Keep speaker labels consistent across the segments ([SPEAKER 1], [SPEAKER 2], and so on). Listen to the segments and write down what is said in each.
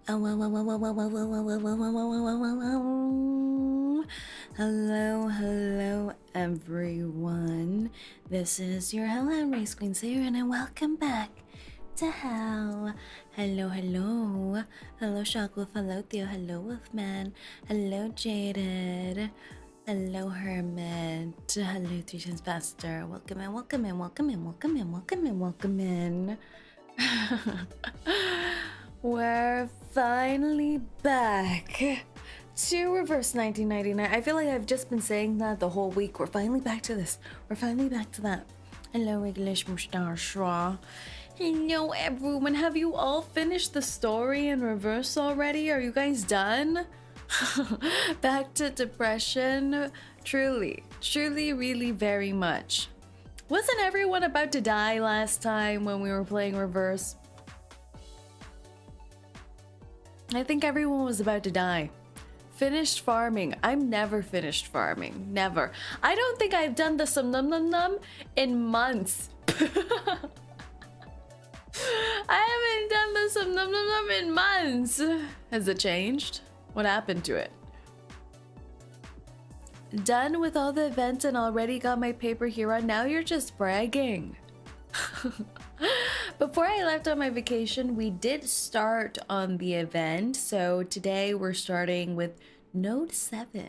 [SPEAKER 1] Hello, everyone. This is your Hello Race Queen Saerin, and welcome back to Hell. Hello. Hello, Shockwolf. Hello, Theo. Hello, Wolfman. Hello, Jaded. Hello, Hermit. Hello, 3 times faster. Welcome in. We're finally back to Reverse 1999. I feel like I've just been saying that the whole week. We're finally back to this. We're finally back to that. Hello, English Mustache. Hello, everyone. Have you all finished the story in Reverse already? Are you guys done? Back to depression? Truly, really very much. Wasn't everyone about to die last time when we were playing Reverse? I think everyone was about to die. Finished farming. I'm never finished farming. Never. I don't think I've done the Sum Num Num Num in months. I haven't done the Sum Num Num Num in months. Has it changed? What happened to it? Done with all the events and already got my paper hero. Now you're just bragging. Before I left on my vacation, we did start on the event. So today we're starting with Node 7.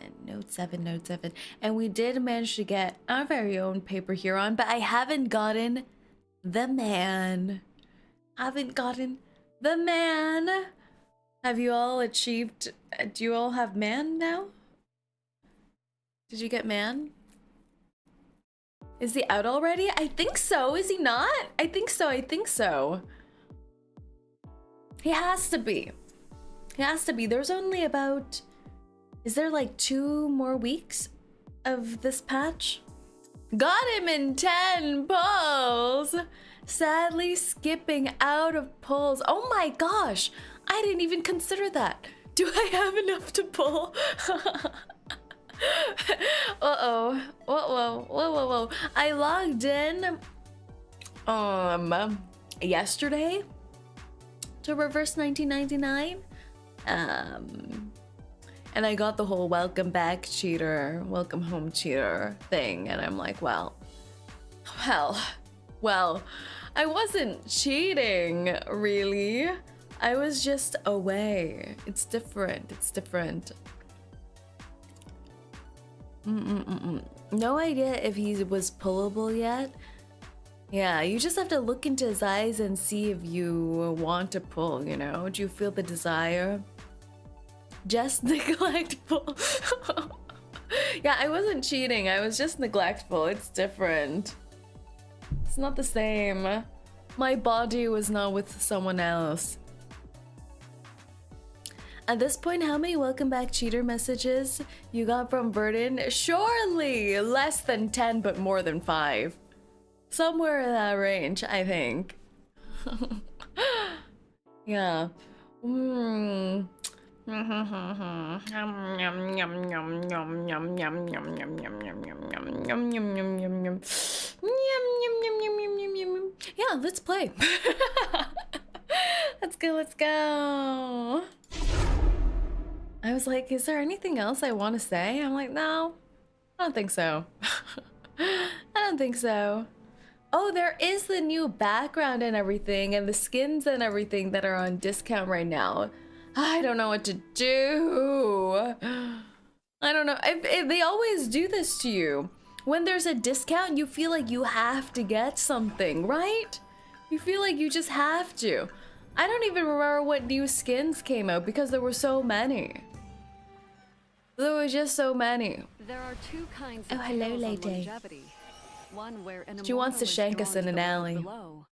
[SPEAKER 1] And we did manage to get our very own paper hero, but I haven't gotten the man. Have you all achieved? Do you all have man now? Did you get man? Is he out already? I think so. Is he not? I think so. He has to be. There's only about... Is there like 2 more weeks of this patch? Got him in 10 pulls! Sadly skipping out of pulls. Oh my gosh! I didn't even consider that. Do I have enough to pull? Whoa. I logged in yesterday to Reverse 1999. And I got the whole welcome back cheater, welcome home cheater thing, and I'm like, well, I wasn't cheating, really. I was just away. It's different. No idea if he was pullable yet. Yeah, you just have to look into his eyes and see if you want to pull, you know? Do you feel the desire? Just neglectful. Yeah, I wasn't cheating. I was just neglectful. It's different. It's not the same. My body was not with someone else. At this point, how many welcome back cheater messages you got from Burden? Surely less than 10, but more than 5. Somewhere in that range, I think. Yeah. Yeah, let's play. Let's go. I was like, is there anything else I want to say? I'm like, no, I don't think so. Oh, there is the new background and everything, and the skins and everything that are on discount right now. I don't know what to do. I don't know. They always do this to you. When there's a discount, you feel like you have to get something, right? You feel like you just have to. I don't even remember what new skins came out because there were so many. There were just so many.
[SPEAKER 2] There are 2 kinds
[SPEAKER 1] of hello, lady.
[SPEAKER 2] One where an
[SPEAKER 1] she wants to shank us in an alley.
[SPEAKER 2] Below,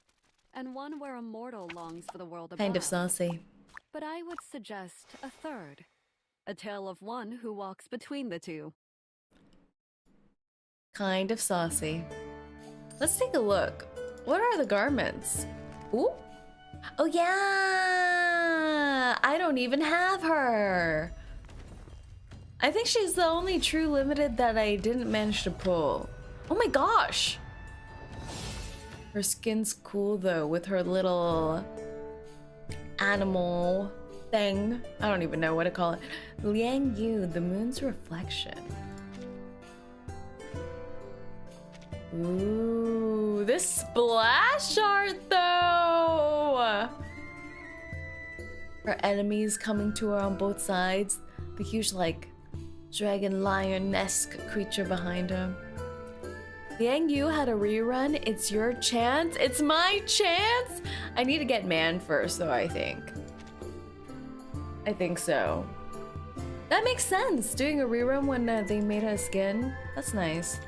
[SPEAKER 2] and one where a mortal longs for the world above.
[SPEAKER 1] Kind of saucy.
[SPEAKER 2] But I would suggest a third. A tale of one who walks between the 2.
[SPEAKER 1] Kind of saucy. Let's take a look. What are the garments? Ooh. Oh yeah! I don't even have her. I think she's the only true limited that I didn't manage to pull. Oh my gosh! Her skin's cool though, with her little animal thing. I don't even know what to call it. Liang Yu, the moon's reflection. Ooh, this splash art though! Her enemies coming to her on both sides. The huge, like, dragon lion-esque creature behind her. Liang Yu had a rerun. It's your chance. It's my chance! I need to get man first though, I think. I think so. That makes sense, doing a rerun when they made her skin. That's nice.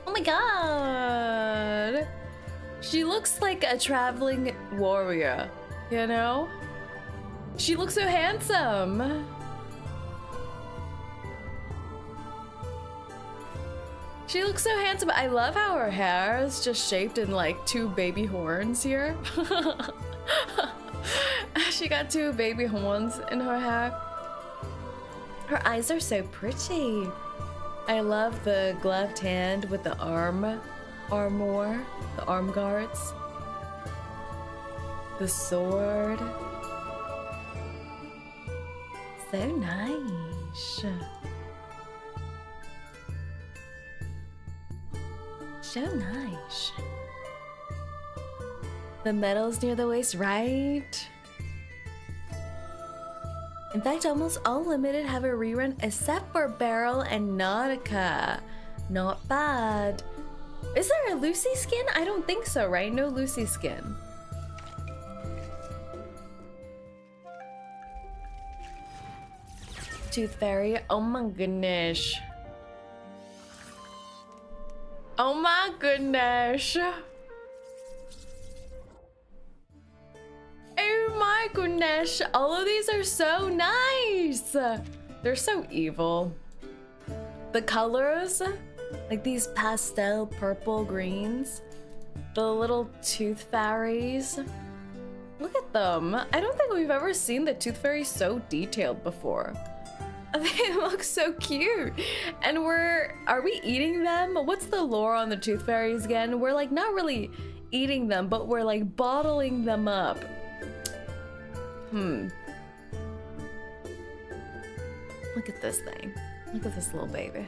[SPEAKER 1] Oh my god! She looks like a traveling warrior, you know? She looks so handsome! She looks so handsome. I love how her hair is just shaped in like 2 baby horns here. She got 2 baby horns in her hair. Her eyes are so pretty. I love the gloved hand with the armor, the arm guards. The sword. So nice. So nice. The medals near the waist, right? In fact, almost all limited have a rerun except for Beryl and Nautica. Not bad. Is there a Lucy skin? I don't think so, right? No Lucy skin. Tooth Fairy. Oh my goodness. Oh my goodness. Oh my goodness. All of these are so nice. They're so evil. The colors, like these pastel purple greens. The little tooth fairies. Look at them. I don't think we've ever seen the tooth fairies so detailed before. They look so cute. And are we eating them? What's the lore on the tooth fairies again? We're like not really eating them, but we're like bottling them up. Look at this thing. Look at this little baby.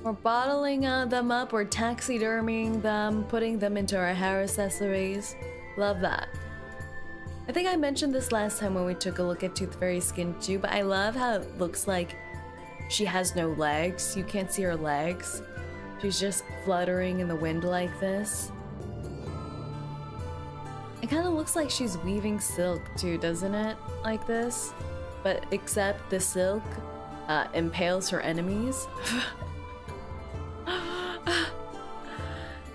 [SPEAKER 1] We're bottling them up, we're taxidermying them, putting them into our hair accessories. Love that. I think I mentioned this last time when we took a look at Tooth Fairy's skin too, but I love how it looks like she has no legs. You can't see her legs. She's just fluttering in the wind like this. It kind of looks like she's weaving silk too, doesn't it? Like this. But except the silk impales her enemies. I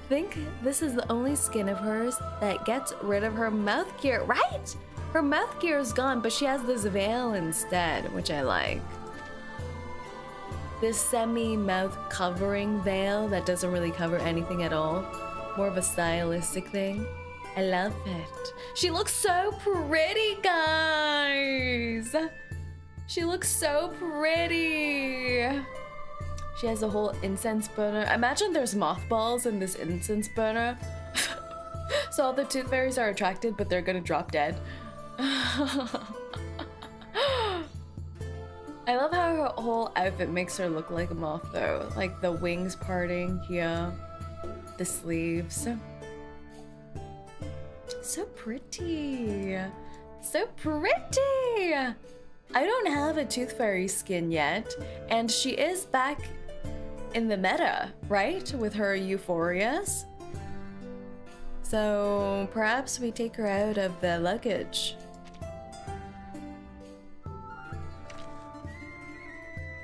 [SPEAKER 1] think this is the only skin of hers that gets rid of her mouth gear, right? Her mouth gear is gone, but she has this veil instead, which I like. This semi-mouth covering veil that doesn't really cover anything at all. More of a stylistic thing. I love it. She looks so pretty, guys. She looks so pretty. She has a whole incense burner. Imagine there's mothballs in this incense burner. So all the tooth fairies are attracted, but they're gonna drop dead. I love how her whole outfit makes her look like a moth though. Like the wings parting here, the sleeves. So pretty. So pretty. I don't have a tooth fairy skin yet, and she is back in the meta, right? With her euphorias. So perhaps we take her out of the luggage.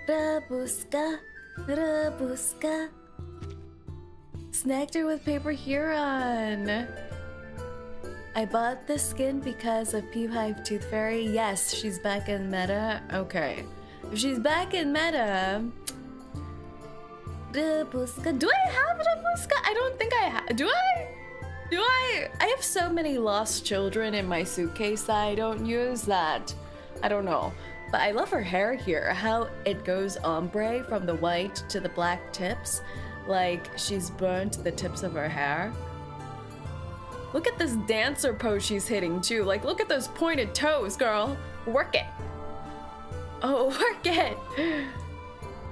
[SPEAKER 1] Rabuska, Rabuska. Snagged her with paper Huron. I bought this skin because of P5 Tooth Fairy. Yes, she's back in meta. Okay. If she's back in meta... Rabuska. Do I have Rabuska? I don't think I have. Do I? Do I? I have so many lost children in my suitcase that I don't use that. I don't know. But I love her hair here. How it goes ombre from the white to the black tips. Like she's burnt the tips of her hair. Look at this dancer pose she's hitting too. Like, look at those pointed toes, girl. Work it. Oh, work it.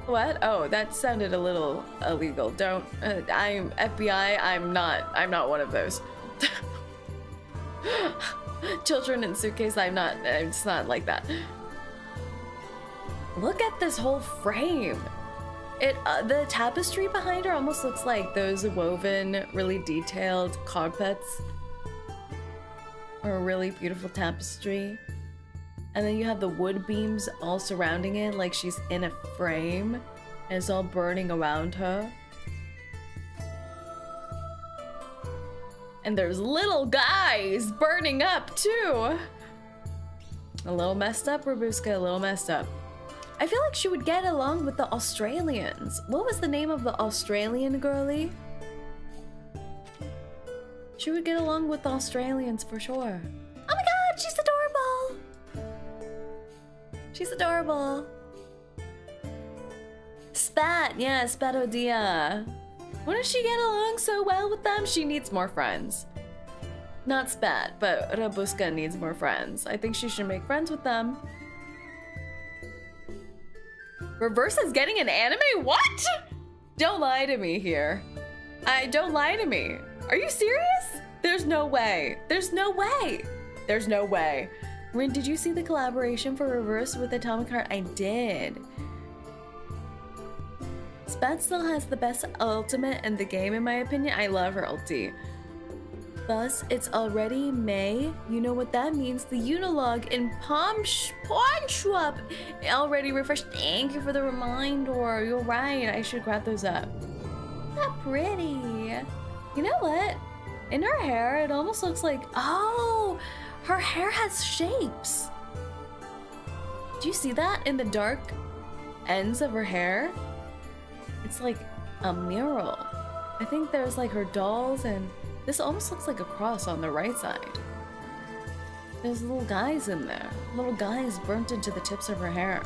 [SPEAKER 1] What? Oh, that sounded a little illegal. Don't. I'm FBI. I'm not one of those. Children in suitcase. I'm not. It's not like that. Look at this whole frame. The tapestry behind her almost looks like those woven, really detailed carpets. Or a really beautiful tapestry. And then you have the wood beams all surrounding it like she's in a frame. And it's all burning around her. And there's little guys burning up too. A little messed up, Robuska, a little messed up. I feel like she would get along with the Australians. What was the name of the Australian girlie? She would get along with the Australians for sure. Oh my god, she's adorable! She's adorable. Spat, yeah, Spatodia. Wouldn't she get along so well with them? She needs more friends. Not Spat, but Robuska needs more friends. I think she should make friends with them. Reverse is getting an anime? What? Don't lie to me here. Don't lie to me. Are you serious? There's no way. There's no way. There's no way. Rin, did you see the collaboration for Reverse with Atomic Heart? I did. Spat still has the best ultimate in the game, in my opinion. I love her ulti. Thus, it's already May. You know what that means. The Unilog in Pawn Shop already refreshed. Thank you for the reminder. You're right. I should grab those up. Not pretty. You know what? In her hair, it almost looks like... Oh! Her hair has shapes. Do you see that in the dark ends of her hair? It's like a mural. I think there's like her dolls, and this almost looks like a cross on the right side. There's little guys in there. Little guys burnt into the tips of her hair.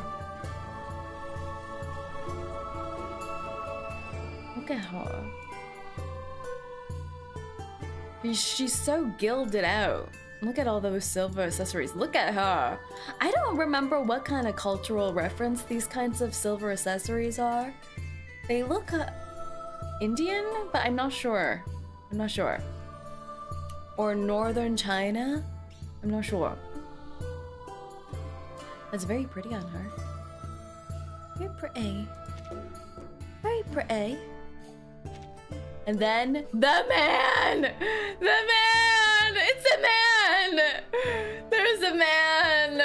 [SPEAKER 1] Look at her. She's so gilded out. Look at all those silver accessories. Look at her. I don't remember what kind of cultural reference these kinds of silver accessories are. They look Indian, but I'm not sure. I'm not sure. Or Northern China? I'm not sure. That's very pretty on her. Very pretty. Very pretty. And then the man! The man! It's a man! There's a man!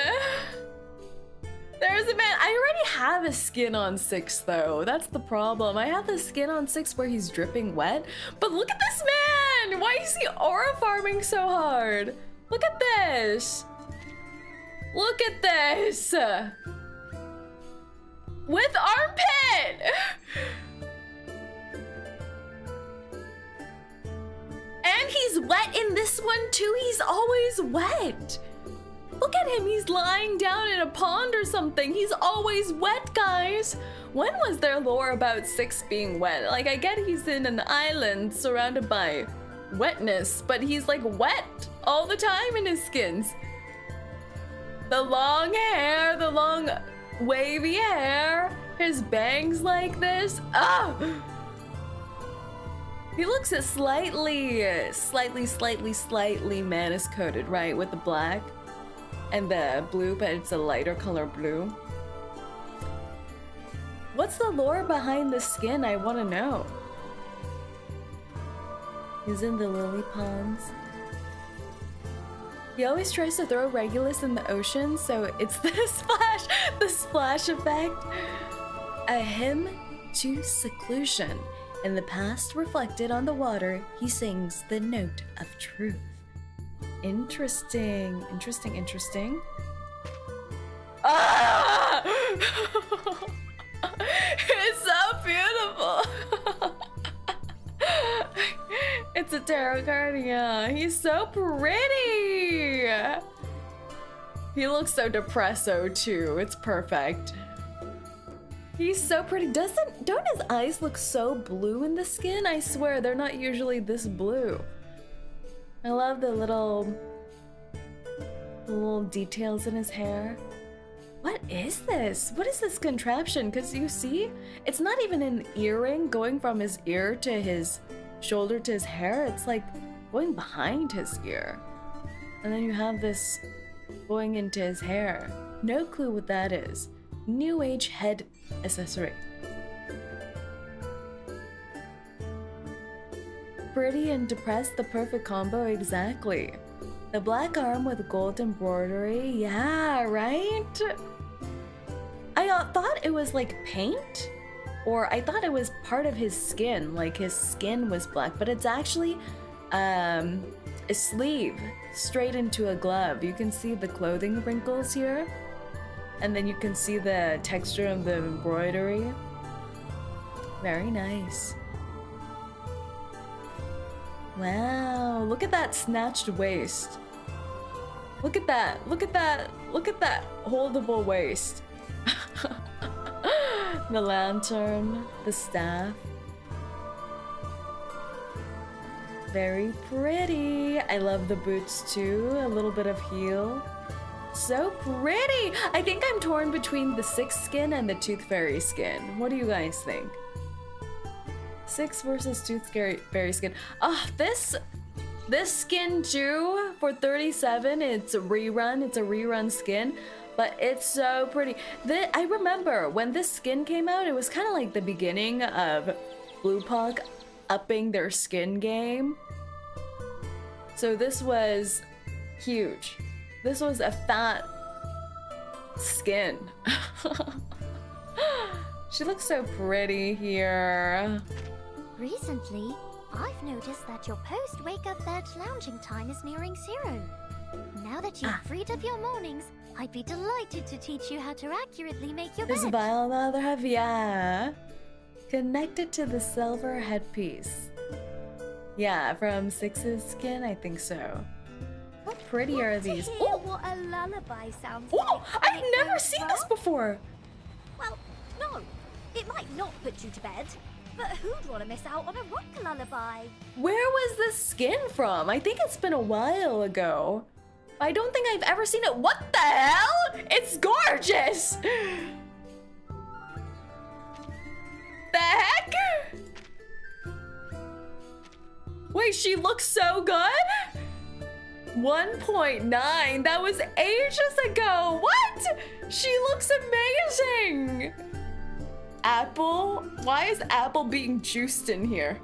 [SPEAKER 1] There's a man. I already have a skin on 6 though. That's the problem. I have the skin on 6 where he's dripping wet. But look at this man! Why is he aura farming so hard? Look at this! Look at this! With armpit! And he's wet in this one too. He's always wet. Look at him. He's lying down in a pond or something. He's always wet, guys. When was there lore about 6 being wet? Like, I get he's in an island surrounded by wetness, but he's like wet all the time in his skins. The long hair, the long wavy hair, his bangs like this. Ah! He looks at slightly manus coated, right? With the black and the blue, but it's a lighter color blue. What's the lore behind the skin? I want to know. He's in the lily ponds. He always tries to throw Regulus in the ocean, so it's the splash effect. A hymn to seclusion. In the past reflected on the water, he sings the note of truth. Interesting, interesting, interesting. Ah! It's so beautiful. It's a tarot card, yeah. He's so pretty. He looks so depresso too. It's perfect. He's so pretty. Don't his eyes look so blue in the skin? I swear they're not usually this blue. I love the little details in his hair. What is this? What is this contraption? Because you see, it's not even an earring going from his ear to his shoulder to his hair. It's like going behind his ear. And then you have this going into his hair. No clue what that is. New age head accessory. Pretty and depressed, the perfect combo, exactly. The black arm with gold embroidery, yeah, right? I thought it was like paint, or I thought it was part of his skin, like his skin was black, but it's actually a sleeve straight into a glove. You can see the clothing wrinkles here, and then you can see the texture of the embroidery. Very nice. Wow, look at that snatched waist. Look at that, look at that, look at that holdable waist. The lantern, the staff. Very pretty. I love the boots too, a little bit of heel. So pretty! I think I'm torn between the 6 skin and the Tooth Fairy skin. What do you guys think? 6 versus Tooth Fairy skin. Oh, this skin too for 37. It's a rerun skin, but it's so pretty. I remember when this skin came out, it was kind of like the beginning of Blue Puck upping their skin game. So this was huge. This was a fat skin. She looks so pretty here.
[SPEAKER 3] Recently, I've noticed that your post-wake-up bed lounging time is nearing 0. Now that you've freed up your mornings, I'd be delighted to teach you how to accurately make your
[SPEAKER 1] This
[SPEAKER 3] bed.
[SPEAKER 1] vial the other half, yeah. Connected to the silver headpiece. Yeah, from 6's skin, I think so. How pretty are these?
[SPEAKER 3] Oh, what a lullaby sounds
[SPEAKER 1] Oh,
[SPEAKER 3] like.
[SPEAKER 1] I've never seen this before.
[SPEAKER 3] Well, no, it might not put you to bed, but who'd want to miss out on a rock lullaby?
[SPEAKER 1] Where was this skin from? I think it's been a while ago. I don't think I've ever seen it. What the hell? It's gorgeous! The heck? Wait, she looks so good? 1.9, that was ages ago. What? She looks amazing. Apple? Why is Apple being juiced in here?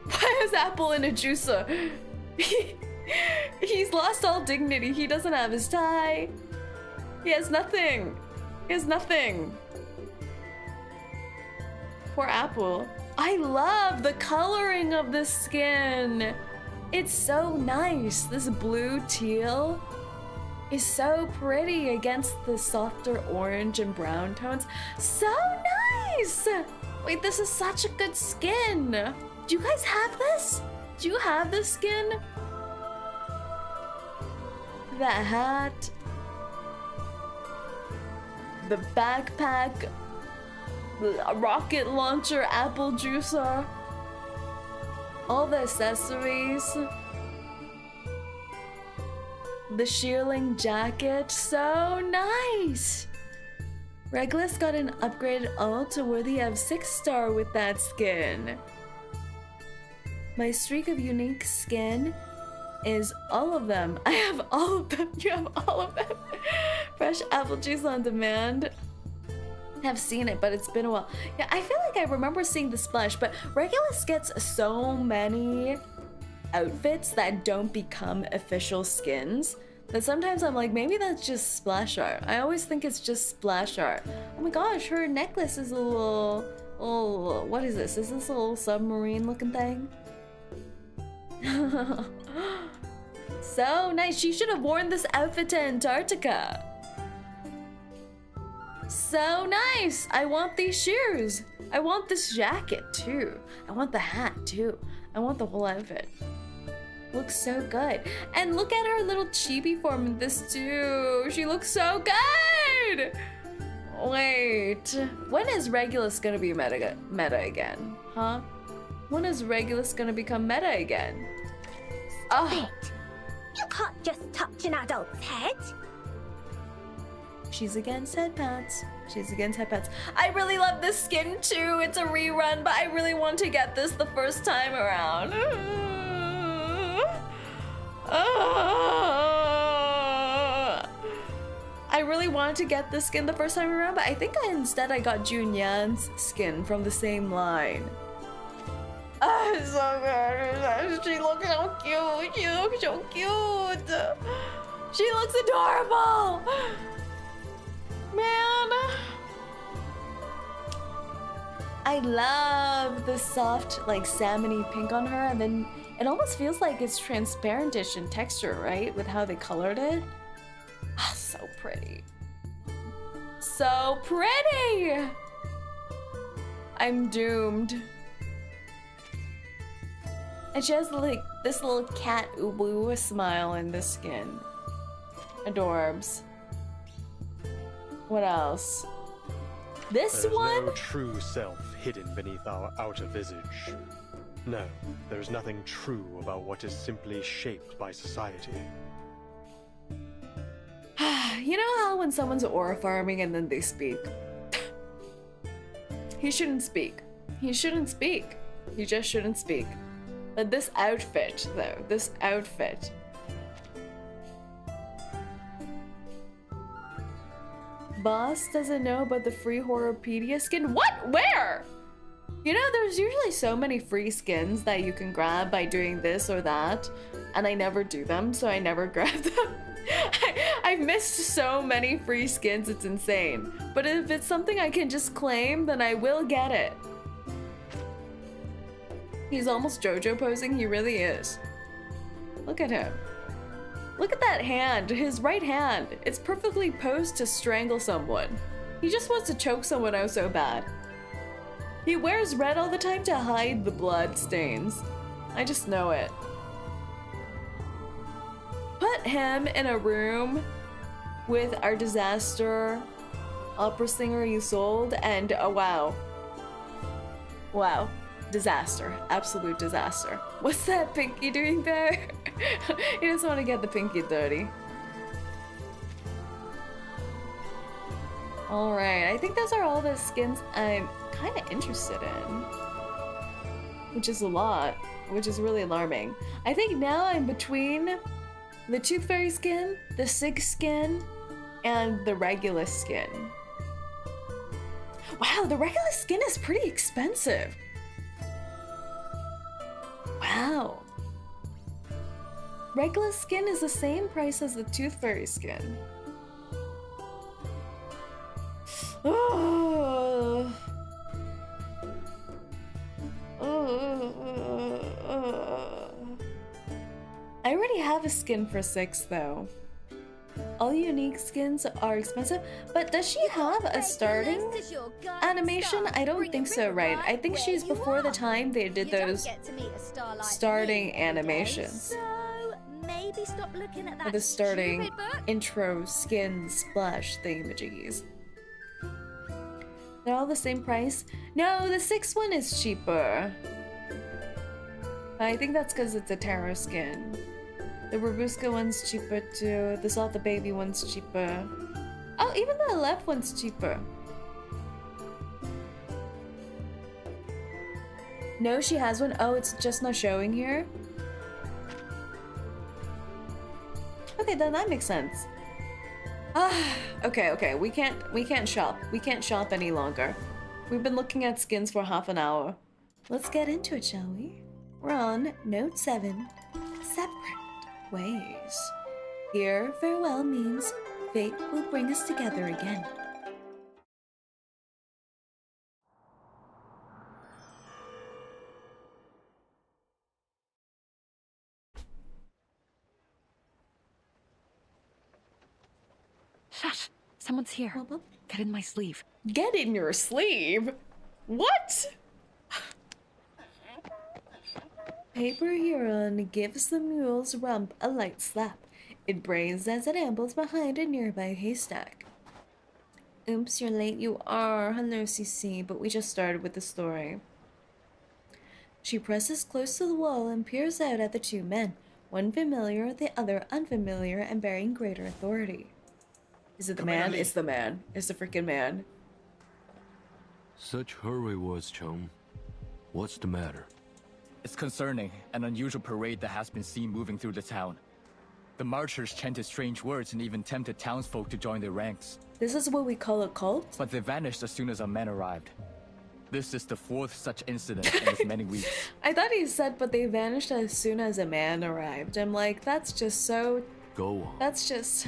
[SPEAKER 1] Why is Apple in a juicer? He's lost all dignity. He doesn't have his tie. He has nothing. He has nothing. Poor Apple. I love the coloring of the skin. It's so nice. This blue teal is so pretty against the softer orange and brown tones. So nice. Wait, this is such a good skin. Do you guys have this? Do you have this skin? The hat. The backpack. A rocket launcher, apple juicer, all the accessories, the shearling jacket, so nice. Regulus got an upgraded ult worthy of 6-star with that skin. My streak of unique skin is all of them. I have all of them. You have all of them. Fresh apple juice on demand. Have seen it, but it's been a while. Yeah, I feel like I remember seeing the splash, but Regulus gets so many outfits that don't become official skins that sometimes I'm like, maybe that's just splash art. I always think it's just splash art. Oh my gosh, her necklace is a little, what is this? Is this a little submarine looking thing? So nice. She should have worn this outfit to Antarctica. So nice! I want these shoes. I want this jacket too. I want the hat too. I want the whole outfit. Looks so good. And look at her little chibi form in this too. She looks so good! Wait. When is Regulus gonna be meta again? Huh? When is Regulus gonna become meta again? Oh.
[SPEAKER 4] You can't just touch an adult's head.
[SPEAKER 1] She's against head pats. She's against head pats. I really love this skin too. It's a rerun, but I really want to get this the first time around. I really wanted to get this skin the first time around, but I think instead I got Junyan's skin from the same line. It's so good. She looks so cute. She looks so cute. She looks adorable. Man. I love the soft, like, salmon-y pink on her, and then it almost feels like it's transparent-ish in texture, right? With how they colored it. Ah, so pretty. So pretty! I'm doomed. And she has, like, this little cat ubu smile in this skin. Adorbs. What else? This one?
[SPEAKER 5] There's no true self hidden beneath our outer visage. No, there's nothing true about what is simply shaped by society.
[SPEAKER 1] You know how when someone's aura farming and then they speak? He shouldn't speak. He shouldn't speak. He just shouldn't speak. But this outfit, though, this outfit. Boss doesn't know about the free Horrorpedia skin? What? Where? You know, there's usually so many free skins that you can grab by doing this or that, and I never do them, so I never grab them. I've missed so many free skins, it's insane. But if it's something I can just claim, then I will get it. He's almost JoJo posing, he really is. Look at him. Look at that hand, his right hand. It's perfectly posed to strangle someone. He just wants to choke someone out so bad. He wears red all the time to hide the blood stains. I just know it. Put him in a room with our disaster opera singer 𝐒𝐴𝐤𝐢𝐚𝐥𝐬 and oh wow. Wow. Disaster. Absolute disaster. What's that pinky doing there? He doesn't want to get the pinky dirty. Alright, I think those are all the skins I'm kind of interested in. Which is a lot. Which is really alarming. I think now I'm between the Tooth Fairy skin, the Sig skin, and the Regulus skin. Wow, the Regulus skin is pretty expensive. Wow. Regulus skin is the same price as the Tooth Fairy skin. Oh. I already have a skin for 6 though. All unique skins are expensive, but does she have a starting animation? I don't think so, right? I think she's before the time they did those starting animations.
[SPEAKER 4] Maybe stop looking at that
[SPEAKER 1] or the starting
[SPEAKER 4] stupid book.
[SPEAKER 1] intro skin splash thingamajiggies. They're all the same price? No, the 6 one is cheaper. I think that's because it's a tarot skin. The Robuska one's cheaper too. The Salt the Baby one's cheaper. Oh, even the left one's cheaper. No, she has one. Oh, it's just not showing here. Okay, then that makes sense. Ah, okay. We can't shop. We can't shop any longer. We've been looking at skins for half an hour. Let's get into it, shall we? We're on Note 7. Separate ways. Here, farewell means fate will bring us together again.
[SPEAKER 2] Shush! Someone's here.
[SPEAKER 1] Well,
[SPEAKER 2] Get in my sleeve.
[SPEAKER 1] get in your sleeve? What? Paper Huron gives the mule's rump a light slap. It brays as it ambles behind a nearby haystack. Oops, you're late. You are. Hello, CC, but we just started with the story. She presses close to the wall and peers out at the 2 men. One familiar, the other unfamiliar, and bearing greater authority. Is it the man? It's the man. It's the freaking man.
[SPEAKER 6] Such hurry was, Chong. What's the matter?
[SPEAKER 7] It's concerning an unusual parade that has been seen moving through the town. The marchers chanted strange words and even tempted townsfolk to join their ranks.
[SPEAKER 1] This is what we call a cult?
[SPEAKER 7] But they vanished as soon as our men arrived. This is the 4th such incident in as many weeks.
[SPEAKER 1] I thought he said, but they vanished as soon as a man arrived. I'm like, that's just so...
[SPEAKER 6] Go on.
[SPEAKER 1] That's just...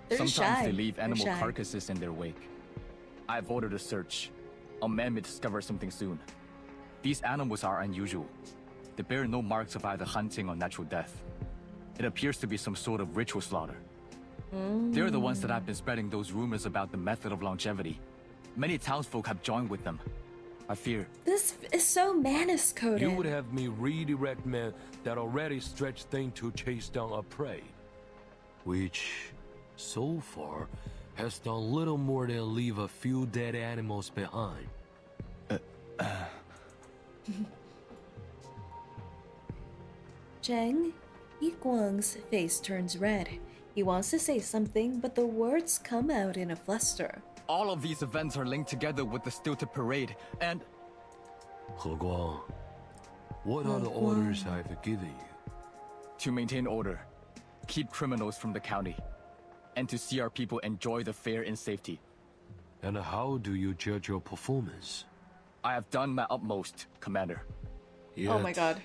[SPEAKER 1] They're
[SPEAKER 7] Sometimes
[SPEAKER 1] shy.
[SPEAKER 7] they leave animal
[SPEAKER 1] They're shy.
[SPEAKER 7] carcasses in their wake. I've ordered a search. Our men may discover something soon. These animals are unusual. They bear no marks of either hunting or natural death. It appears to be some sort of ritual slaughter. They're the ones that have been spreading those rumors about the method of longevity. Many townsfolk have joined with them. I fear.
[SPEAKER 1] This is so Manus coded.
[SPEAKER 6] You would have me redirect men that already stretched thin to chase down a prey, which, so far, has done little more than leave a few dead animals behind.
[SPEAKER 1] Zheng Yiguang's face turns red. He wants to say something, but the words come out in a fluster.
[SPEAKER 7] All of these events are linked together with the stilted parade, and...
[SPEAKER 6] 𝐒𝐿, what are the orders I've given you?
[SPEAKER 7] to maintain order, keep criminals from the county, and to see our people enjoy the fair in safety.
[SPEAKER 6] And how do you judge your performance?
[SPEAKER 7] I have done my utmost, Commander.
[SPEAKER 1] Oh my god.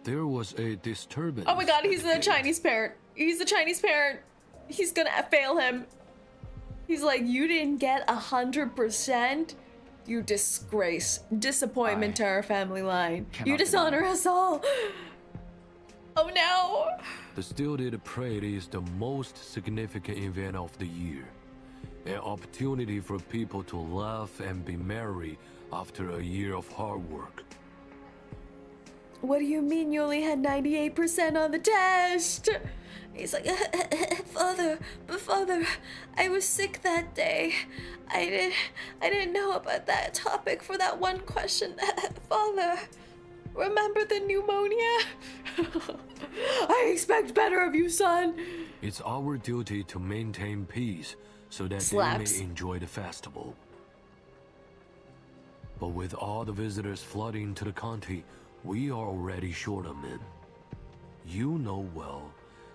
[SPEAKER 6] There was a disturbance.
[SPEAKER 1] Oh my god, he's the Chinese parent. He's the Chinese parent. He's gonna fail him. He's like, you didn't get 100%. You disgrace. Disappointment to our family line. You dishonor us all. Oh no.
[SPEAKER 6] The stilted parade is the most significant event of the year. An opportunity for people to laugh and be merry after a year of hard work.
[SPEAKER 1] What do you mean you only had 98% on the test? He's like, Father, I was sick that day. I didn't know about that topic for that one question. Father, remember the pneumonia? I expect better of you, son.
[SPEAKER 6] It's our duty to maintain peace so that
[SPEAKER 1] Slaps.
[SPEAKER 6] they may enjoy the festival. But with all the visitors flooding to the county, we are already short of men. You know well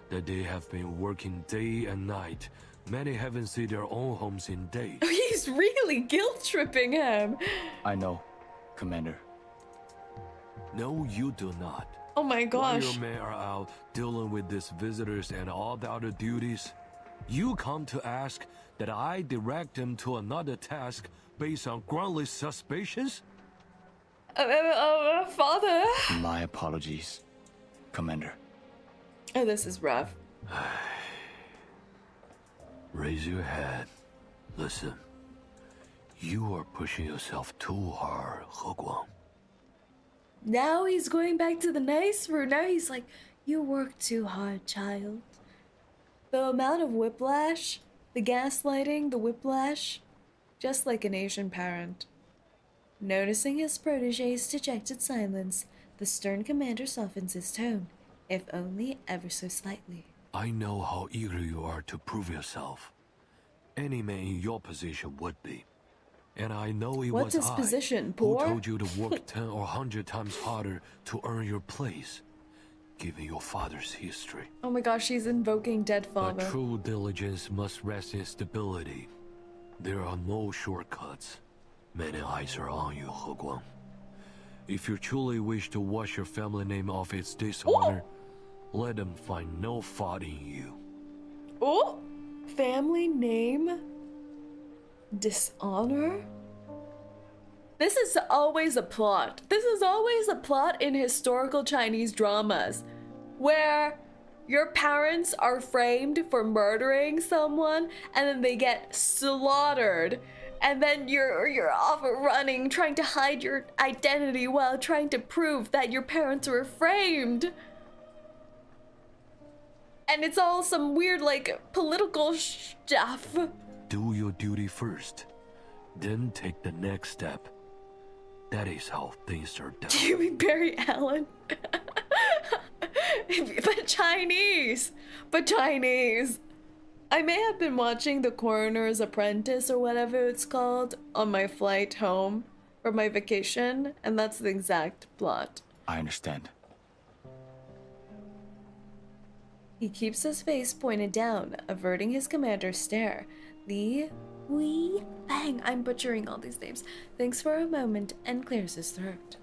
[SPEAKER 6] that they have been working day and night. Many haven't seen their own homes in days.
[SPEAKER 1] He's really guilt-tripping him.
[SPEAKER 7] I know, Commander.
[SPEAKER 6] No, you do not.
[SPEAKER 1] Oh my
[SPEAKER 6] While
[SPEAKER 1] gosh.
[SPEAKER 6] your men are out dealing with these visitors and all the other duties, you come to ask that I direct them to another task based on groundless suspicions?
[SPEAKER 1] Father.
[SPEAKER 7] My apologies, Commander.
[SPEAKER 1] Oh, this is rough.
[SPEAKER 6] Raise your head. Listen. You are pushing yourself too hard, 𝐒𝐿.
[SPEAKER 1] Now he's going back to the nice route. Now he's like, you work too hard, child. The amount of whiplash, the gaslighting, the whiplash, just like an Asian parent. Noticing his protege's dejected silence, the stern commander softens his tone, if only ever so slightly.
[SPEAKER 6] I know how eager you are to prove yourself. Any man in your position would be. And I know it
[SPEAKER 1] What's
[SPEAKER 6] was
[SPEAKER 1] his
[SPEAKER 6] I
[SPEAKER 1] position,
[SPEAKER 6] who
[SPEAKER 1] poor?
[SPEAKER 6] told you to work 10 or 100 times harder to earn your place, given your father's history.
[SPEAKER 1] Oh my gosh, she's invoking dead
[SPEAKER 6] But
[SPEAKER 1] father.
[SPEAKER 6] true diligence must rest in stability. There are no shortcuts. Many eyes are on you, 𝐒𝐿. If you truly wish to wash your family name off its dishonor, let them find no fault in you.
[SPEAKER 1] Oh! Family name? Dishonor? This is always a plot. This is always a plot in historical Chinese dramas where your parents are framed for murdering someone and then they get slaughtered. And then you're off running, trying to hide your identity while trying to prove that your parents were framed. And it's all some weird, like, political stuff.
[SPEAKER 6] Do your duty first, then take the next step. That is how things are done.
[SPEAKER 1] Do you mean Barry Allen? But Chinese! But Chinese! I may have been watching The Coroner's Apprentice or whatever it's called on my flight home from my vacation, and that's the exact plot.
[SPEAKER 7] I understand.
[SPEAKER 1] He keeps his face pointed down, averting his commander's stare. Wee Fang, I'm butchering all these names, thinks for a moment and clears his throat.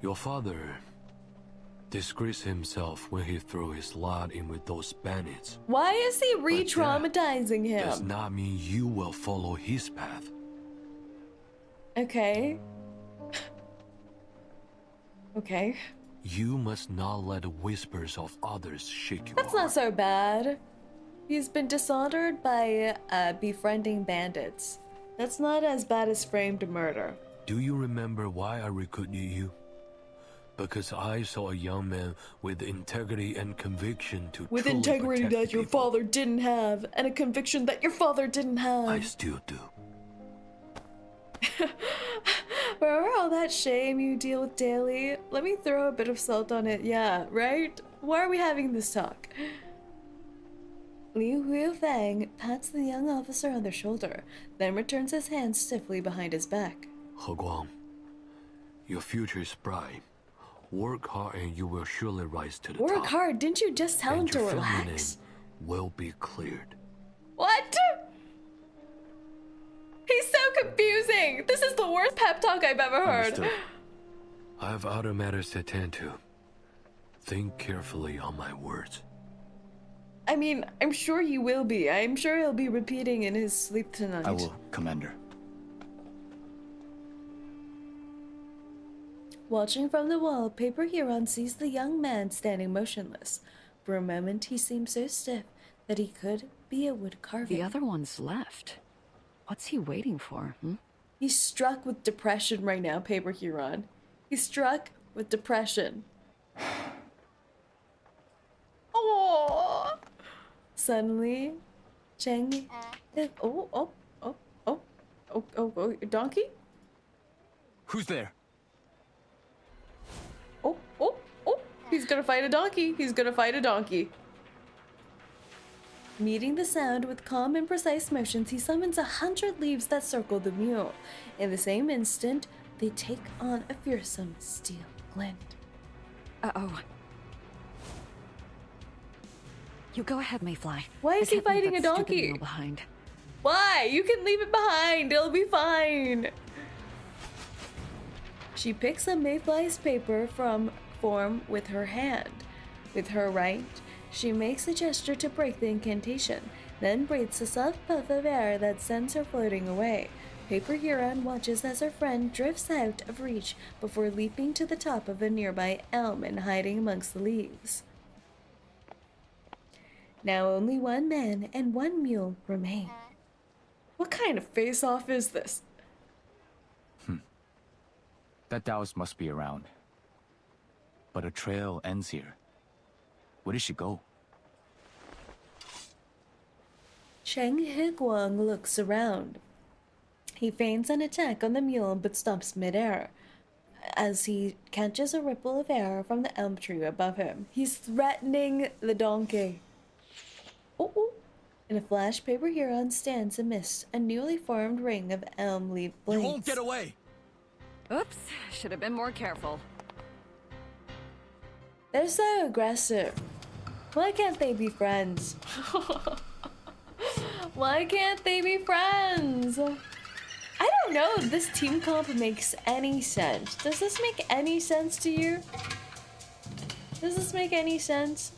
[SPEAKER 6] Your father disgraced himself when he threw his lot in with those bandits.
[SPEAKER 1] Why is he
[SPEAKER 6] But
[SPEAKER 1] re-traumatizing
[SPEAKER 6] that does
[SPEAKER 1] him?
[SPEAKER 6] not mean you will follow his path.
[SPEAKER 1] Okay. Okay.
[SPEAKER 6] You must not let the whispers of others shake you.
[SPEAKER 1] That's not so bad. He's been dishonored by befriending bandits. That's not as bad as framed murder.
[SPEAKER 6] Do you remember why I recruited you? Because I saw a young man with integrity and conviction to
[SPEAKER 1] With
[SPEAKER 6] truly
[SPEAKER 1] integrity
[SPEAKER 6] protect
[SPEAKER 1] that your
[SPEAKER 6] people.
[SPEAKER 1] father didn't have, and a conviction that your father didn't have.
[SPEAKER 6] I still do.
[SPEAKER 1] For all that shame you deal with daily, let me throw a bit of salt on it, yeah, right? Why are we having this talk? Liu Fang pats the young officer on the shoulder, then returns his hand stiffly behind his back.
[SPEAKER 6] 何光, your future is bright. Work hard and you will surely rise to the top.
[SPEAKER 1] Work hard, didn't you just tell him
[SPEAKER 6] And
[SPEAKER 1] to
[SPEAKER 6] your family
[SPEAKER 1] relax?
[SPEAKER 6] name will be cleared.
[SPEAKER 1] What? He's so confusing! This is the worst pep talk I've ever heard.
[SPEAKER 7] Understood.
[SPEAKER 6] I have other matters to attend to. Think carefully on my words.
[SPEAKER 1] I mean, I'm sure he will be. I'm sure he'll be repeating in his sleep tonight.
[SPEAKER 7] I will, Commander.
[SPEAKER 1] Watching from the wall, Paper Huron sees the young man standing motionless. For a moment, he seems so stiff that he could be a wood carving.
[SPEAKER 2] The other one's left. What's he waiting for,
[SPEAKER 1] He's struck with depression right now, Paper Huron. He's struck with depression. Oh! Suddenly, Cheng. Oh, donkey?
[SPEAKER 7] Who's there?
[SPEAKER 1] Oh, he's gonna fight a donkey. He's gonna fight a donkey. Meeting the sound with calm and precise motions, he summons 100 leaves that circle the mule. In the same instant, they take on a fearsome steel glint.
[SPEAKER 2] Uh-oh. You go ahead, Mayfly.
[SPEAKER 1] Why is
[SPEAKER 2] I
[SPEAKER 1] he
[SPEAKER 2] can't leave
[SPEAKER 1] fighting
[SPEAKER 2] that
[SPEAKER 1] a
[SPEAKER 2] stupid
[SPEAKER 1] donkey?
[SPEAKER 2] mule behind.
[SPEAKER 1] Why? You can leave it behind. It'll be fine. She picks up Mayfly's paper from form with her hand. With her right, she makes a gesture to break the incantation, then breathes a soft puff of air that sends her floating away. Paper Huron watches as her friend drifts out of reach before leaping to the top of a nearby elm and hiding amongst the leaves. Now only one man and one mule remain. What kind of face-off is this?
[SPEAKER 7] That Taoist must be around. But a trail ends here. Where did she go?
[SPEAKER 1] 𝐒𝐤 looks around. He feigns an attack on the mule but stops midair as he catches a ripple of air from the elm tree above him. He's threatening the donkey. Oh. In a flash, Paper Huron stands amidst a newly formed ring of elm leaf blades.
[SPEAKER 7] You won't get away!
[SPEAKER 2] Oops, should have been more careful.
[SPEAKER 1] They're so aggressive. Why can't they be friends? Why can't they be friends? I don't know if this team comp makes any sense. Does this make any sense to you? Does this make any sense?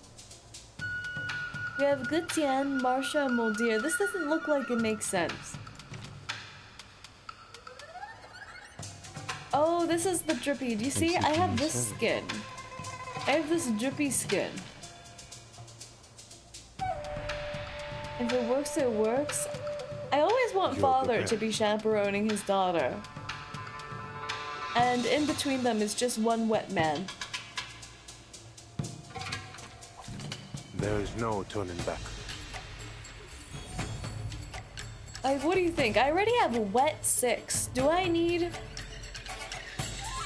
[SPEAKER 1] We have 𝐒𝐡𝐚, Marsha, and Moldier. This doesn't look like it makes sense. Oh, this is the drippy. Do you see? I have this skin. I have this drippy skin. If it works, it works. I always want father to be chaperoning his daughter. And in between them is just one wet man.
[SPEAKER 5] There is no turning back.
[SPEAKER 1] What do you think? I already have a wet 6. Do I need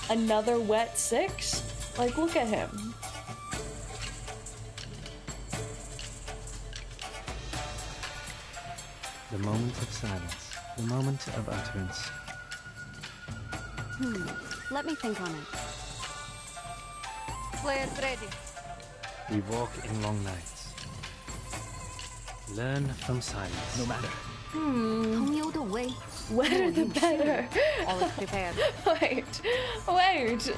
[SPEAKER 1] another wet 6? Like, look at him.
[SPEAKER 8] The moment of silence. The moment of utterance.
[SPEAKER 2] Let me think on it.
[SPEAKER 4] Players ready.
[SPEAKER 8] We walk in long nights. Learn from silence.
[SPEAKER 7] No matter.
[SPEAKER 2] 𝐒𝐚𝐭 𝐑𝐿.
[SPEAKER 1] Wetter the better.
[SPEAKER 4] Always prepared.
[SPEAKER 1] Wait.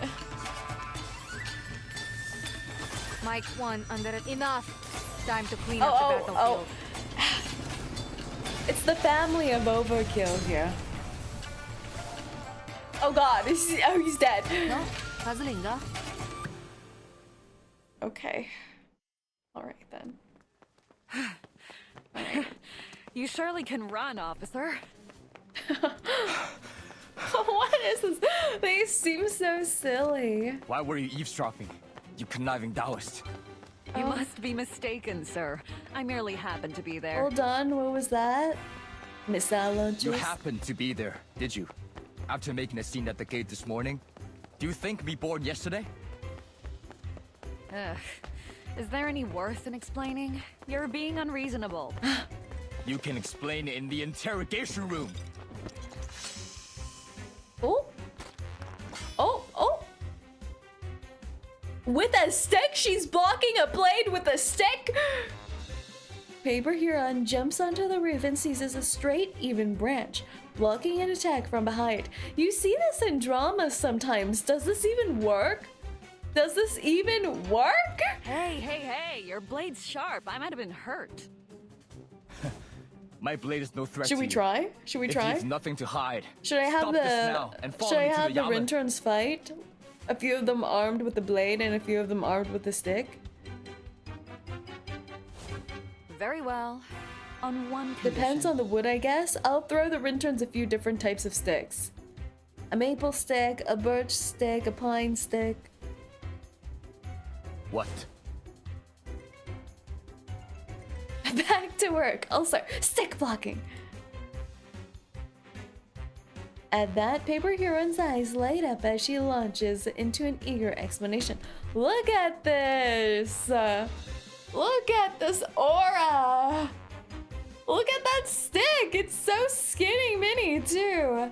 [SPEAKER 4] Mike 1 under it. Enough. Time to clean up the battlefield.
[SPEAKER 1] It's the family of overkill here. Oh god, he's dead.
[SPEAKER 2] No? Puzzling,
[SPEAKER 1] Okay. Alright then.
[SPEAKER 2] You surely can run, officer.
[SPEAKER 1] What is this? They seem so silly.
[SPEAKER 7] Why were you eavesdropping, you conniving Taoist?
[SPEAKER 2] You must be mistaken, sir. I merely happened to be there.
[SPEAKER 1] Hold on, what was that? Missile launchers?
[SPEAKER 7] You happened to be there, did you? After making a scene at the gate this morning? Do you think me born yesterday?
[SPEAKER 2] Ugh. Is there any worth in explaining? You're being unreasonable.
[SPEAKER 7] You can explain it in the interrogation room.
[SPEAKER 1] Oh. With a stick? She's blocking a blade with a stick? Paper Huron jumps onto the roof and seizes a straight, even branch, blocking an attack from behind. You see this in dramas sometimes. Does this even work? Does this even work?
[SPEAKER 2] Hey, your blade's sharp. I might have been hurt.
[SPEAKER 7] My blade is no threat
[SPEAKER 1] Should
[SPEAKER 7] to
[SPEAKER 1] we
[SPEAKER 7] you.
[SPEAKER 1] try? Should we
[SPEAKER 7] If
[SPEAKER 1] try?
[SPEAKER 7] you've nothing to hide,
[SPEAKER 1] Should I have
[SPEAKER 7] stop this now and follow
[SPEAKER 1] should I
[SPEAKER 7] me to
[SPEAKER 1] have
[SPEAKER 7] the
[SPEAKER 1] the
[SPEAKER 7] Yamen.
[SPEAKER 1] Rinterns fight? A few of them armed with the blade and a few of them armed with the stick?
[SPEAKER 2] Very well. On one condition.
[SPEAKER 1] Depends on the wood, I guess. I'll throw the Rinterns a few different types of sticks. A maple stick, a birch stick, a pine stick.
[SPEAKER 7] What?
[SPEAKER 1] Back to work. Also, stick blocking. At that, Paper Huron's eyes light up as she launches into an eager explanation. Look at this! Look at this aura! Look at that stick! It's so skinny mini, too!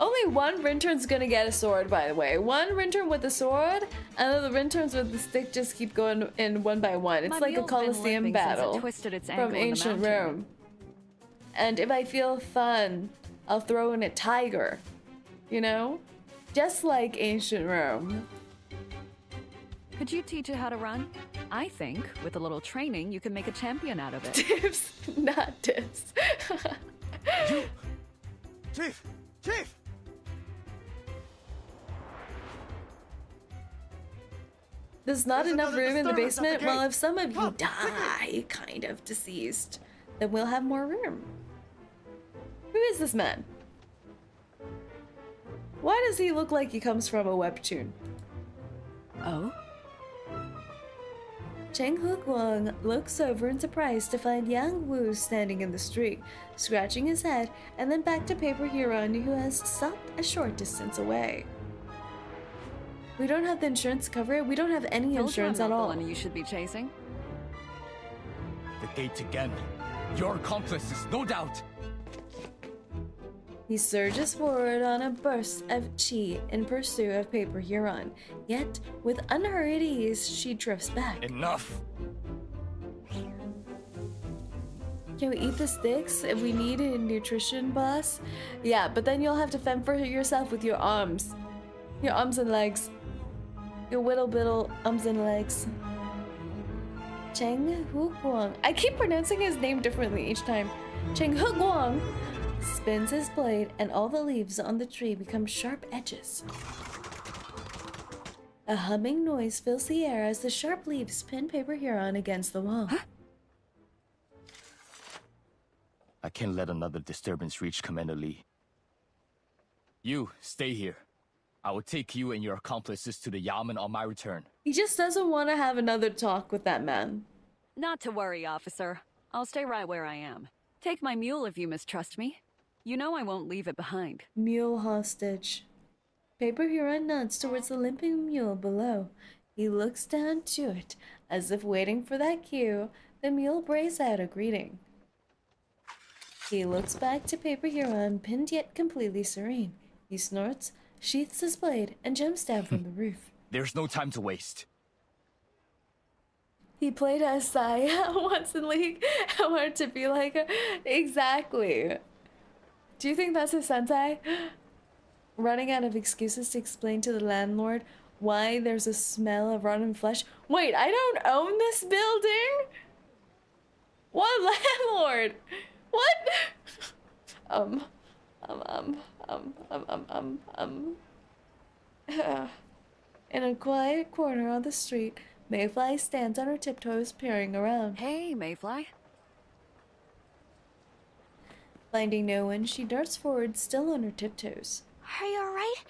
[SPEAKER 1] Only one Rintern's gonna get a sword, by the way. One Rintern with a sword, and then the Rinterns with the stick just keep going in one by one. It's
[SPEAKER 2] My
[SPEAKER 1] like a
[SPEAKER 2] mule's been
[SPEAKER 1] Colosseum
[SPEAKER 2] limping since it
[SPEAKER 1] battle
[SPEAKER 2] twisted its ankle
[SPEAKER 1] from
[SPEAKER 2] in the
[SPEAKER 1] ancient
[SPEAKER 2] mountain.
[SPEAKER 1] Rome. And if I feel fun, I'll throw in a tiger. You know? Just like ancient Rome.
[SPEAKER 2] Could you teach it how to run? I think, with a little training, you can make a champion out of it.
[SPEAKER 1] Tips, not tips.
[SPEAKER 7] Chief! Chief!
[SPEAKER 1] There's not
[SPEAKER 5] There's
[SPEAKER 1] enough
[SPEAKER 5] another
[SPEAKER 1] room in the
[SPEAKER 5] disturbance at the
[SPEAKER 1] basement. Well,
[SPEAKER 5] gate.
[SPEAKER 1] if some of you
[SPEAKER 5] Come,
[SPEAKER 1] die, kind of deceased, then we'll have more room. Who is this man? Why does he look like he comes from a webtoon?
[SPEAKER 2] Oh?
[SPEAKER 1] 𝐒𝐭 looks over in surprise to find Yang Wu standing in the street, scratching his head, and then back to Paper Huron, who has stopped a short distance away. We don't have the insurance to cover it. We don't have any insurance
[SPEAKER 2] Told
[SPEAKER 1] at
[SPEAKER 2] you I'm
[SPEAKER 1] all.
[SPEAKER 2] not the one you should be chasing.
[SPEAKER 7] The gate again. Your accomplices, no doubt.
[SPEAKER 1] He surges forward on a burst of chi in pursuit of Paper Huron. Yet, with unhurried ease, she drifts back.
[SPEAKER 7] Enough.
[SPEAKER 1] Can we eat the sticks if we need a nutrition, boss? Yeah, but then you'll have to fend for yourself with your arms. Your arms and legs. Your whittle biddle arms and legs. 𝐒𝐭. I keep pronouncing his name differently each time. 𝐒𝐭 spins his blade and all the leaves on the tree become sharp edges. A humming noise fills the air as the sharp leaves pin Paper Huron against the wall.
[SPEAKER 7] I can't let another disturbance reach Commander Lee. You, stay here. I will take you and your accomplices to the Yamen on my return.
[SPEAKER 1] He just doesn't want to have another talk with that man.
[SPEAKER 2] Not to worry, officer. I'll stay right where I am. Take my mule if you mistrust me. You know I won't leave it behind.
[SPEAKER 1] Mule hostage. Paper Huron nods towards the limping mule below. He looks down to it, as if waiting for that cue. The mule brays out a greeting. He looks back to Paper Huron, pinned yet completely serene. He snorts, sheaths his blade, and jumps down from the roof.
[SPEAKER 7] There's no time to waste.
[SPEAKER 1] He played as Sai once in League. I wanted to be like, exactly. Do you think that's his sensei? Running out of excuses to explain to the landlord why there's a smell of rotten flesh. Wait, I don't own this building? What landlord? What? In a quiet corner on the street, Mayfly stands on her tiptoes, peering around.
[SPEAKER 2] Hey, Mayfly.
[SPEAKER 1] Finding no one, she darts forward, still on her tiptoes.
[SPEAKER 3] Are you alright?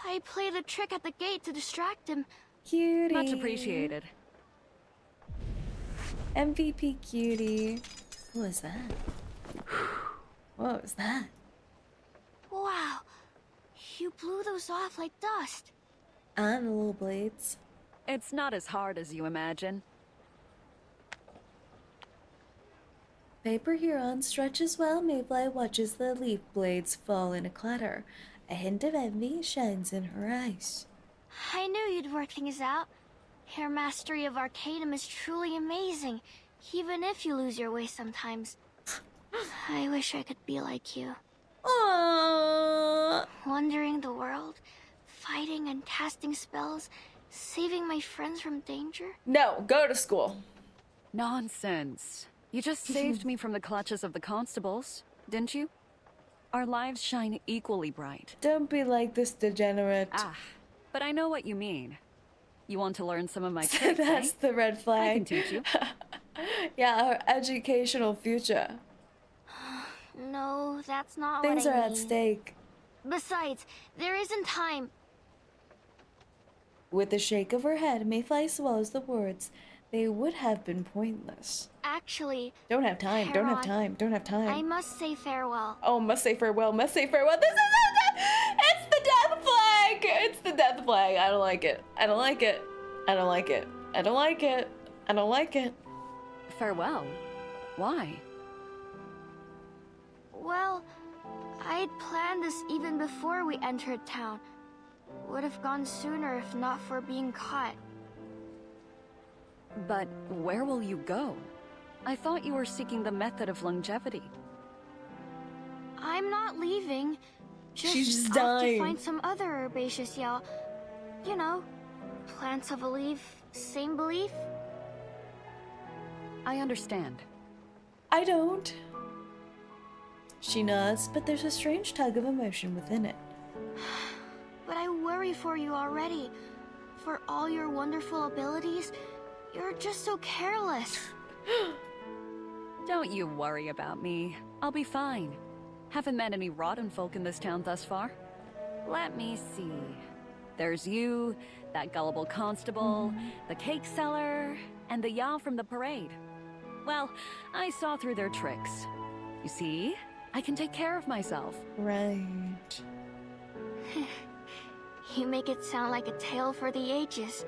[SPEAKER 3] I played a trick at the gate to distract him.
[SPEAKER 1] Cutie.
[SPEAKER 2] Much appreciated.
[SPEAKER 1] MVP cutie. What was that? What was that?
[SPEAKER 3] Wow. You blew those off like dust.
[SPEAKER 1] And the little blades.
[SPEAKER 2] It's not as hard as you imagine.
[SPEAKER 1] Paper Huron stretches while Mayfly watches the leaf blades fall in a clatter. A hint of envy shines in her eyes.
[SPEAKER 3] I knew you'd work things out. Your mastery of Arcanum is truly amazing, even if you lose your way sometimes. I wish I could be like you.
[SPEAKER 1] Aww.
[SPEAKER 3] Wandering the world, fighting and casting spells, saving my friends from danger.
[SPEAKER 1] No, go to school.
[SPEAKER 2] Nonsense. You just saved me from the clutches of the constables, didn't you? Our lives shine equally bright.
[SPEAKER 1] Don't be like this degenerate.
[SPEAKER 2] Ah, but I know what you mean. You want to learn some of my tricks,
[SPEAKER 1] That's
[SPEAKER 2] eh?
[SPEAKER 1] the red flag.
[SPEAKER 2] I can teach you.
[SPEAKER 1] Yeah, our educational future.
[SPEAKER 3] No, that's not
[SPEAKER 1] Things
[SPEAKER 3] what
[SPEAKER 1] are
[SPEAKER 3] I
[SPEAKER 1] at
[SPEAKER 3] mean.
[SPEAKER 1] stake.
[SPEAKER 3] Besides, there isn't time.
[SPEAKER 1] With a shake of her head, Mayfly swallows the words. They would have been pointless.
[SPEAKER 3] Actually,
[SPEAKER 1] Don't have time, don't have
[SPEAKER 3] Heron,
[SPEAKER 1] time, don't have time.
[SPEAKER 3] I must say farewell.
[SPEAKER 1] Oh, must say farewell, must say farewell. This is it's the death flag! It's the death flag. I don't like it. I don't like it. I don't like it. I don't like it. I don't like it.
[SPEAKER 2] Farewell? Why?
[SPEAKER 3] Well, I'd planned this even before we entered town. Would have gone sooner if not for being caught.
[SPEAKER 2] But where will you go? I thought you were seeking the method of longevity.
[SPEAKER 3] I'm not leaving.
[SPEAKER 1] She's just
[SPEAKER 3] off
[SPEAKER 1] dying.
[SPEAKER 3] to find some other herbaceous yell. You know, plants of a leaf, same belief.
[SPEAKER 2] I understand.
[SPEAKER 1] I don't. She nods, but there's a strange tug of emotion within it.
[SPEAKER 3] But I worry for you already. For all your wonderful abilities, you're just so careless.
[SPEAKER 2] Don't you worry about me. I'll be fine. Haven't met any rotten folk in this town thus far. Let me see. There's you, that gullible constable, the cake seller, and the Yao from the parade. Well, I saw through their tricks. You see, I can take care of myself.
[SPEAKER 1] Right.
[SPEAKER 3] You make it sound like a tale for the ages.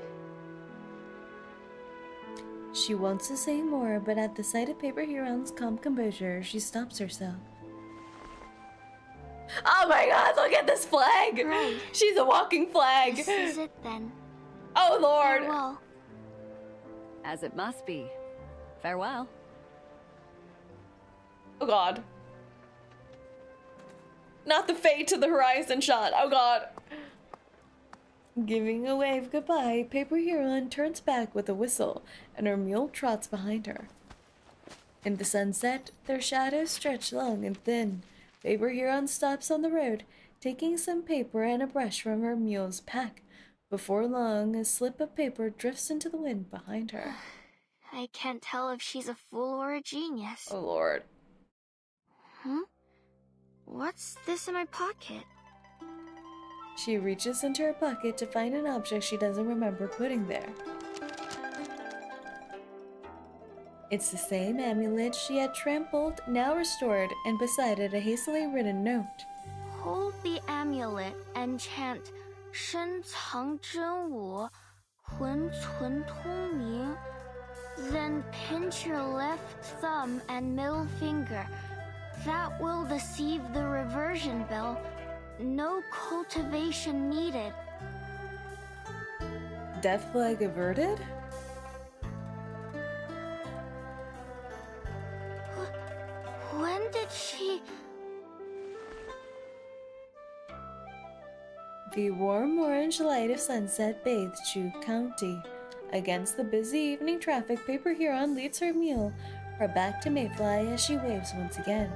[SPEAKER 1] She wants to say more, but at the sight of Paper Huron's calm composure, she stops herself. Oh my god, look at this flag!
[SPEAKER 3] Right.
[SPEAKER 1] She's a walking flag!
[SPEAKER 3] This is it then.
[SPEAKER 1] Oh lord!
[SPEAKER 3] Farewell.
[SPEAKER 2] As it must be. Farewell.
[SPEAKER 1] Oh god. Not the fade to the horizon shot, oh god! Giving a wave goodbye, Paper Huron turns back with a whistle, and her mule trots behind her. In the sunset, their shadows stretch long and thin. Paper Huron stops on the road, taking some paper and a brush from her mule's pack. Before long, a slip of paper drifts into the wind behind her.
[SPEAKER 3] I can't tell if she's a fool or a genius.
[SPEAKER 1] Oh lord.
[SPEAKER 3] What's this in my pocket?
[SPEAKER 1] She reaches into her pocket to find an object she doesn't remember putting there. It's the same amulet she had trampled, now restored, and beside it a hastily written note.
[SPEAKER 3] Hold the amulet and chant 深藏真我 𝐂𝐡𝐚�, then pinch your left thumb and middle finger. That will deceive the reversion bell. No cultivation needed.
[SPEAKER 1] Death flag averted?
[SPEAKER 3] When did she...
[SPEAKER 1] The warm orange light of sunset bathed Chu County. Against the busy evening traffic, Paper Huron leads her mule, her back to Mayfly as she waves once again.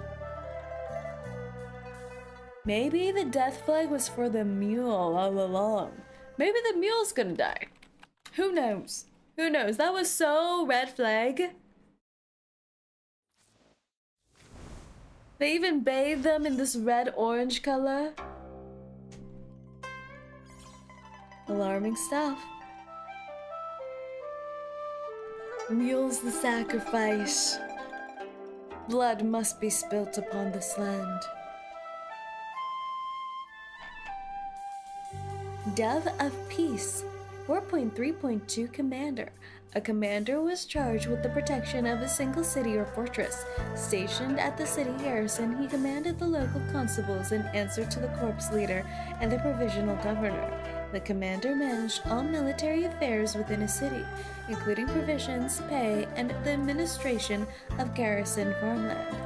[SPEAKER 1] Maybe the death flag was for the mule all along. Maybe the mule's gonna die. Who knows? Who knows? That was so red flag. They even bathed them in this red-orange color. Alarming stuff. Mule's the sacrifice. Blood must be spilt upon this land. Dove of Peace. 4.3.2 Commander. A commander was charged with the protection of a single city or fortress. Stationed at the city garrison, he commanded the local constables in answer to the corps leader and the provisional governor. The commander managed all military affairs within a city, including provisions, pay, and the administration of garrison farmland.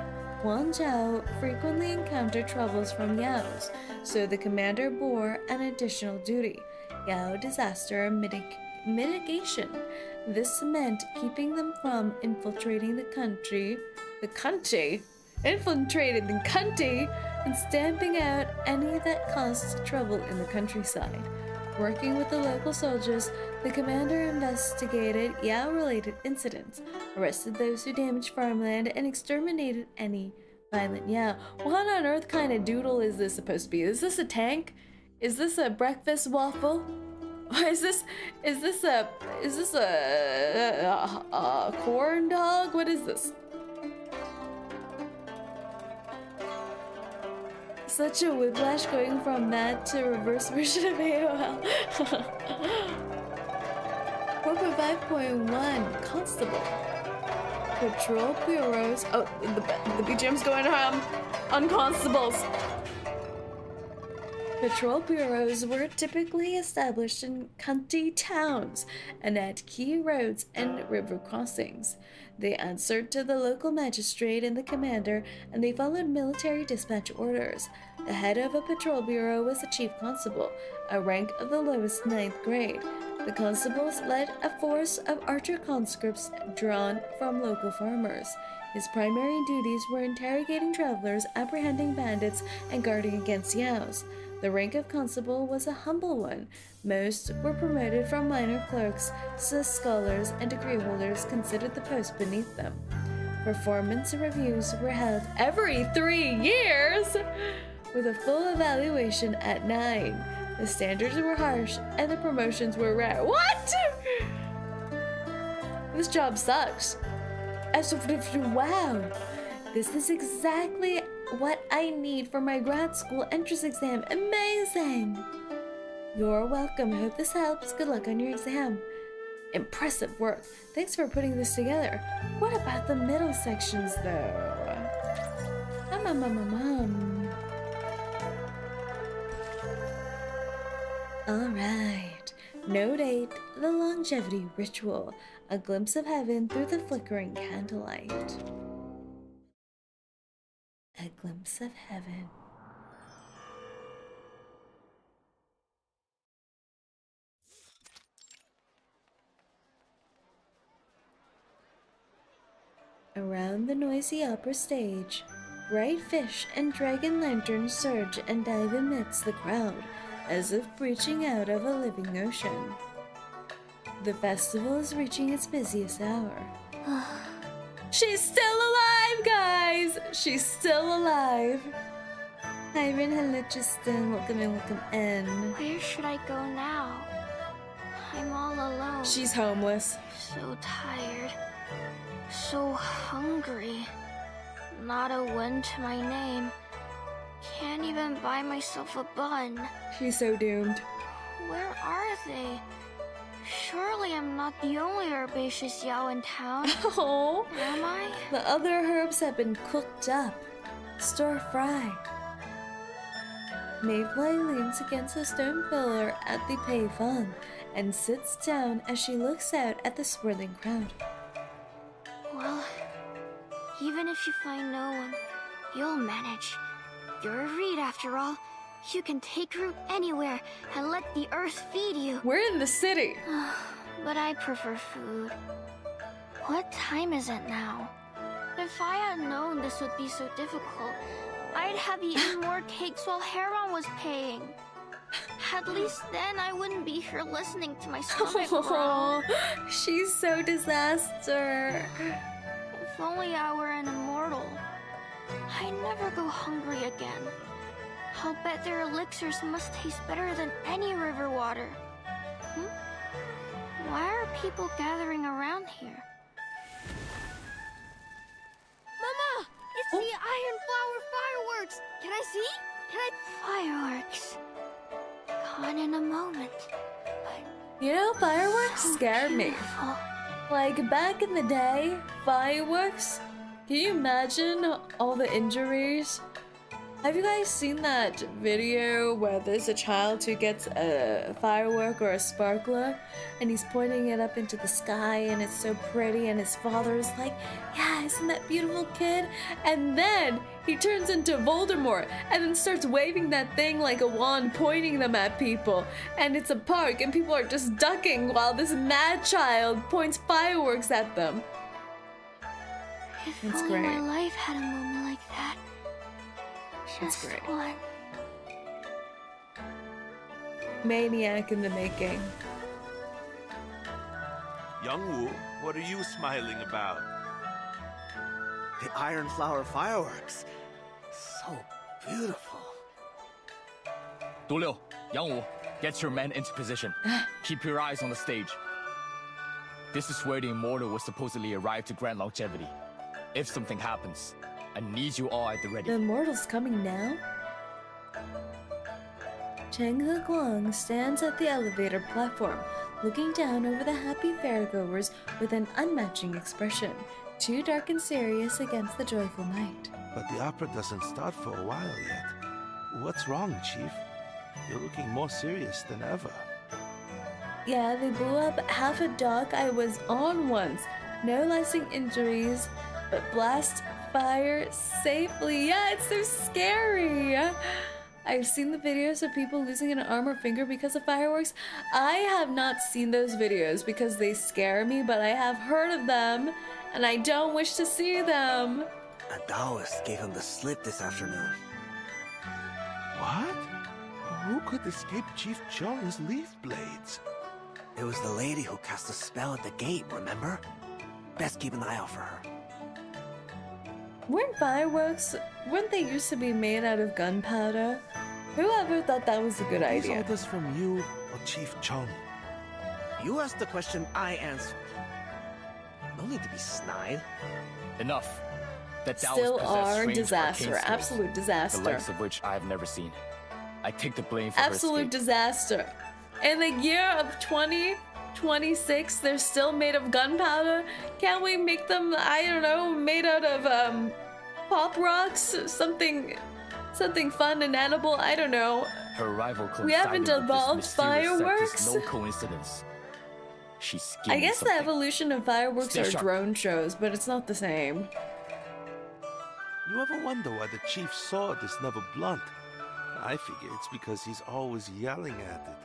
[SPEAKER 1] Wang Zhao frequently encountered troubles from Yaos, so the commander bore an additional duty, Yao disaster mitigation. This meant keeping them from infiltrating the country, and stamping out any that caused trouble in the countryside. Working with the local soldiers, the commander investigated Yao-related incidents, arrested those who damaged farmland, and exterminated any violent Yao. What on earth kind of doodle is this supposed to be? Is this a tank? Is this a breakfast waffle? Is this a corn dog? What is this? Such a whiplash going from that to reverse version of AOL. 4.5.1 Constable. Patrol bureaus. Oh, the BGM's going on constables. Patrol bureaus were typically established in county towns and at key roads and river crossings. They answered to the local magistrate and the commander, and they followed military dispatch orders. The head of a patrol bureau was the chief constable, a rank of the lowest 9th grade. The constables led a force of archer conscripts drawn from local farmers. His primary duties were interrogating travelers, apprehending bandits, and guarding against Yaos. The rank of constable was a humble one. Most were promoted from minor clerks, so scholars and degree holders considered the post beneath them. Performance reviews were held every 3 years, with a full evaluation at 9. The standards were harsh, and the promotions were rare. What? This job sucks. Wow. This is exactly what I need for my grad school entrance exam. Amazing! You're welcome. I hope this helps. Good luck on your exam. Impressive work. Thanks for putting this together. What about the middle sections, though? Alright. Note 8. The Longevity Ritual. A glimpse of heaven through the flickering candlelight. A glimpse of heaven. Around the noisy opera stage, bright fish and dragon lanterns surge and dive amidst the crowd, as if breaching out of a living ocean. The festival is reaching its busiest hour. She's still alive, guys! She's still alive. Saerin, hello, Tristan. Welcome in, welcome in.
[SPEAKER 3] Where should I go now? I'm all alone.
[SPEAKER 1] She's homeless.
[SPEAKER 3] So tired. So hungry. Not a win to my name. Can't even buy myself a bun.
[SPEAKER 1] She's so doomed.
[SPEAKER 3] Where are they? Surely I'm not the only herbaceous Yao in town,
[SPEAKER 1] Oh,
[SPEAKER 3] am I?
[SPEAKER 1] the other herbs have been cooked up, stir-fried. Mayfly leans against a stone pillar at the payphone and sits down as she looks out at the swirling crowd.
[SPEAKER 3] Well, even if you find no one, you'll manage. You're a reed after all. You can take root anywhere and let the earth feed you.
[SPEAKER 1] We're in the city.
[SPEAKER 3] But I prefer food. What time is it now? If I had known this would be so difficult, I'd have eaten more cakes while Heron was paying. At least then I wouldn't be here listening to my stomach growl.
[SPEAKER 1] Oh, she's so disaster.
[SPEAKER 3] If only I were an immortal. I'd never go hungry again. I'll bet their elixirs must taste better than any river water. Why are people gathering around here?
[SPEAKER 9] Mama! It's the Iron Flower fireworks! Can I see?
[SPEAKER 3] Fireworks. Gone in a moment.
[SPEAKER 1] You know, fireworks scare me.
[SPEAKER 3] Beautiful.
[SPEAKER 1] Like back in the day, fireworks. Can you imagine all the injuries? Have you guys seen that video where there's a child who gets a firework or a sparkler and he's pointing it up into the sky and it's so pretty and his father's like, yeah, isn't that beautiful, kid? And then he turns into Voldemort and then starts waving that thing like a wand, pointing them at people. And it's a park and people are just ducking while this mad child points fireworks at them.
[SPEAKER 3] If
[SPEAKER 1] It's
[SPEAKER 3] only my
[SPEAKER 1] great.
[SPEAKER 3] life had a moment like that.
[SPEAKER 1] It's
[SPEAKER 3] Just
[SPEAKER 1] great.
[SPEAKER 3] one.
[SPEAKER 1] Maniac in the making.
[SPEAKER 10] Youngwoo, what are you smiling about?
[SPEAKER 11] The Iron Flower fireworks. So beautiful.
[SPEAKER 7] Du Liu, Yang Wu, get your men into position. Keep your eyes on the stage. This is where the immortal was supposedly arrive to grant longevity. If something happens, I need you all at the ready.
[SPEAKER 1] The immortal's coming now? 𝐒𝐿 stands at the elevator platform, looking down over the happy fairgoers with an unmatching expression, too dark and serious against the joyful night.
[SPEAKER 10] But the opera doesn't start for a while yet. What's wrong, Chief? You're looking more serious than ever.
[SPEAKER 1] Yeah, they blew up half a dock I was on once. No lasting injuries, but blast fire safely. Yeah, it's so scary. I've seen the videos of people losing an arm or finger because of fireworks. I have not seen those videos because they scare me, but I have heard of them, and I don't wish to see them.
[SPEAKER 11] A Taoist gave him the slip this afternoon.
[SPEAKER 10] What? Who could escape Chief Chung's leaf blades?
[SPEAKER 11] It was the lady who cast a spell at the gate, remember? Best keep an eye out for her.
[SPEAKER 1] Weren't they used to be made out of gunpowder? Whoever thought that was a good
[SPEAKER 10] These
[SPEAKER 1] idea?
[SPEAKER 10] orders from you or Chief Chung?
[SPEAKER 11] You asked the question, I answered. No need to be snide.
[SPEAKER 7] Enough. That
[SPEAKER 1] Still
[SPEAKER 7] Taoist
[SPEAKER 1] are
[SPEAKER 7] possessed strange
[SPEAKER 1] disaster,
[SPEAKER 7] arcane skills,
[SPEAKER 1] absolute
[SPEAKER 7] the
[SPEAKER 1] disaster.
[SPEAKER 7] likes of which I have never seen. I take the blame for
[SPEAKER 1] Absolute
[SPEAKER 7] her escape.
[SPEAKER 1] disaster. In the year of 2026, they're still made of gunpowder. Can't we make them, I don't know, made out of pop rocks? Something fun and edible? I don't know.
[SPEAKER 7] Her arrival
[SPEAKER 1] We haven't
[SPEAKER 7] coincided with this
[SPEAKER 1] evolved
[SPEAKER 7] mysterious sect is
[SPEAKER 1] fireworks?
[SPEAKER 7] No coincidence. She's
[SPEAKER 1] I
[SPEAKER 7] scheming
[SPEAKER 1] guess the
[SPEAKER 7] something.
[SPEAKER 1] evolution of fireworks
[SPEAKER 7] Stay
[SPEAKER 1] are
[SPEAKER 7] sharp.
[SPEAKER 1] drone shows, but it's not the same.
[SPEAKER 10] You ever wonder why the Chief's sword is never blunt? I figure it's because he's always yelling at it.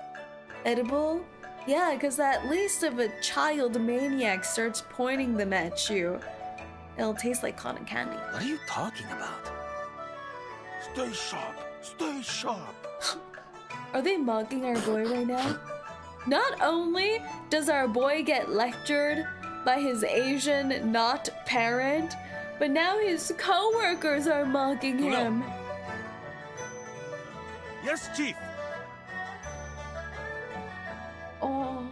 [SPEAKER 1] Edible? Yeah, because at least if a child maniac starts pointing them at you, it'll taste like cotton candy.
[SPEAKER 11] What are you talking about?
[SPEAKER 10] Stay sharp! Stay sharp!
[SPEAKER 1] Are they mocking our boy right now? Not only does our boy get lectured by his Asian not parent, but now his co-workers are mocking him.
[SPEAKER 10] Yes, Chief!
[SPEAKER 1] Oh.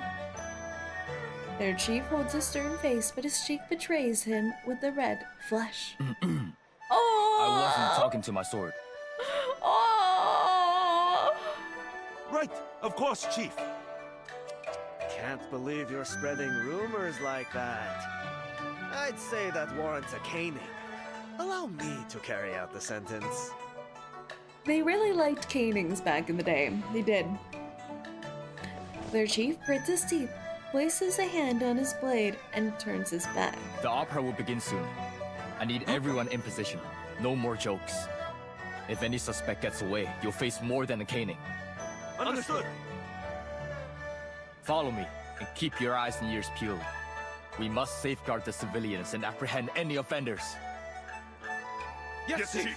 [SPEAKER 1] Their chief holds a stern face, but his cheek betrays him with the red flush. Oh!
[SPEAKER 7] I wasn't talking to my sword.
[SPEAKER 1] Oh!
[SPEAKER 10] Right, of course, Chief.
[SPEAKER 11] can't believe you're spreading rumors like that. I'd say that warrants a caning. Allow me to carry out the sentence.
[SPEAKER 1] They really liked canings back in the day. They did. Their chief grits his teeth, places a hand on his blade, and turns his back.
[SPEAKER 7] The opera will begin soon. I need everyone in position. No more jokes. If any suspect gets away, you'll face more than a caning.
[SPEAKER 10] Understood.
[SPEAKER 7] Follow me, and keep your eyes and ears peeled. We must safeguard the civilians and apprehend any offenders.
[SPEAKER 10] Yes, Chief.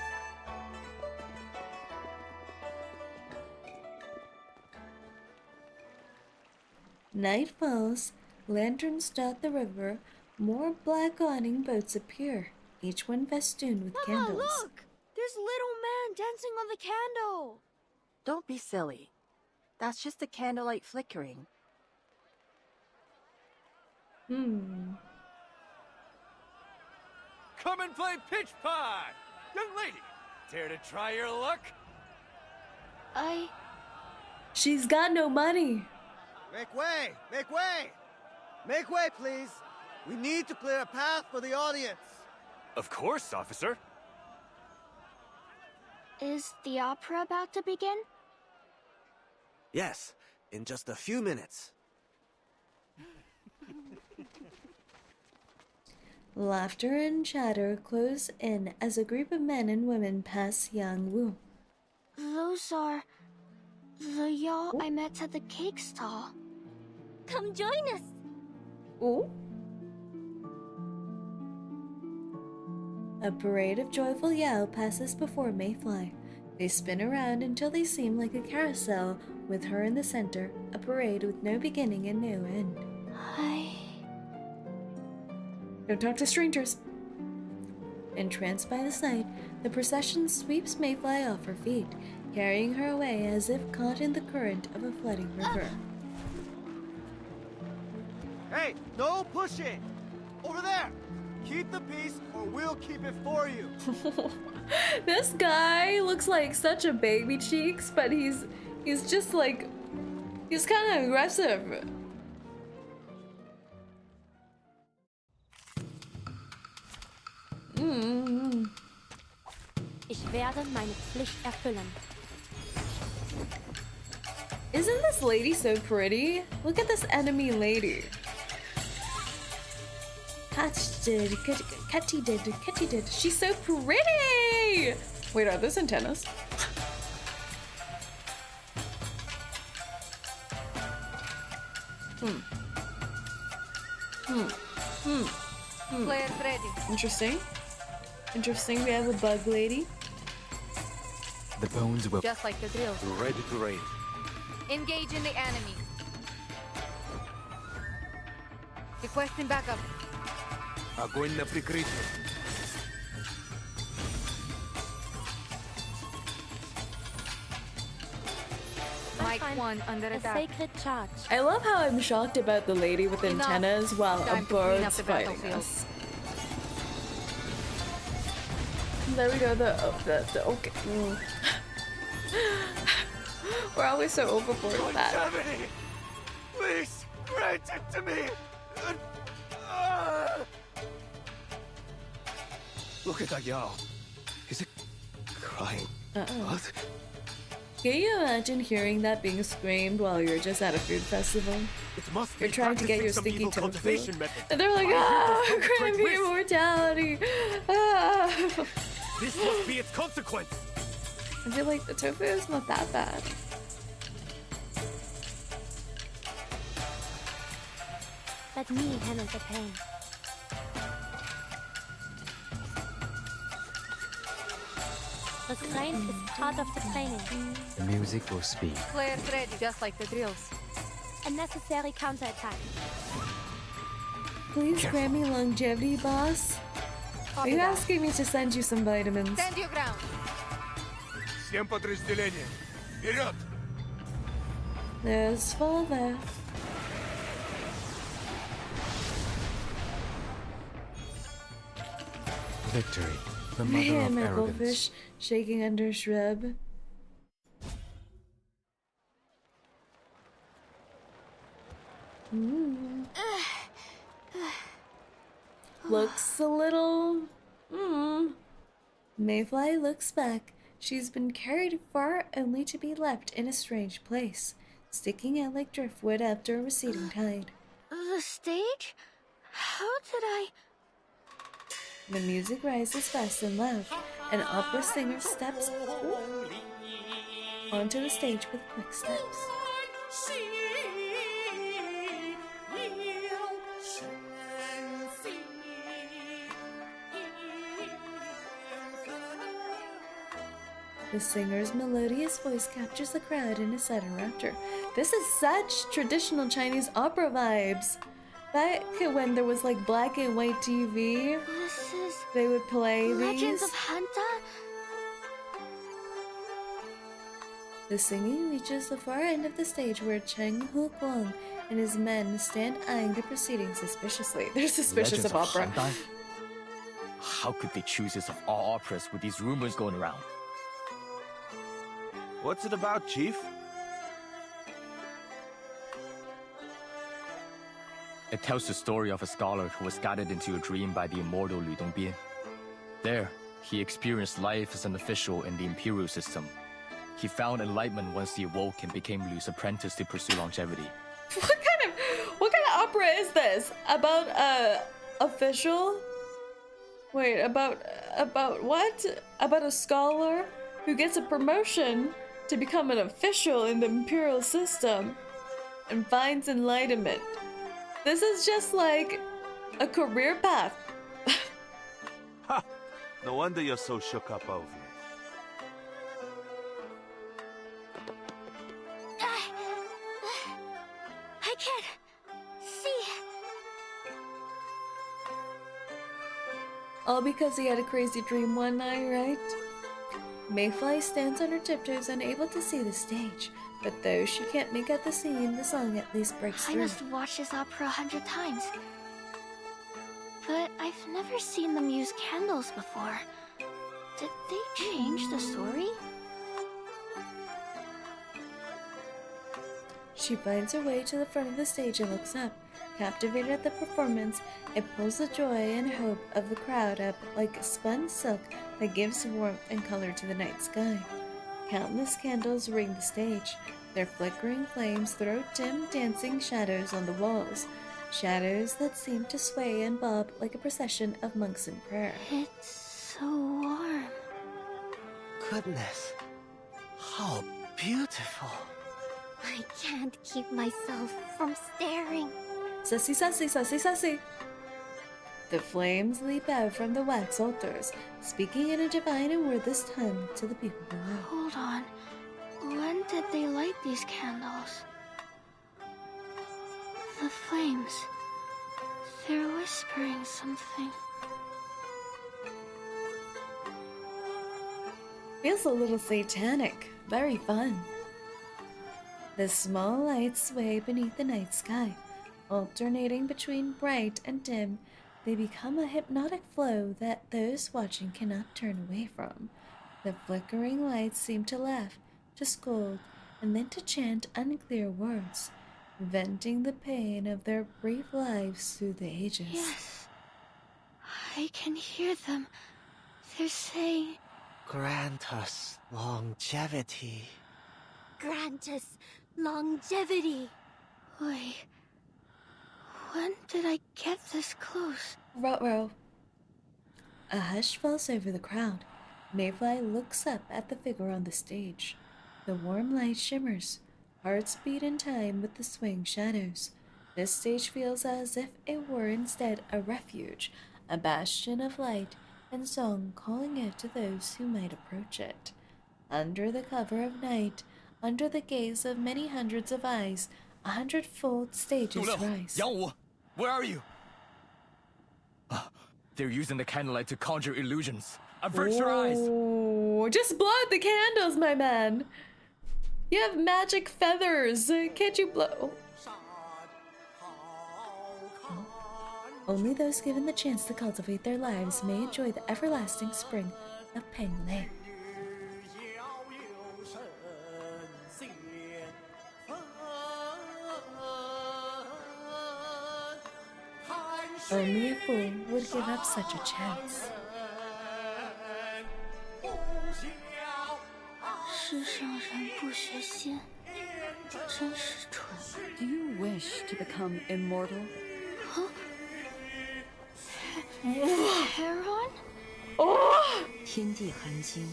[SPEAKER 1] Night falls, lanterns dot the river, more black awning boats appear, each one festooned with
[SPEAKER 9] Mama,
[SPEAKER 1] candles.
[SPEAKER 9] look! There's little man dancing on the candle!
[SPEAKER 12] Don't be silly. That's just the candlelight flickering.
[SPEAKER 10] Come and play pitch pie! Young lady, dare to try your luck?
[SPEAKER 1] She's got no money.
[SPEAKER 11] Make way! Make way! Make way, please! We need to clear a path for the audience.
[SPEAKER 10] Of course, officer.
[SPEAKER 3] Is the opera about to begin?
[SPEAKER 11] Yes, in just a few minutes.
[SPEAKER 1] Laughter and chatter close in as a group of men and women pass Yang Wu.
[SPEAKER 3] Those are the y'all I met at the cake stall. Come join us!
[SPEAKER 1] Ooh. A parade of joyful Yao passes before Mayfly. They spin around until they seem like a carousel with her in the center, a parade with no beginning and no end. Don't talk to strangers. Entranced by the sight, the procession sweeps Mayfly off her feet, carrying her away as if caught in the current of a flooding river.
[SPEAKER 11] Hey, no pushing! Over there! Keep the peace or we'll keep it for you!
[SPEAKER 1] This guy looks like such a baby cheeks, but he's just like, he's kind of aggressive.
[SPEAKER 3] Ich werde meine Pflicht erfüllen.
[SPEAKER 1] Isn't this lady so pretty? Look at this enemy lady. Catty did. She's so pretty! Wait, are those antennas?
[SPEAKER 4] Players ready.
[SPEAKER 1] Interesting. Interesting, we have a bug lady.
[SPEAKER 7] The bones will...
[SPEAKER 4] Just like the drill.
[SPEAKER 10] Ready to raid.
[SPEAKER 4] Engage in the enemy. Requesting backup.
[SPEAKER 10] Огонь на прикрытие.
[SPEAKER 4] Mike 1 under
[SPEAKER 3] A
[SPEAKER 4] attack.
[SPEAKER 3] sacred charge.
[SPEAKER 1] I love how I'm shocked about the lady with antennas while a
[SPEAKER 4] Time to clean up
[SPEAKER 1] bird's
[SPEAKER 4] the
[SPEAKER 1] fighting
[SPEAKER 4] battlefield.
[SPEAKER 1] us. There we go, the okay. We're always so overboard with that.
[SPEAKER 10] Longevity! Please, grant it to me! Look at that Yao. Is it crying? What?
[SPEAKER 1] Can you imagine hearing that being screamed while you're just at a food festival?
[SPEAKER 10] It must
[SPEAKER 1] You're
[SPEAKER 10] be
[SPEAKER 1] trying to get your
[SPEAKER 10] practicing some
[SPEAKER 1] sticky
[SPEAKER 10] evil
[SPEAKER 1] tofu.
[SPEAKER 10] cultivation method.
[SPEAKER 1] And they're like, crampy
[SPEAKER 10] risk.
[SPEAKER 1] immortality. Ah.
[SPEAKER 10] This must be its consequence.
[SPEAKER 1] I feel like the tofu is not that bad.
[SPEAKER 3] Let me handle the pain. Refrain is part of the training.
[SPEAKER 8] The music will speak.
[SPEAKER 4] Players ready. Just like the drills.
[SPEAKER 3] A necessary counterattack.
[SPEAKER 1] Please grant me longevity, boss. Are you asking me to send you some vitamins?
[SPEAKER 4] Stand your ground.
[SPEAKER 10] Всем подразделениям. Вперед!
[SPEAKER 1] There's fall there.
[SPEAKER 8] Victory, the mother of
[SPEAKER 1] Man,
[SPEAKER 8] arrogance.
[SPEAKER 1] goldfish shaking under a shrub. Looks a little... Mayfly looks back. She's been carried far only to be left in a strange place, sticking out like driftwood after a receding tide.
[SPEAKER 3] The stage? How did I...
[SPEAKER 1] The music rises fast and loud. An opera singer steps onto the stage with quick steps. The singer's melodious voice captures the crowd in a sudden rapture. This is such traditional Chinese opera vibes. Back when there was like black and white TV,
[SPEAKER 3] This is
[SPEAKER 1] they would play
[SPEAKER 3] Legends
[SPEAKER 1] these.
[SPEAKER 3] of Hanta?
[SPEAKER 1] The singing reaches the far end of the stage where 𝐒𝐴𝐭 and his men stand eyeing the proceedings suspiciously. They're suspicious
[SPEAKER 7] Legends
[SPEAKER 1] of opera.
[SPEAKER 7] Hantai? How could they choose this of all operas with these rumors going around?
[SPEAKER 10] What's it about, Chief?
[SPEAKER 7] It tells the story of a scholar who was guided into a dream by the immortal Lü Dongbian. There, he experienced life as an official in the imperial system. He found enlightenment once he awoke and became Lu's apprentice to pursue longevity.
[SPEAKER 1] What kind of opera is this? About a official? Wait, about what? About a scholar who gets a promotion to become an official in the imperial system and finds enlightenment. This is just like a career path.
[SPEAKER 10] Ha! No wonder you're so shook up over it.
[SPEAKER 3] I can't see.
[SPEAKER 1] All because he had a crazy dream one night, right? Mayfly stands on her tiptoes, unable to see the stage. But though she can't make out the scene, the song at least breaks
[SPEAKER 3] I
[SPEAKER 1] through.
[SPEAKER 3] must watch this opera 100 times. But I've never seen them use candles before. Did they change the story?
[SPEAKER 1] She finds her way to the front of the stage and looks up. Captivated at the performance, it pulls the joy and hope of the crowd up like spun silk that gives warmth and color to the night sky. Countless candles ring the stage. Their flickering flames throw dim, dancing shadows on the walls. Shadows that seem to sway and bob like a procession of monks in prayer.
[SPEAKER 3] It's so warm.
[SPEAKER 11] Goodness. How beautiful.
[SPEAKER 3] I can't keep myself from staring.
[SPEAKER 1] Sassy, sassy, sassy, sassy. The flames leap out from the wax altars, speaking in a divine and wordless tongue to the people below.
[SPEAKER 3] Hold on. When did they light these candles? The flames. They're whispering something.
[SPEAKER 1] Feels a little satanic. Very fun. The small lights sway beneath the night sky. Alternating between bright and dim, they become a hypnotic flow that those watching cannot turn away from. The flickering lights seem to laugh, to scold, and then to chant unclear words, venting the pain of their brief lives through the ages.
[SPEAKER 3] Yes. I can hear them. They're saying,
[SPEAKER 11] Grant us longevity.
[SPEAKER 3] grant us longevity. Wait. When did I get this close?
[SPEAKER 1] Ruh-roh. A hush falls over the crowd. Mayfly looks up at the figure on the stage. The warm light shimmers. Hearts beat in time with the swing shadows. This stage feels as if it were instead a refuge, a bastion of light and song calling out to those who might approach it. Under the cover of night, under the gaze of many hundreds of eyes, 100-fold stages rise.
[SPEAKER 7] Yang, where are you? They're using the candlelight to conjure illusions. Avert your eyes!
[SPEAKER 1] Oh, just blow out the candles, my man. You have magic feathers. Can't you blow? Only those given the chance to cultivate their lives may enjoy the everlasting spring of Penglei. Only a fool would give up such a chance.
[SPEAKER 3] 世上人不学仙，真是蠢。
[SPEAKER 2] Do you wish to become immortal?
[SPEAKER 3] Heron?
[SPEAKER 1] Oh!
[SPEAKER 13] 天地含金，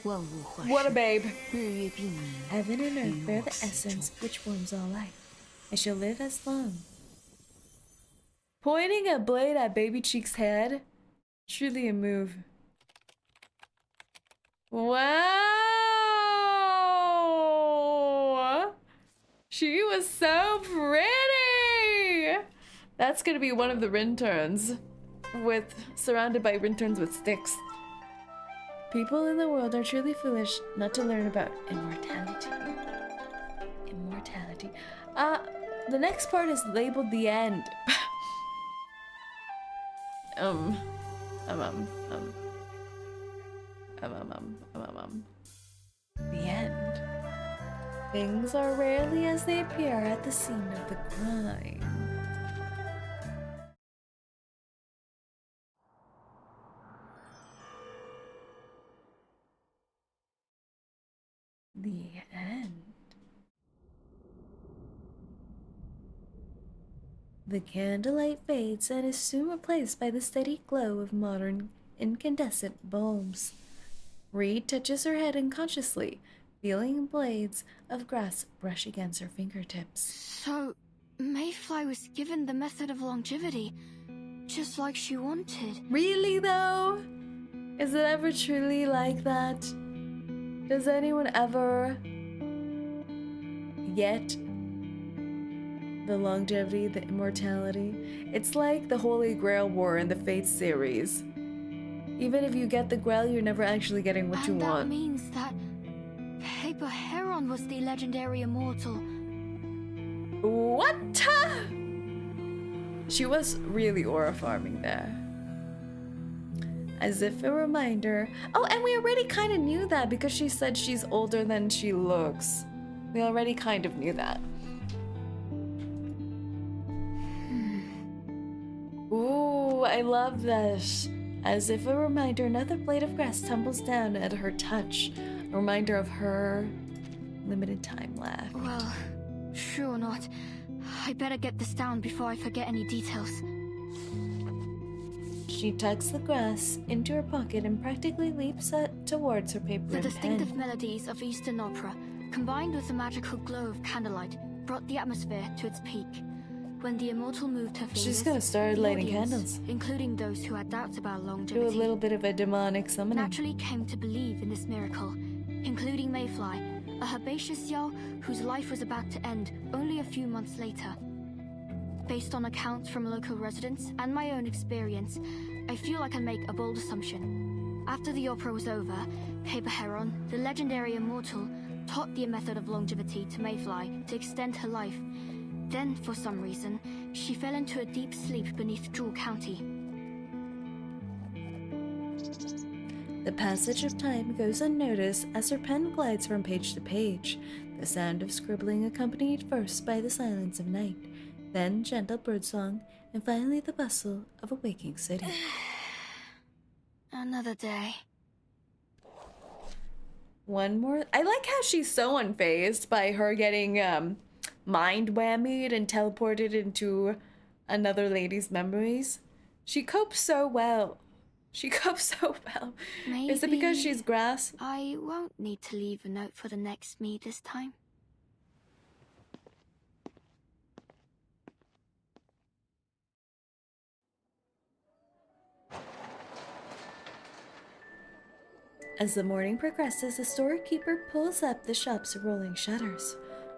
[SPEAKER 13] 万物化身。
[SPEAKER 1] What a babe!
[SPEAKER 13] 日月并明。
[SPEAKER 1] Heaven and earth bear the essence which forms all life. I shall live as long. Pointing a blade at Baby Cheek's head? Truly a move. Wow! She was so pretty! That's gonna be one of the rinterns. Surrounded by rinterns with sticks. People in the world are truly foolish not to learn about immortality. Immortality. The next part is labeled the end. The end. Things are rarely as they appear at the scene of the crime. The end. The candlelight fades and is soon replaced by the steady glow of modern incandescent bulbs. Reed touches her head unconsciously, feeling blades of grass brush against her fingertips.
[SPEAKER 3] So, Mayfly was given the method of longevity, just like she wanted.
[SPEAKER 1] Really though? Is it ever truly like that? Does anyone ever get the longevity, the immortality? It's like the Holy Grail War in the Fate series. Even if you get the Grail, you're never actually getting what you want.
[SPEAKER 3] That means that Paper Heron was the legendary immortal.
[SPEAKER 1] What? She was really aura farming there. As if a reminder. Oh, and we already kind of knew that because she said she's older than she looks. We already kind of knew that. Ooh, I love this. As if a reminder, another blade of grass tumbles down at her touch. A reminder of her limited time left.
[SPEAKER 3] Well, sure not. I better get this down before I forget any details.
[SPEAKER 1] She tucks the grass into her pocket and practically leaps towards her paper
[SPEAKER 3] The
[SPEAKER 1] and
[SPEAKER 3] distinctive
[SPEAKER 1] pen.
[SPEAKER 3] melodies of Eastern opera, combined with the magical glow of candlelight, brought the atmosphere to its peak. When the immortal moved her fingers,
[SPEAKER 1] She's gonna start
[SPEAKER 3] the
[SPEAKER 1] lighting
[SPEAKER 3] audience,
[SPEAKER 1] candles.
[SPEAKER 3] including those who had doubts about
[SPEAKER 1] Do
[SPEAKER 3] longevity,
[SPEAKER 1] a little bit of a demonic summoning.
[SPEAKER 3] naturally came to believe in this miracle, including Mayfly, a herbaceous Xiao whose life was about to end only a few months later. Based on accounts from local residents and my own experience, I feel I can make a bold assumption. After the opera was over, Paper Heron, the legendary immortal, taught the method of longevity to Mayfly to extend her life. Then, for some reason, she fell into a deep sleep beneath Jewel County.
[SPEAKER 1] The passage of time goes unnoticed as her pen glides from page to page, the sound of scribbling accompanied first by the silence of night, then gentle birdsong, and finally the bustle of a waking city.
[SPEAKER 3] Another day.
[SPEAKER 1] One more. I like how she's so unfazed by her getting mind whammied and teleported into another lady's memories. She copes so well. She copes so well.
[SPEAKER 3] Maybe
[SPEAKER 1] Is it because she's grass?
[SPEAKER 3] I won't need to leave a note for the next me this time.
[SPEAKER 1] As the morning progresses, the storekeeper pulls up the shop's rolling shutters.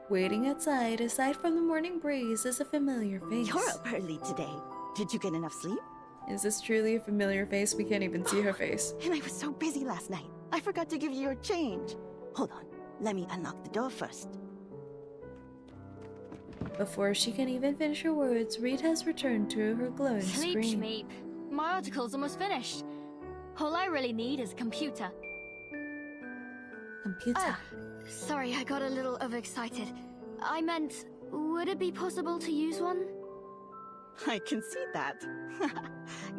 [SPEAKER 1] Waiting outside, aside from the morning breeze, is a familiar face.
[SPEAKER 13] You're up early today. Did you get enough sleep?
[SPEAKER 1] Is this truly a familiar face? We can't even see her face.
[SPEAKER 13] And I was so busy last night. I forgot to give you your change. Hold on. Let me unlock the door first.
[SPEAKER 1] Before she can even finish her words, Reed has returned to her glowing
[SPEAKER 3] Sleep,
[SPEAKER 1] screen.
[SPEAKER 3] Schmeep. My article's almost finished. All I really need is a computer.
[SPEAKER 1] Computer.
[SPEAKER 3] Sorry, I got a little overexcited. I meant, would it be possible to use one?
[SPEAKER 13] I can see that.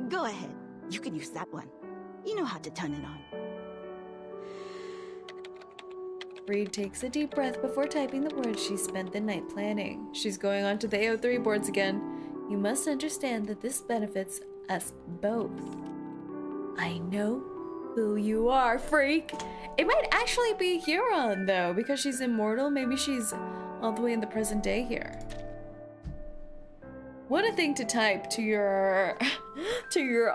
[SPEAKER 13] Go ahead. You can use that one. You know how to turn it on.
[SPEAKER 1] Reed takes a deep breath before typing the words she spent the night planning. She's going on to the AO3 boards again. You must understand that this benefits us both. I know who you are, freak. It might actually be Huron, though, because she's immortal. Maybe she's all the way in the present day here. What a thing to type to your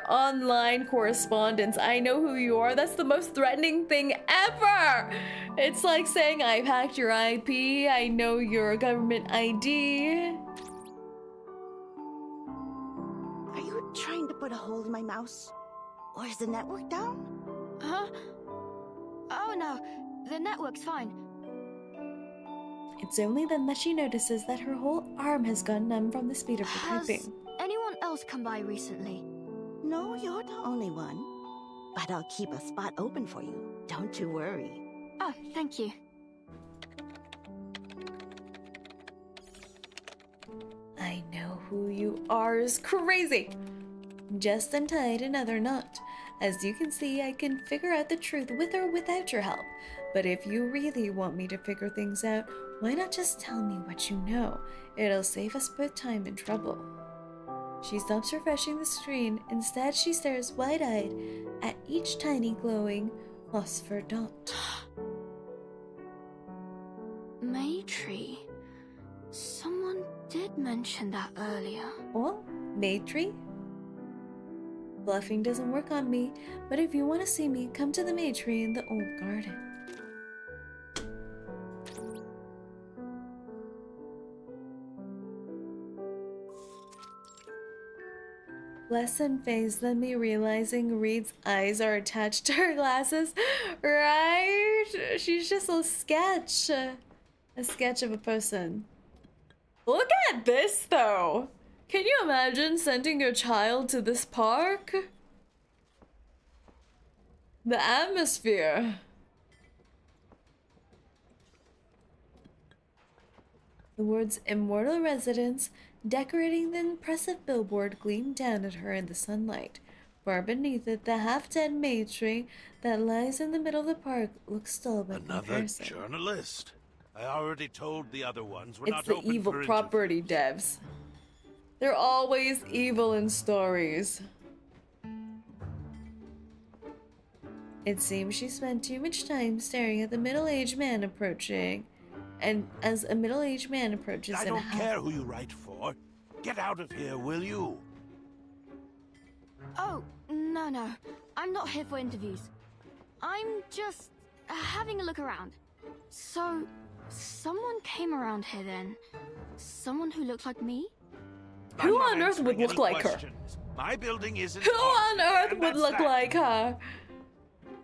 [SPEAKER 1] online correspondence. I know who you are. That's the most threatening thing ever. It's like saying I've hacked your IP. I know your government ID.
[SPEAKER 13] Are you trying to put a hole in my mouse? Or is the network down?
[SPEAKER 9] Huh? Oh no, the network's fine.
[SPEAKER 1] It's only then that she notices that her whole arm has gone numb from the speed of her typing.
[SPEAKER 9] Has anyone else come by recently?
[SPEAKER 13] No, you're the only one. But I'll keep a spot open for you. Don't you worry.
[SPEAKER 9] Oh, thank you.
[SPEAKER 1] I know who you are is crazy. Just untied another knot. As you can see, I can figure out the truth with or without your help. But if you really want me to figure things out, why not just tell me what you know? It'll save us both time and trouble. She stops refreshing the screen. Instead, she stares wide-eyed at each tiny glowing phosphor dot.
[SPEAKER 9] Maytree. Someone did mention that earlier.
[SPEAKER 1] What? Maytree? Bluffing doesn't work on me, but if you want to see me, come to the Maytree in the old garden. Less unfazed than me realizing Reed's eyes are attached to her glasses, right? She's just a sketch of a person. Look at this though. Can you imagine sending your child to this park? The atmosphere. The words Immortal Residence decorating the impressive billboard gleam down at her in the sunlight. Far beneath it, the half-dead Maytree that lies in the middle of the park looks dull by comparison.
[SPEAKER 10] Another journalist? I already told the other ones we're
[SPEAKER 1] It's
[SPEAKER 10] not
[SPEAKER 1] the
[SPEAKER 10] open
[SPEAKER 1] evil
[SPEAKER 10] for
[SPEAKER 1] property devs. They're always evil in stories. It seems she spent too much time staring at the middle-aged man approaching. And as a middle-aged man approaches,
[SPEAKER 10] I don't care who you write for. Get out of here, will you?
[SPEAKER 9] Oh, no. I'm not here for interviews. I'm just having a look around. So, someone came around here then? Someone who looked like me?
[SPEAKER 1] Who on earth would look like her?
[SPEAKER 10] My building isn't.
[SPEAKER 1] Who on earth would look like her?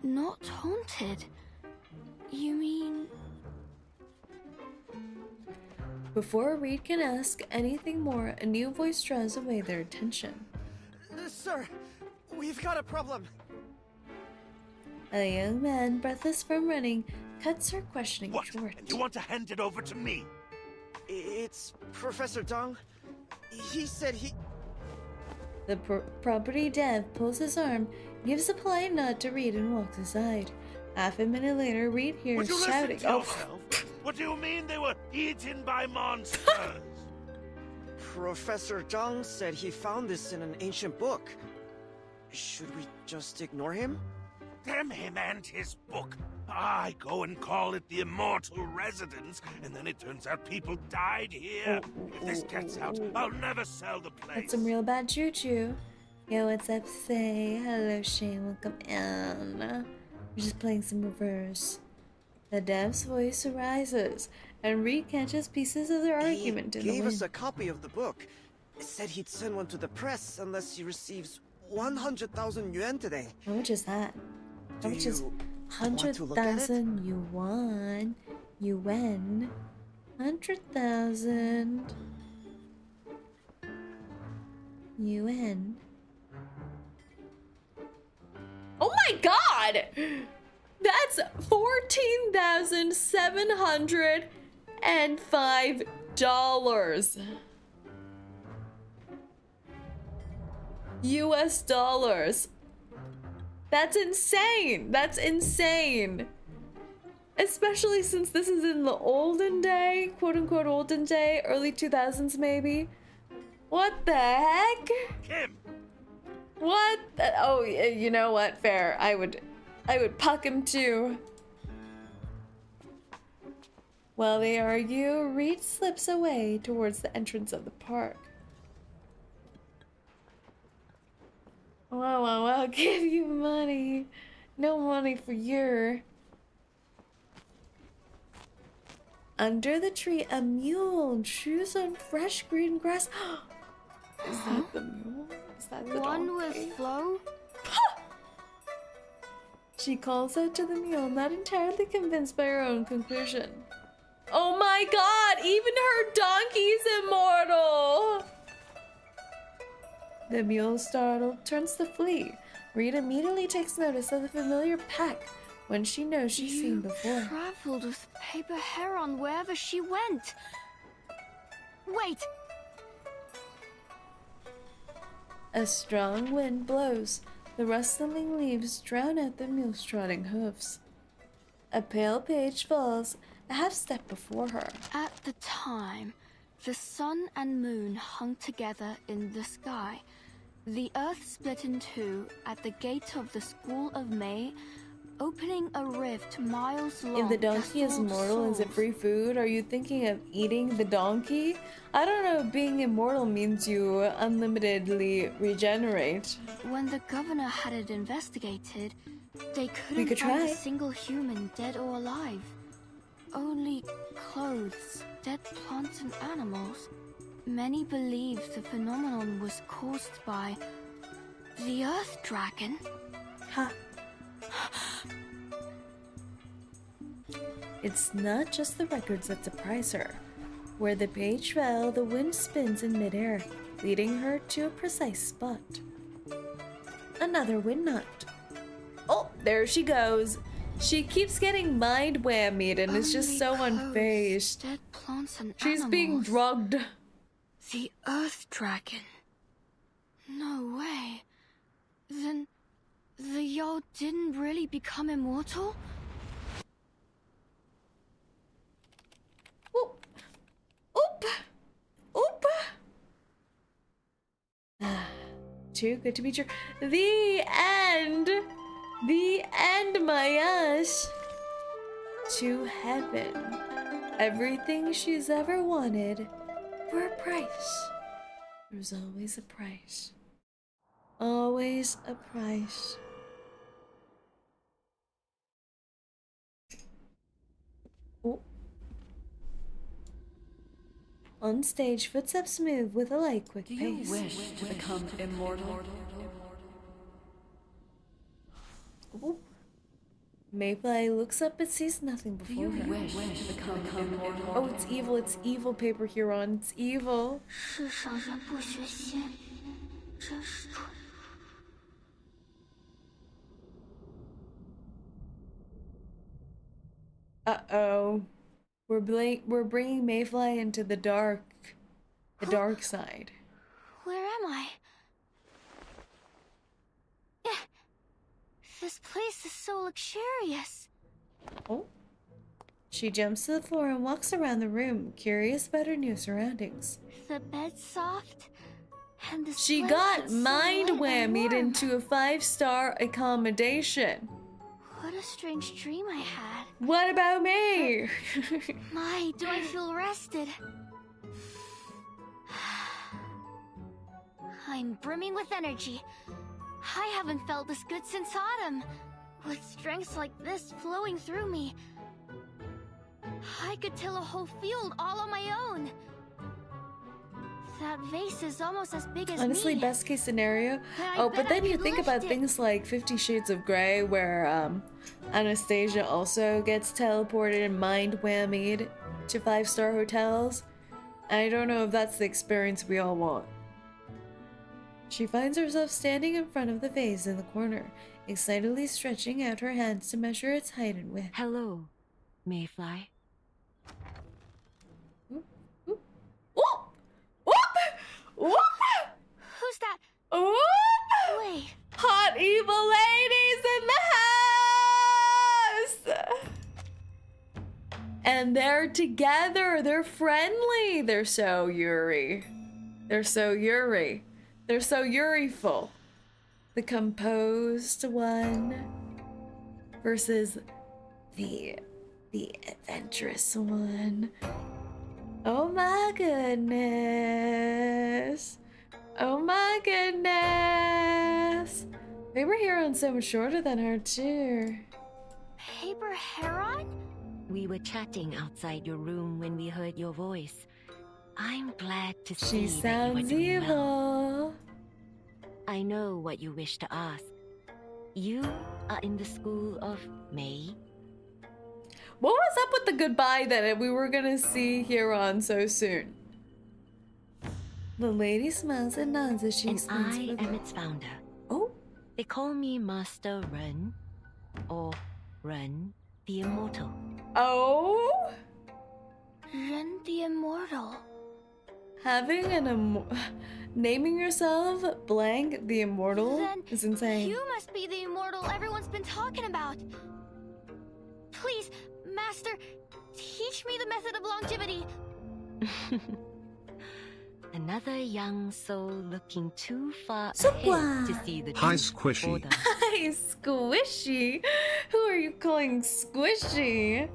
[SPEAKER 9] Not haunted. You mean...
[SPEAKER 1] Before Reed can ask anything more, a new voice draws away their attention.
[SPEAKER 11] Sir, we've got a problem.
[SPEAKER 1] A young man, breathless from running, cuts her questioning short.
[SPEAKER 10] And you want to hand it over to me?
[SPEAKER 11] It's Professor Dong. He said he...
[SPEAKER 1] The property dev pulls his arm, gives a polite nod to Reed and walks aside. Half a minute later, Reed hears shouting.
[SPEAKER 10] What do you mean they were eaten by monsters?
[SPEAKER 11] Professor Dong said he found this in an ancient book. Should we just ignore him?
[SPEAKER 10] Damn him and his book. I go and call it the Immortal Residence, and then it turns out people died here. If this gets out, I'll never sell the place.
[SPEAKER 1] That's some real bad choo-choo. Yo, what's up, say? Hello, Shane, welcome in. We're just playing some reverse. The dev's voice arises, and Reed catches pieces of their argument in the
[SPEAKER 11] He gave
[SPEAKER 1] wind.
[SPEAKER 11] us a copy of the book. Said he'd send one to the press unless he receives 100,000 yuan today.
[SPEAKER 1] How much is that? How much is
[SPEAKER 11] want to look at it?
[SPEAKER 1] 100,000 yuan? UN? 100,000 UN. Oh my god! That's $14,705. US dollars. That's insane. That's insane. Especially since this is in the olden day, quote unquote olden day, early 2000s maybe. What the heck?
[SPEAKER 10] Kim.
[SPEAKER 1] What? Oh, you know what? Fair. I would puck him too. While they argue, Reed slips away towards the entrance of the park. Well, I'll give you money. No money for you. Under the tree, a mule chews on fresh green grass. Is that the mule? Is that the
[SPEAKER 9] One
[SPEAKER 1] donkey?
[SPEAKER 9] with Flo?
[SPEAKER 1] She calls out to the mule, not entirely convinced by her own conclusion. Oh my god! Even her donkey's immortal! The mule, startled, turns to flee. Reed immediately takes notice of the familiar pack, one she knows she's seen before.
[SPEAKER 9] Traveled with Paper Heron wherever she went. Wait!
[SPEAKER 1] A strong wind blows. The rustling leaves drown out the mule's trotting hoofs. A pale page falls a half step before her.
[SPEAKER 9] At the time, the sun and moon hung together in the sky. The earth split in two at the gate of the School of May, opening a rift miles long.
[SPEAKER 1] If the donkey is immortal, is it free food? Are you thinking of eating the donkey? I don't know if being immortal means you unlimitedly regenerate.
[SPEAKER 9] When the governor had it investigated, they
[SPEAKER 1] We
[SPEAKER 9] couldn't
[SPEAKER 1] could
[SPEAKER 9] find
[SPEAKER 1] try.
[SPEAKER 9] a single human dead or alive. Only clothes, dead plants and animals. Many believe the phenomenon was caused by the Earth Dragon.
[SPEAKER 1] Ha. It's not just the records that surprise her. Where the page fell, the wind spins in midair, leading her to a precise spot. Another wind knot. Oh, there she goes. She keeps getting mind whammied and is just so unfazed.
[SPEAKER 9] Dead plants and
[SPEAKER 1] She's being
[SPEAKER 9] animals.
[SPEAKER 1] drugged.
[SPEAKER 9] The Earth Dragon. No way. Then the Yo didn't really become immortal?
[SPEAKER 1] Oop. Oop. Oop. Too good to be true. The end. The end, my ass. To heaven. Everything she's ever wanted for a price. There's always a price. Always a price. Oh. On stage, footsteps move with a light, quick pace.
[SPEAKER 2] Do you wish to become immortal?
[SPEAKER 1] Ooh. Mayfly looks up but sees nothing
[SPEAKER 2] Do
[SPEAKER 1] before
[SPEAKER 2] you
[SPEAKER 1] her.
[SPEAKER 2] wish to become immortal?
[SPEAKER 1] Oh, it's evil, Paper Huron, it's evil.
[SPEAKER 9] 世上人不学仙，真是蠢。
[SPEAKER 1] Uh-oh. We're bringing Mayfly into the dark side.
[SPEAKER 9] Where am I? This place is so luxurious.
[SPEAKER 1] Oh. She jumps to the floor and walks around the room, curious about her new surroundings.
[SPEAKER 9] The bed's soft, and the
[SPEAKER 1] She
[SPEAKER 9] place
[SPEAKER 1] got
[SPEAKER 9] is so
[SPEAKER 1] mind
[SPEAKER 9] light and
[SPEAKER 1] whammied
[SPEAKER 9] warm.
[SPEAKER 1] into a 5-star accommodation.
[SPEAKER 9] What a strange dream I had.
[SPEAKER 1] What about me?
[SPEAKER 9] My, do I feel rested? I'm brimming with energy. I haven't felt this good since autumn. With strengths like this flowing through me, I could till a whole field all on my own. That vase is almost as big as
[SPEAKER 1] Honestly,
[SPEAKER 9] me.
[SPEAKER 1] best case scenario.
[SPEAKER 9] I
[SPEAKER 1] Oh,
[SPEAKER 9] bet
[SPEAKER 1] but then
[SPEAKER 9] I
[SPEAKER 1] you
[SPEAKER 9] could
[SPEAKER 1] think
[SPEAKER 9] lift
[SPEAKER 1] about
[SPEAKER 9] it.
[SPEAKER 1] things like 50 Shades of Grey, where Anastasia also gets teleported and mind whammied to 5-star hotels. I don't know if that's the experience we all want. She finds herself standing in front of the vase in the corner, excitedly stretching out her hands to measure its height and width.
[SPEAKER 2] Hello, Mayfly.
[SPEAKER 1] Whoop! Whoop!
[SPEAKER 9] Who's that?
[SPEAKER 1] Whoop! And they're together. They're friendly. They're so Yuri. They're so Yuri. They're so Yuri-ful. The composed one versus the adventurous one. Oh my goodness. Oh my goodness. Paper Heron's so much shorter than her too.
[SPEAKER 14] Paper Heron? We were chatting outside your room when we heard your voice. I'm glad to see
[SPEAKER 1] She
[SPEAKER 14] that you are
[SPEAKER 1] sounds
[SPEAKER 14] doing
[SPEAKER 1] evil.
[SPEAKER 14] well. I know what you wish to ask. You are in the school of May?
[SPEAKER 1] What was up with the goodbye that we were gonna see Huron so soon? The lady smiles and nods as she
[SPEAKER 14] And
[SPEAKER 1] explains
[SPEAKER 14] I
[SPEAKER 1] further.
[SPEAKER 14] am its founder.
[SPEAKER 1] Oh?
[SPEAKER 14] They call me Master Ren, or Ren the Immortal.
[SPEAKER 1] Oh?
[SPEAKER 9] Ren the Immortal.
[SPEAKER 1] Having naming yourself blank the Immortal
[SPEAKER 9] Then
[SPEAKER 1] is insane.
[SPEAKER 9] You must be the immortal everyone's been talking about. Please, Master, teach me the method of longevity.
[SPEAKER 14] Another young soul looking too far
[SPEAKER 1] Supwa.
[SPEAKER 14] ahead to see the
[SPEAKER 15] Hi,
[SPEAKER 14] truth
[SPEAKER 15] Squishy.
[SPEAKER 14] before them.
[SPEAKER 1] Hi, Squishy. Who are you calling Squishy?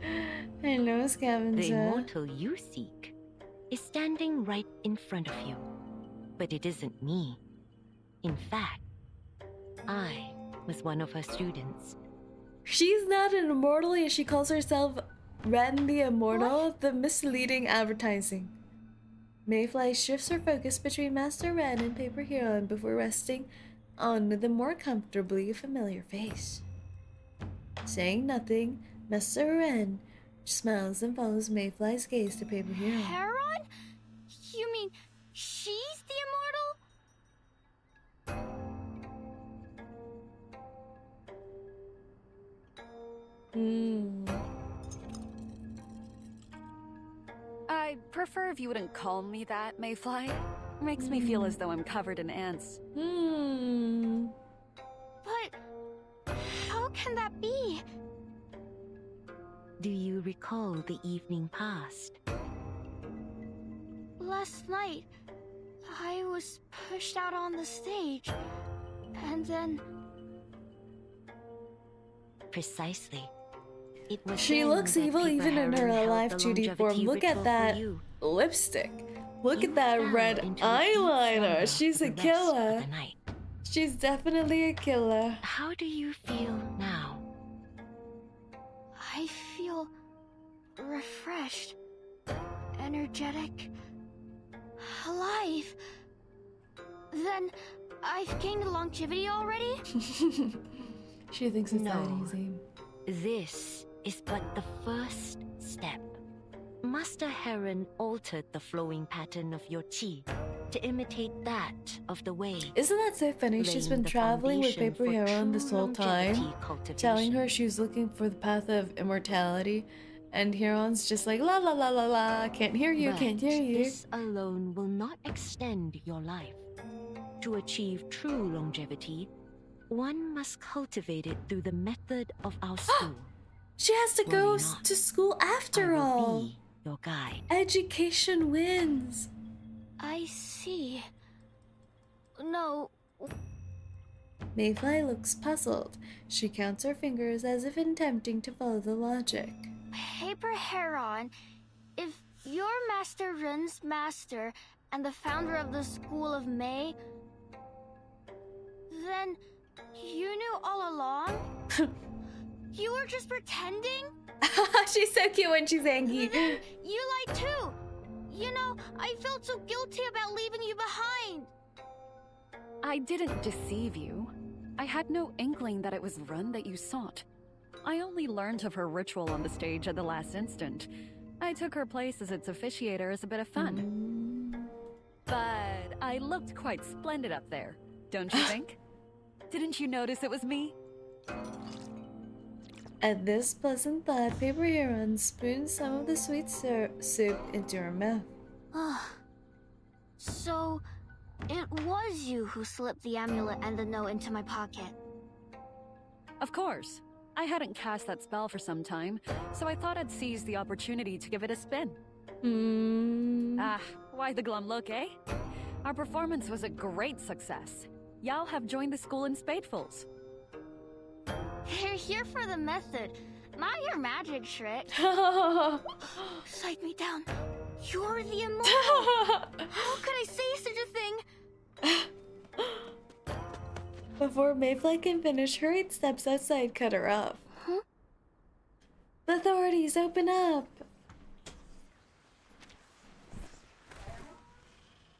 [SPEAKER 1] Hello,
[SPEAKER 14] The
[SPEAKER 1] Scavenger.
[SPEAKER 14] immortal you seek is standing right in front of you. But it isn't me. In fact, I was one of her students.
[SPEAKER 1] She's not an immortal, yet she calls herself Ren the Immortal. The misleading advertising. Mayfly shifts her focus between Master Ren and Paper Huron before resting on the more comfortably familiar face. Saying nothing, Master Ren smiles and follows Mayfly's gaze to Paper Huron.
[SPEAKER 9] Heron? You mean she's the immortal?
[SPEAKER 2] I prefer if you wouldn't call me that, Mayfly. Makes me feel as though I'm covered in ants.
[SPEAKER 9] But how can that be?
[SPEAKER 14] Do you recall the evening past?
[SPEAKER 9] Last night, I was pushed out on the stage, and then...
[SPEAKER 14] Precisely. It was
[SPEAKER 1] She
[SPEAKER 14] then
[SPEAKER 1] looks
[SPEAKER 14] that
[SPEAKER 1] evil
[SPEAKER 14] Paper
[SPEAKER 1] even in her
[SPEAKER 14] Heron held
[SPEAKER 1] life
[SPEAKER 14] the
[SPEAKER 1] 2D form.
[SPEAKER 14] longevity
[SPEAKER 1] Look at
[SPEAKER 14] ritual
[SPEAKER 1] that
[SPEAKER 14] for you.
[SPEAKER 1] lipstick. Look
[SPEAKER 14] You
[SPEAKER 1] at that
[SPEAKER 14] fell
[SPEAKER 1] red
[SPEAKER 14] into a deep
[SPEAKER 1] eyeliner.
[SPEAKER 14] slumber
[SPEAKER 1] She's
[SPEAKER 14] for
[SPEAKER 1] a
[SPEAKER 14] the rest of
[SPEAKER 1] killer.
[SPEAKER 14] the night.
[SPEAKER 1] She's definitely a killer.
[SPEAKER 14] How do you feel now?
[SPEAKER 9] I feel refreshed, energetic, alive. Then I've gained longevity already?
[SPEAKER 1] She thinks it's that
[SPEAKER 14] No.
[SPEAKER 1] easy.
[SPEAKER 14] This is but the first step. Master Heron altered the flowing pattern of your chi to imitate that of the way.
[SPEAKER 1] Isn't that so funny? She's been
[SPEAKER 14] laying the
[SPEAKER 1] traveling with
[SPEAKER 14] foundation
[SPEAKER 1] Paper
[SPEAKER 14] for
[SPEAKER 1] Heron this
[SPEAKER 14] true
[SPEAKER 1] whole time,
[SPEAKER 14] longevity cultivation.
[SPEAKER 1] telling her she was looking for the path of immortality, and Heron's just like, la la la la la, can't hear you,
[SPEAKER 14] But
[SPEAKER 1] can't hear you.
[SPEAKER 14] this alone will not extend your life. To achieve true longevity, one must cultivate it through the method of our school.
[SPEAKER 1] She has to go
[SPEAKER 14] Worry not.
[SPEAKER 1] to school after
[SPEAKER 14] I will
[SPEAKER 1] all.
[SPEAKER 14] be your guide.
[SPEAKER 1] Education wins.
[SPEAKER 9] I see. No,
[SPEAKER 1] Mayfly looks puzzled. She counts her fingers as if attempting to follow the logic.
[SPEAKER 9] Paper Heron, if you're Master Ren's master and the founder of the School of May, then you knew all along? You were just pretending?
[SPEAKER 1] She's so cute when she's angry.
[SPEAKER 9] Then you lied too! You know, I felt so guilty about leaving you behind!
[SPEAKER 2] I didn't deceive you. I had no inkling that it was Ren that you sought. I only learned of her ritual on the stage at the last instant. I took her place as its officiator as a bit of fun. But I looked quite splendid up there, don't you think? Didn't you notice it was me?
[SPEAKER 1] At this pleasant thought, Paper Heron spooned some of the sweet soup into her mouth.
[SPEAKER 9] So, it was you who slipped the amulet and the note into my pocket.
[SPEAKER 2] Of course. I hadn't cast that spell for some time, so I thought I'd seize the opportunity to give it a spin. Ah, why the glum look, eh? Our performance was a great success. Y'all have joined the school in spadefuls.
[SPEAKER 9] They're here for the method, not your magic trick. Psych me down. You're the immortal. How could I say such a thing?
[SPEAKER 1] Before Mayfly can finish, hurried steps outside cut her off.
[SPEAKER 9] Huh?
[SPEAKER 1] The authorities, open up!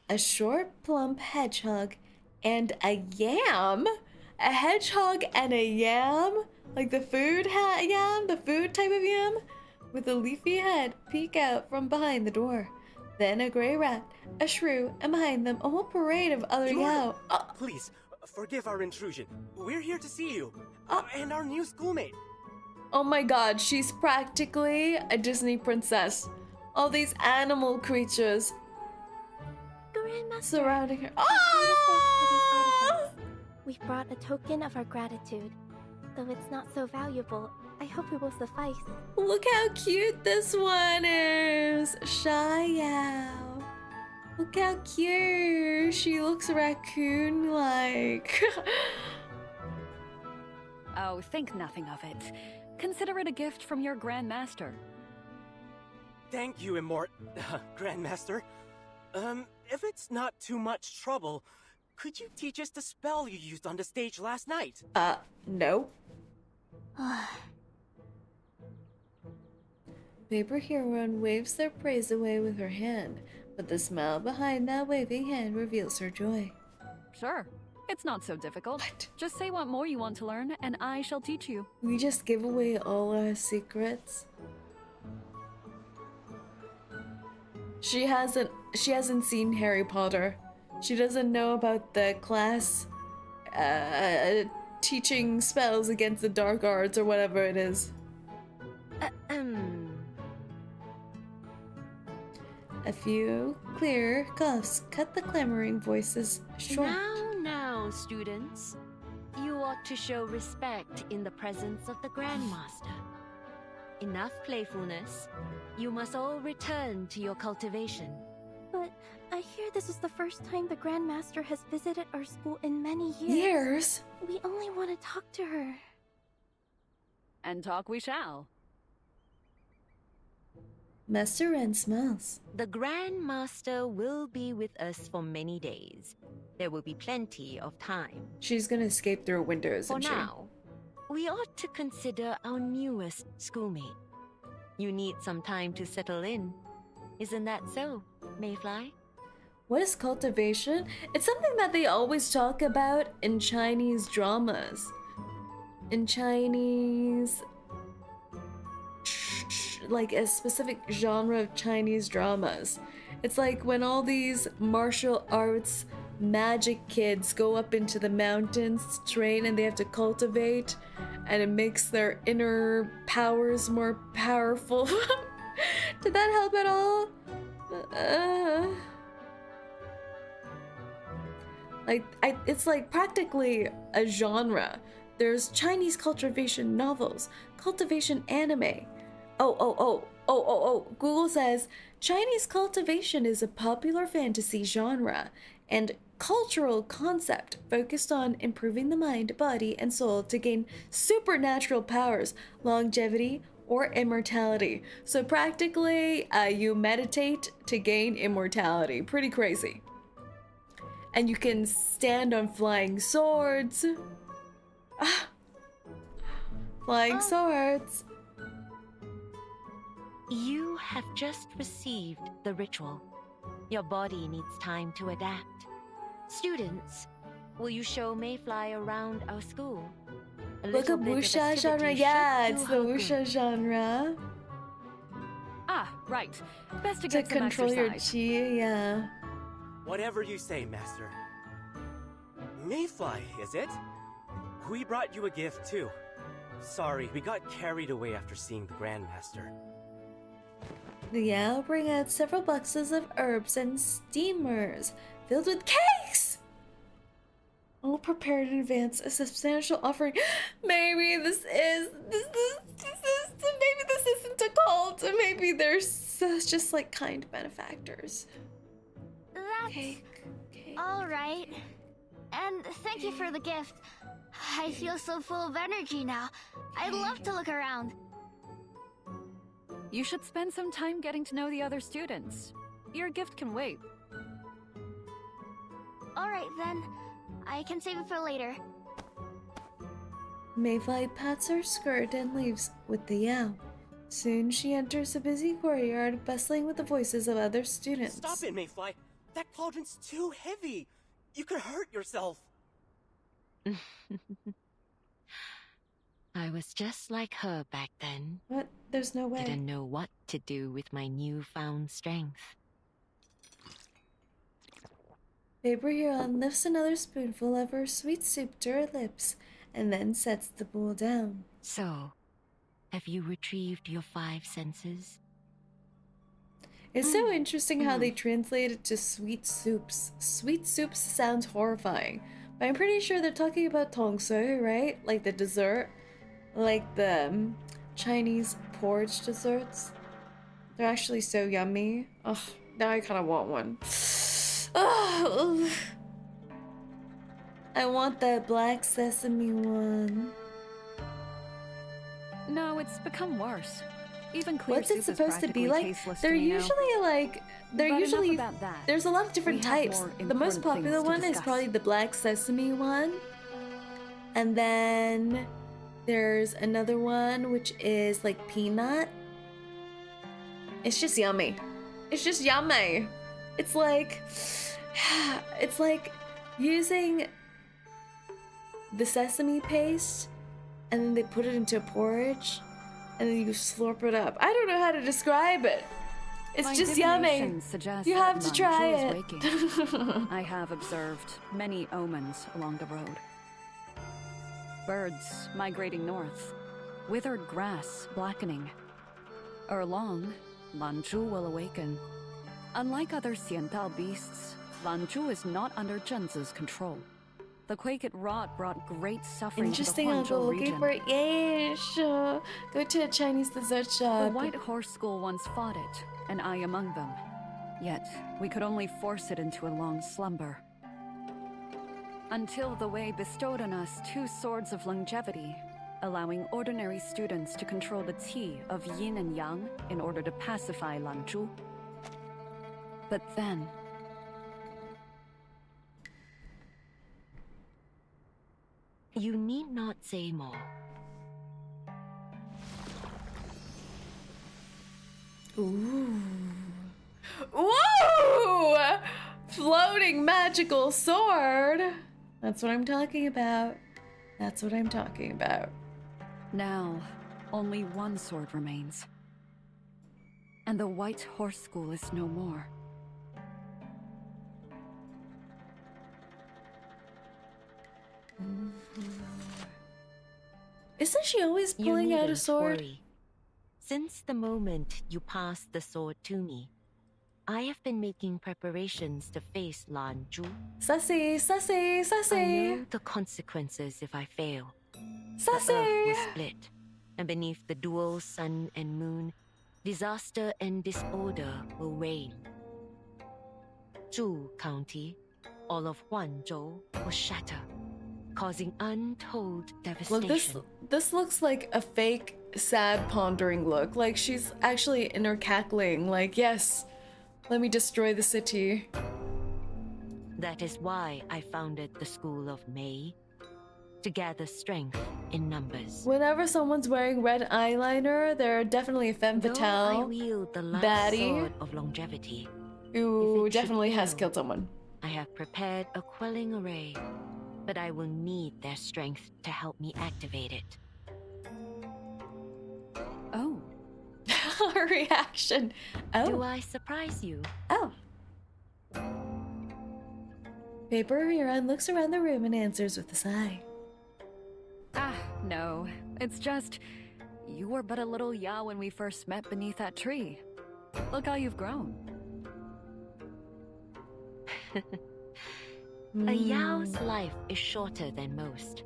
[SPEAKER 1] A short, plump hedgehog and a yam? A hedgehog and a yam? Like the food yam? The food type of yam? With a leafy head peek out from behind the door. Then a gray rat, a shrew, and behind them a whole parade of other yow.
[SPEAKER 15] Please, forgive our intrusion. We're here to see you. And our new schoolmate.
[SPEAKER 1] Oh my god, she's practically a Disney princess. All these animal creatures surrounding her.
[SPEAKER 16] We brought a token of our gratitude. Though it's not so valuable, I hope it will suffice.
[SPEAKER 1] Look how cute this one is! Shy Yao. Look how cute! She looks raccoon-like.
[SPEAKER 2] Oh, think nothing of it. Consider it a gift from your Grandmaster.
[SPEAKER 15] Thank you, Grandmaster. If it's not too much trouble, could you teach us the spell you used on the stage last night?
[SPEAKER 1] No. Paper Heroine waves their praise away with her hand, but the smile behind that waving hand reveals her joy.
[SPEAKER 2] Sure. It's not so difficult. What? Just say what more you want to learn, and I shall teach you.
[SPEAKER 1] We just give away all our secrets. She hasn't seen Harry Potter. She doesn't know about the class teaching spells against the dark arts or whatever it is. A few clear coughs cut the clamoring voices short.
[SPEAKER 14] Now, students. You ought to show respect in the presence of the Grandmaster. Enough playfulness. You must all return to your cultivation.
[SPEAKER 16] But I hear this is the first time the Grandmaster has visited our school in many years.
[SPEAKER 1] Years?
[SPEAKER 16] We only want to talk to her.
[SPEAKER 2] And talk we shall.
[SPEAKER 1] Master Ren smiles.
[SPEAKER 14] The Grandmaster will be with us for many days. There will be plenty of time.
[SPEAKER 1] She's gonna escape through a window, isn't she?
[SPEAKER 14] For now, we ought to consider our newest schoolmate. You need some time to settle in. Isn't that so, Mayfly?
[SPEAKER 1] What is cultivation? It's something that they always talk about in Chinese dramas. In Chinese... like a specific genre of Chinese dramas. It's like when all these martial arts magic kids go up into the mountains to train and they have to cultivate, and it makes their inner powers more powerful. Did that help at all? It's like practically a genre. There's Chinese cultivation novels, cultivation anime. Google says Chinese cultivation is a popular fantasy genre and cultural concept focused on improving the mind, body, and soul to gain supernatural powers, longevity, or immortality. So practically, you meditate to gain immortality. Pretty crazy. And you can stand on flying swords. Flying swords.
[SPEAKER 14] You have just received the ritual. Your body needs time to adapt. Students, will you show Mayfly around our school?
[SPEAKER 1] Look at wuxia genre. Yeah, it's the wuxia genre.
[SPEAKER 2] Ah, right. Best to get some
[SPEAKER 1] control your
[SPEAKER 2] exercise.
[SPEAKER 1] chi, yeah.
[SPEAKER 15] Whatever you say, Master. Mayfly, is it? We brought you a gift, too. Sorry, we got carried away after seeing the Grandmaster.
[SPEAKER 1] The Yao bring out several boxes of herbs and steamers filled with cakes! All prepared in advance, a substantial offering. Maybe this isn't a cult. Maybe there's just like kind benefactors.
[SPEAKER 9] That's all right. And thank you for the gift. I feel so full of energy now. I'd love to look around.
[SPEAKER 2] You should spend some time getting to know the other students. Your gift can wait.
[SPEAKER 9] All right then. I can save it for later.
[SPEAKER 1] Mayfly pats her skirt and leaves with the Yao. Soon she enters a busy courtyard, bustling with the voices of other students.
[SPEAKER 15] Stop it, Mayfly! That cauldron's too heavy! You could hurt yourself!
[SPEAKER 14] I was just like her back then.
[SPEAKER 1] What? There's no way.
[SPEAKER 14] Didn't know what to do with my newfound strength.
[SPEAKER 1] Paper Huron lifts another spoonful of her sweet soup to her lips and then sets the bowl down.
[SPEAKER 14] So, have you retrieved your 5 senses?
[SPEAKER 1] It's so interesting how they translate it to sweet soups. Sweet soups sounds horrifying, but I'm pretty sure they're talking about 𝐒𝐿𝐸, right? Like the dessert, like the Chinese porridge desserts. They're actually so yummy. Ugh, now I kind of want one. Oh, I want that black sesame one.
[SPEAKER 2] No, it's become worse. Even clear
[SPEAKER 1] What's it
[SPEAKER 2] soup is
[SPEAKER 1] supposed to be
[SPEAKER 2] practically
[SPEAKER 1] like?
[SPEAKER 2] tasteless
[SPEAKER 1] They're
[SPEAKER 2] to me now.
[SPEAKER 1] usually like,
[SPEAKER 2] But enough about that.
[SPEAKER 1] there's a lot of different
[SPEAKER 2] We have
[SPEAKER 1] types.
[SPEAKER 2] more
[SPEAKER 1] The most
[SPEAKER 2] important
[SPEAKER 1] popular
[SPEAKER 2] things to
[SPEAKER 1] one is
[SPEAKER 2] discuss.
[SPEAKER 1] probably the black sesame one. And then there's another one which is like peanut. It's just yummy. It's just yummy. It's like using the sesame paste and then they put it into a porridge and then you slurp it up. I don't know how to describe it. It's
[SPEAKER 2] My
[SPEAKER 1] just yummy.
[SPEAKER 2] divination suggests
[SPEAKER 1] You have
[SPEAKER 2] that
[SPEAKER 1] to try
[SPEAKER 2] Lanzhou is
[SPEAKER 1] it.
[SPEAKER 2] waking. I have observed many omens along the road. Birds migrating north, withered grass blackening. Ere long, Lanzhou will awaken. Unlike other Xiantao beasts, Lanzhou is not under 𝐿𝐸's control. The quake it wrought brought great suffering
[SPEAKER 1] Interesting,
[SPEAKER 2] to the
[SPEAKER 1] I'll go
[SPEAKER 2] Huangzhou
[SPEAKER 1] looking
[SPEAKER 2] region.
[SPEAKER 1] for it. Yay, sure. Go to a Chinese dessert
[SPEAKER 2] The
[SPEAKER 1] shop.
[SPEAKER 2] White Horse School once fought it, and I among them. Yet, we could only force it into a long slumber. Until the Wei bestowed on us 2 swords of longevity, allowing ordinary students to control the qi of yin and yang in order to pacify Lanzhou. But then...
[SPEAKER 14] You need not say more.
[SPEAKER 1] Ooh. Woo! Floating magical sword. That's what I'm talking about. That's what I'm talking about.
[SPEAKER 2] Now, only 1 sword remains. And the White Horse School is no more.
[SPEAKER 1] Isn't she always
[SPEAKER 14] You
[SPEAKER 1] pulling out a
[SPEAKER 14] needn't
[SPEAKER 1] sword?
[SPEAKER 14] worry. Since the moment you passed the sword to me, I have been making preparations to face Lanzhou.
[SPEAKER 1] Sassy, sassy,
[SPEAKER 14] I
[SPEAKER 1] sassy.
[SPEAKER 14] know the consequences if I fail.
[SPEAKER 1] Sassy.
[SPEAKER 14] The earth will split, and beneath the dual sun and moon, disaster and disorder will reign. Zhu County, all of Huanzhou, will shatter, causing untold devastation.
[SPEAKER 1] Look, this looks like a fake, sad, pondering look. Like she's actually in her cackling. Like, yes, let me destroy the city.
[SPEAKER 14] That is why I founded the School of Mei, to gather strength in numbers.
[SPEAKER 1] Whenever someone's wearing red eyeliner, they're definitely a femme
[SPEAKER 14] Though I
[SPEAKER 1] fatale
[SPEAKER 14] wield the last
[SPEAKER 1] baddie
[SPEAKER 14] sword of longevity,
[SPEAKER 1] who
[SPEAKER 14] if it should
[SPEAKER 1] definitely has
[SPEAKER 14] fail,
[SPEAKER 1] killed someone.
[SPEAKER 14] I have prepared a quelling array, but I will need their strength to help me activate it.
[SPEAKER 2] Oh.
[SPEAKER 1] Her reaction. Oh.
[SPEAKER 14] Do I surprise you?
[SPEAKER 1] Oh. Paper Huron looks around the room and answers with a sigh.
[SPEAKER 2] Ah, no. It's just... You were but a little Yao when we first met beneath that tree. Look how you've grown.
[SPEAKER 14] 𝐒𝐤's life is shorter than most.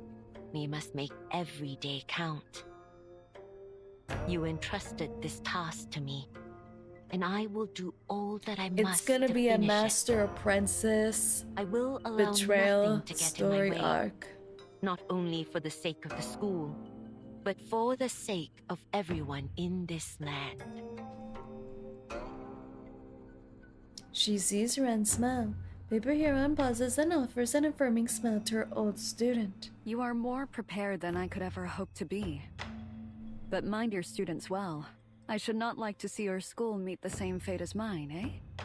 [SPEAKER 14] We must make every day count. You entrusted this task to me, and I will do all that I must.
[SPEAKER 1] It's gonna be a
[SPEAKER 14] finish
[SPEAKER 1] master apprentice
[SPEAKER 14] I will allow
[SPEAKER 1] betrayal
[SPEAKER 14] nothing to get
[SPEAKER 1] story
[SPEAKER 14] in my way.
[SPEAKER 1] arc.
[SPEAKER 14] Not only for the sake of the school, but for the sake of everyone in this land.
[SPEAKER 1] She sees Ren smile. Paper Huron pauses and offers an affirming smile to her old student.
[SPEAKER 2] You are more prepared than I could ever hope to be. But mind your students well. I should not like to see your school meet the same fate as mine, eh?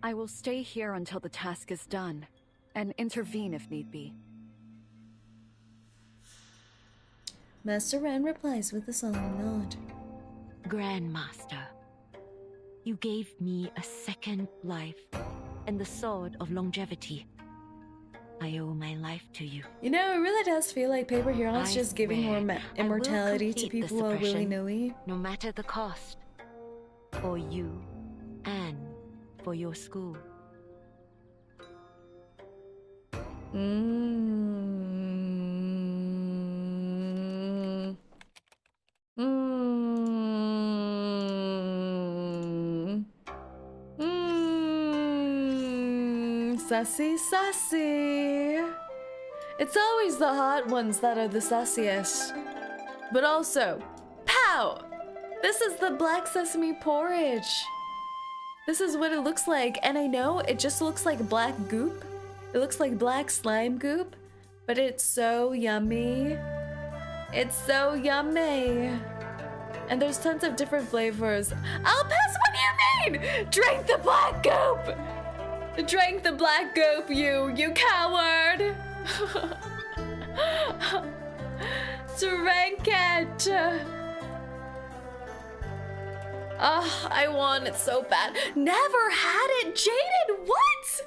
[SPEAKER 2] I will stay here until the task is done, and intervene if need be.
[SPEAKER 1] Master Ren replies with a solemn nod.
[SPEAKER 14] Grandmaster, you gave me a second life and the sword of longevity. I owe my life to you.
[SPEAKER 1] You know, it really does feel like Paper Huron's
[SPEAKER 14] I
[SPEAKER 1] just giving
[SPEAKER 14] swear
[SPEAKER 1] more
[SPEAKER 14] I
[SPEAKER 1] immortality
[SPEAKER 14] will
[SPEAKER 1] to
[SPEAKER 14] complete
[SPEAKER 1] people
[SPEAKER 14] the
[SPEAKER 1] who are
[SPEAKER 14] suppression,
[SPEAKER 1] willy-nilly.
[SPEAKER 14] no matter the cost. For you and for your school.
[SPEAKER 1] Sassy, sassy. It's always the hot ones that are the sassiest. But also, pow! This is the black sesame porridge. This is what it looks like, and I know it just looks like black goop. It looks like black slime goop, but it's so yummy. It's so yummy. And there's tons of different flavors. I'll pass, what do you mean? Drink the black goop! Drink the black goop, you coward! Drink it! Oh, I want it so bad. Never had it, Jaden, what?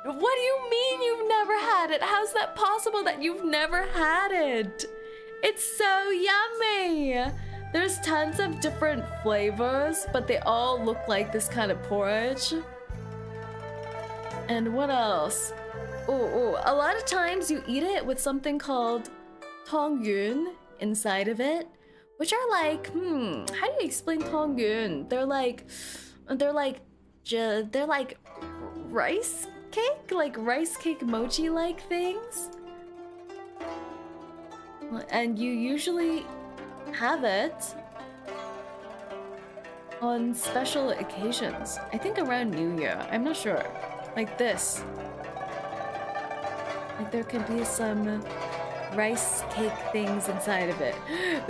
[SPEAKER 1] What do you mean you've never had it? How's that possible that you've never had it? It's so yummy. There's tons of different flavors, but they all look like this kind of porridge. And what else? Oh, a lot of times you eat it with something called tongyun inside of it, which are like, how do you explain tongyun? They're like rice cake, like rice cake mochi-like things. And you usually have it on special occasions. I think around New Year, I'm not sure. Like this. Like there could be some rice cake things inside of it.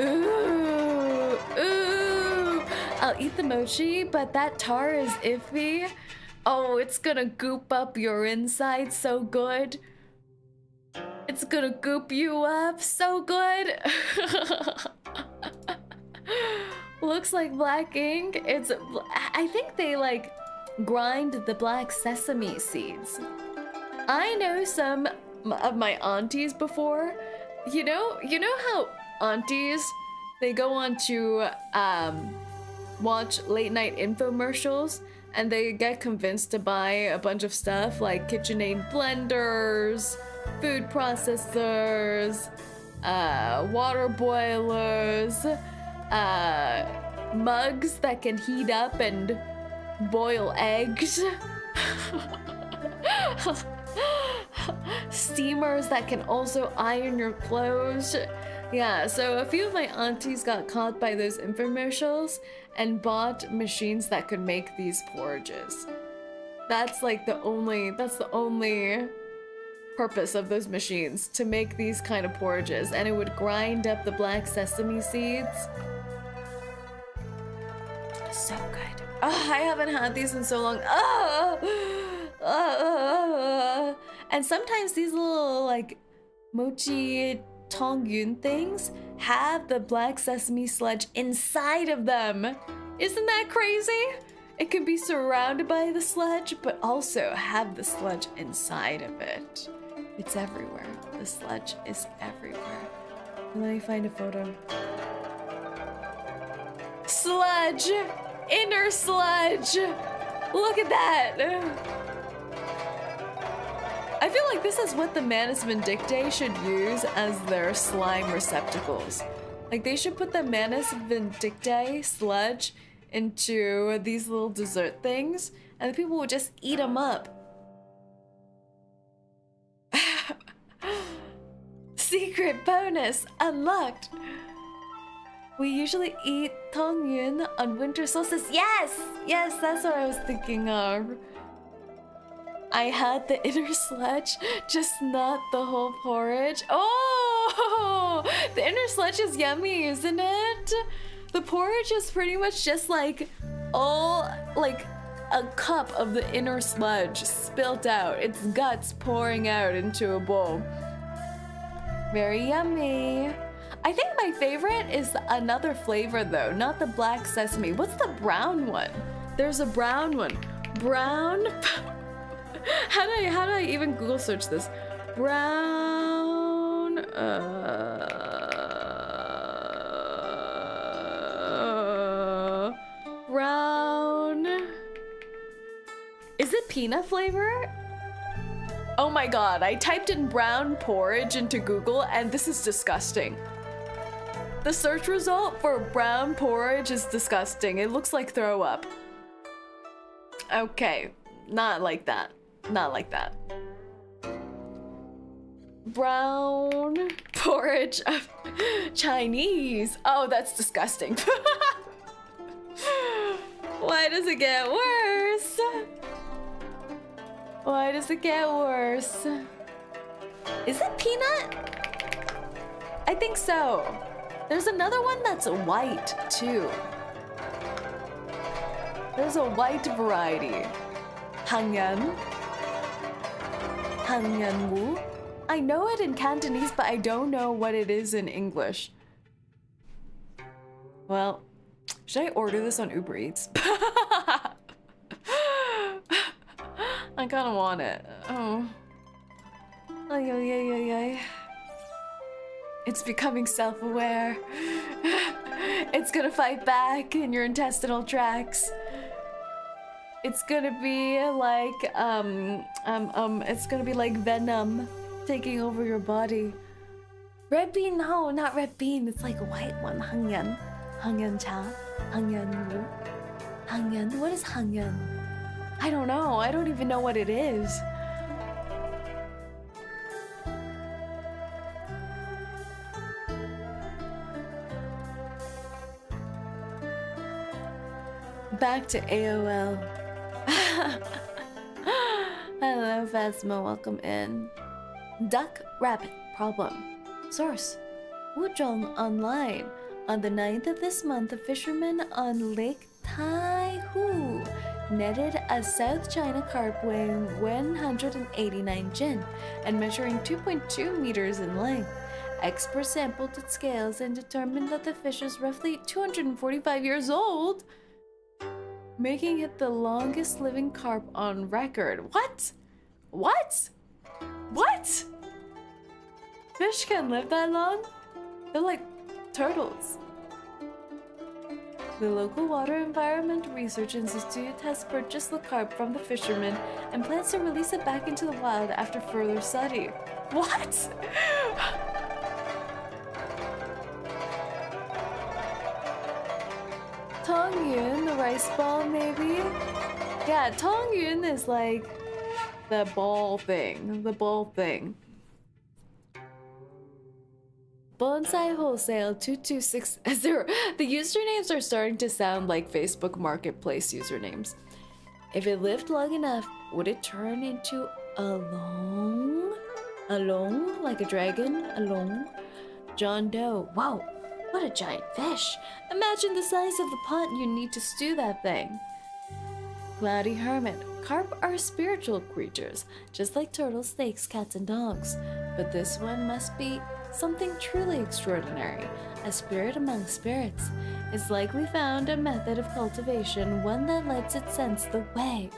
[SPEAKER 1] Ooh, ooh. I'll eat the mochi, but that tar is iffy. Oh, it's gonna goop up your inside so good. It's gonna goop you up so good. Looks like black ink. I think they like grind the black sesame seeds. I know some of my aunties before. You know how aunties, they go on to watch late night infomercials and they get convinced to buy a bunch of stuff like KitchenAid blenders, food processors, water boilers, mugs that can heat up and boil eggs, steamers that can also iron your clothes. Yeah, so a few of my aunties got caught by those infomercials and bought machines that could make these porridges. That's the only purpose of those machines, to make these kind of porridges, and it would grind up the black sesame seeds. So good. Oh, I haven't had these in so long. And sometimes these little like mochi tongyun things have the black sesame sludge inside of them. Isn't that crazy? It can be surrounded by the sludge, but also have the sludge inside of it. It's everywhere. The sludge is everywhere. Let me find a photo. Sludge! Inner sludge! Look at that! feel like this is what the Manus Vindictae should use as their slime receptacles. Like, they should put the Manus Vindictae sludge into these little dessert things, and the people would just eat them up. Secret bonus unlocked. We usually eat tongyun on winter solstice. Yes! Yes, that's what I was thinking of. I had the inner sludge, just not the whole porridge. Oh! The inner sludge is yummy, isn't it? The porridge is pretty much just like all, like a cup of the inner sludge spilt out. Its guts pouring out into a bowl. Very yummy. I think my favorite is another flavor though, not the black sesame. What's the brown one? There's a brown one. Brown? How do I even Google search this? Brown. Brown. Is it peanut flavor? Oh my god, I typed in brown porridge into Google and this is disgusting. The search result for brown porridge is disgusting. It looks like throw up. Okay, not like that. Not like that. Brown porridge of Chinese. Oh, that's disgusting. Why does it get worse? Why does it get worse? Is it peanut? I think so. There's another one that's white too. There's a white variety. Hangyan. Hangyan-wu. I know it in Cantonese, but I don't know what it is in English. Well, should I order this on Uber Eats? I kind of want it. Oh. Ay, ay, ay, ay, ay. It's becoming self-aware. It's gonna fight back in your intestinal tracts. It's gonna be like, it's gonna be like venom taking over your body. Red bean? No, not red bean. It's like a white one. Hangyan. Hangyan cha. Hangyan wu. Hangyan? What is hangyan? I don't know. I don't even know what it is. Back to AOL. Hello, Phasma. Welcome in. Duck rabbit problem. Source: Wuzhong Online. On the 9th of this month, a fisherman on Lake Taihu netted a South China carp weighing 189 jin and measuring 2.2 meters in length. Experts sampled its scales and determined that the fish is roughly 245 years old, making it the longest living carp on record. What? What? What? Fish can live that long? They're like turtles. The local Water Environment Research Institute has purchased the carp from the fisherman and plans to release it back into the wild after further study. What? Tongyun, the rice ball, maybe? Yeah, Tongyun is like the ball thing. The ball thing. Bonsai Wholesale 2260. The usernames are starting to sound like Facebook Marketplace usernames. If it lived long enough, would it turn into a long? A long? Like a dragon? A long? John Doe. Wow, what a giant fish. Imagine the size of the pot you need to stew that thing. Cloudy Hermit. Carp are spiritual creatures, just like turtles, snakes, cats, and dogs. But this one must be something truly extraordinary, a spirit among spirits. It's likely found a method of cultivation, one that lets it sense the way,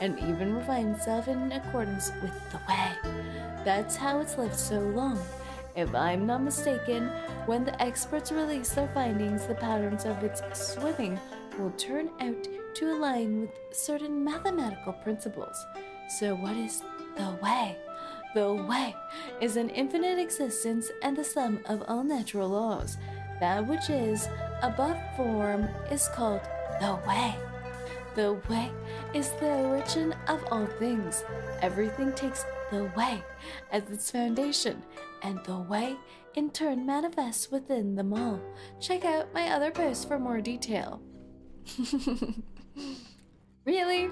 [SPEAKER 1] and even refine itself in accordance with the way. That's how it's lived so long. If I'm not mistaken, when the experts release their findings, the patterns of its swimming will turn out to align with certain mathematical principles. So what is the way? The way is an infinite existence and the sum of all natural laws. That which is above form is called the way. The way is the origin of all things. Everything takes the way as its foundation, and the way in turn manifests within them all. Check out my other posts for more detail. Really?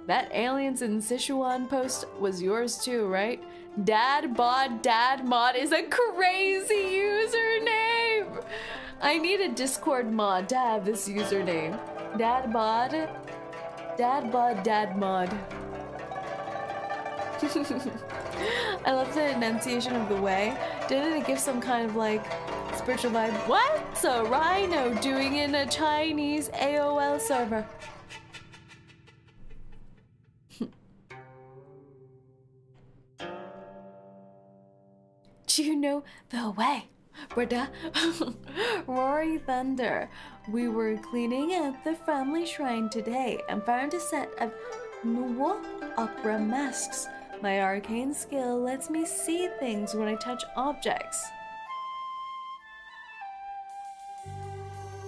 [SPEAKER 1] That aliens in Sichuan post was yours too, right? Dad mod is a crazy username. I need a Discord mod to have this username. Dad mod. I love the enunciation of the way. Didn't it give some kind of like spiritual vibe? What's a rhino doing in a Chinese AOL server? Do you know the way, brother? Roaring thunder. We were cleaning out the family shrine today and found a set of Nuo opera masks. My arcane skill lets me see things when I touch objects.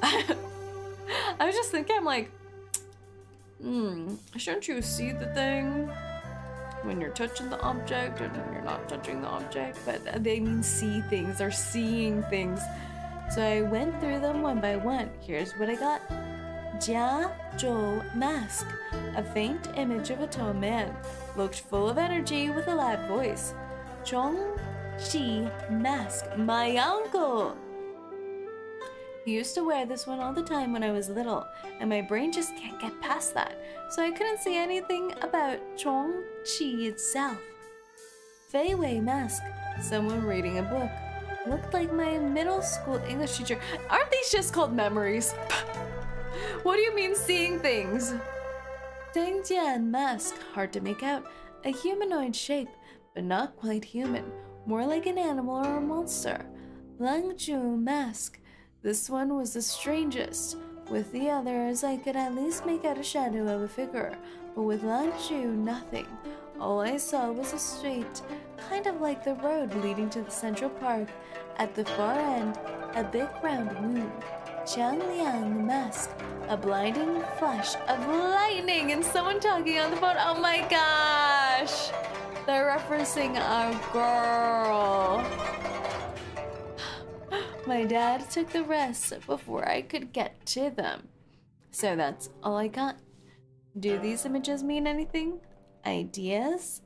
[SPEAKER 1] I was just thinking, I'm like, shouldn't you see the thing when you're touching the object and when you're not touching the object? But they mean see things, they're seeing things. So I went through them one by one. Here's what I got. 𝐒𝐴 mask, a faint image of a tall man, looked full of energy with a loud voice. 𝐂𝐡𝐚 mask, my uncle. He used to wear this one all the time when I was little, and my brain just can't get past that, so I couldn't see anything about 𝐂𝐡𝐚 itself. Fei Wei mask, someone reading a book. Looked like my middle school English teacher. Aren't these just called memories? What do you mean seeing things? Dengjian mask, hard to make out. A humanoid shape, but not quite human. More like an animal or a monster. Langju mask. This one was the strangest. With the others, I could at least make out a shadow of a figure, but with Langju, nothing. All I saw was a street, kind of like the road leading to the Central Park. At the far end, a big round moon. Qiangliang mask, a blinding flash of lightning and someone talking on the phone. Oh my gosh! They're referencing our girl. My dad took the rest before I could get to them. So that's all I got. Do these images mean anything? Ideas?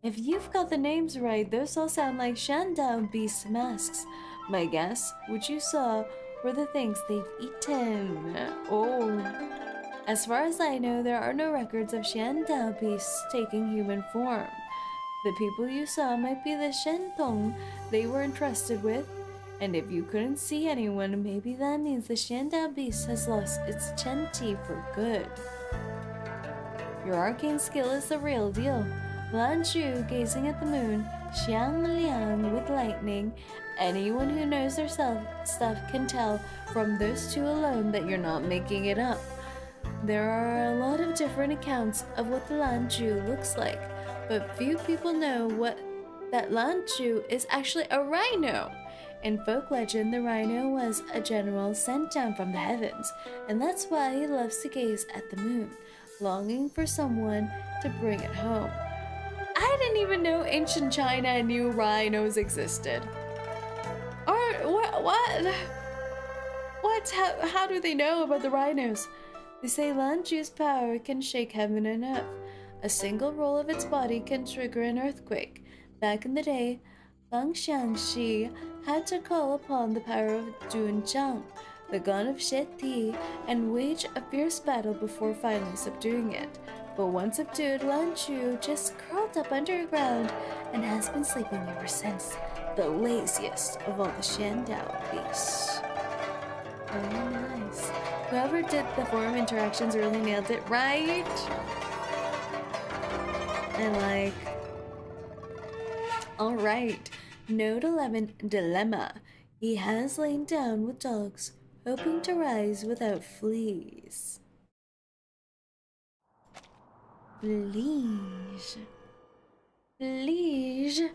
[SPEAKER 1] If you've got the names right, those all sound like Shandao beast masks. My guess, what you saw, were the things they've eaten. Oh. As far as I know, there are no records of Shandao beasts taking human form. The people you saw might be the Shentong they were entrusted with. And if you couldn't see anyone, maybe that means the Shandao beast has lost its Chen-Ti for good. Your arcane skill is the real deal. Lan Shu gazing at the moon, Xiang Liang with lightning. Anyone who knows their stuff can tell from those two alone that you're not making it up. There are a lot of different accounts of what the Lan Shu looks like, but few people know that Lan Shu is actually a rhino. In folk legend, the rhino was a general sent down from the heavens, and that's why he loves to gaze at the moon, longing for someone to bring it home. I didn't even know ancient China knew rhinos existed. Or what? How do they know about the rhinos? They say Lan Shu's power can shake heaven and earth. A single roll of its body can trigger an earthquake. Back in the day, Fang Xiangxi had to call upon the power of Dunjiang, the god of Sheti, and wage a fierce battle before finally subduing it. But once subdued, Lan Shu just curled up underground and has been sleeping ever since. The laziest of all the Shandao beasts. Very nice. Whoever did the forum interactions really nailed it, right? And like... Alright, Note 11 Dilemma. He has lain down with dogs, hoping to rise without fleas. Fleas. Liege.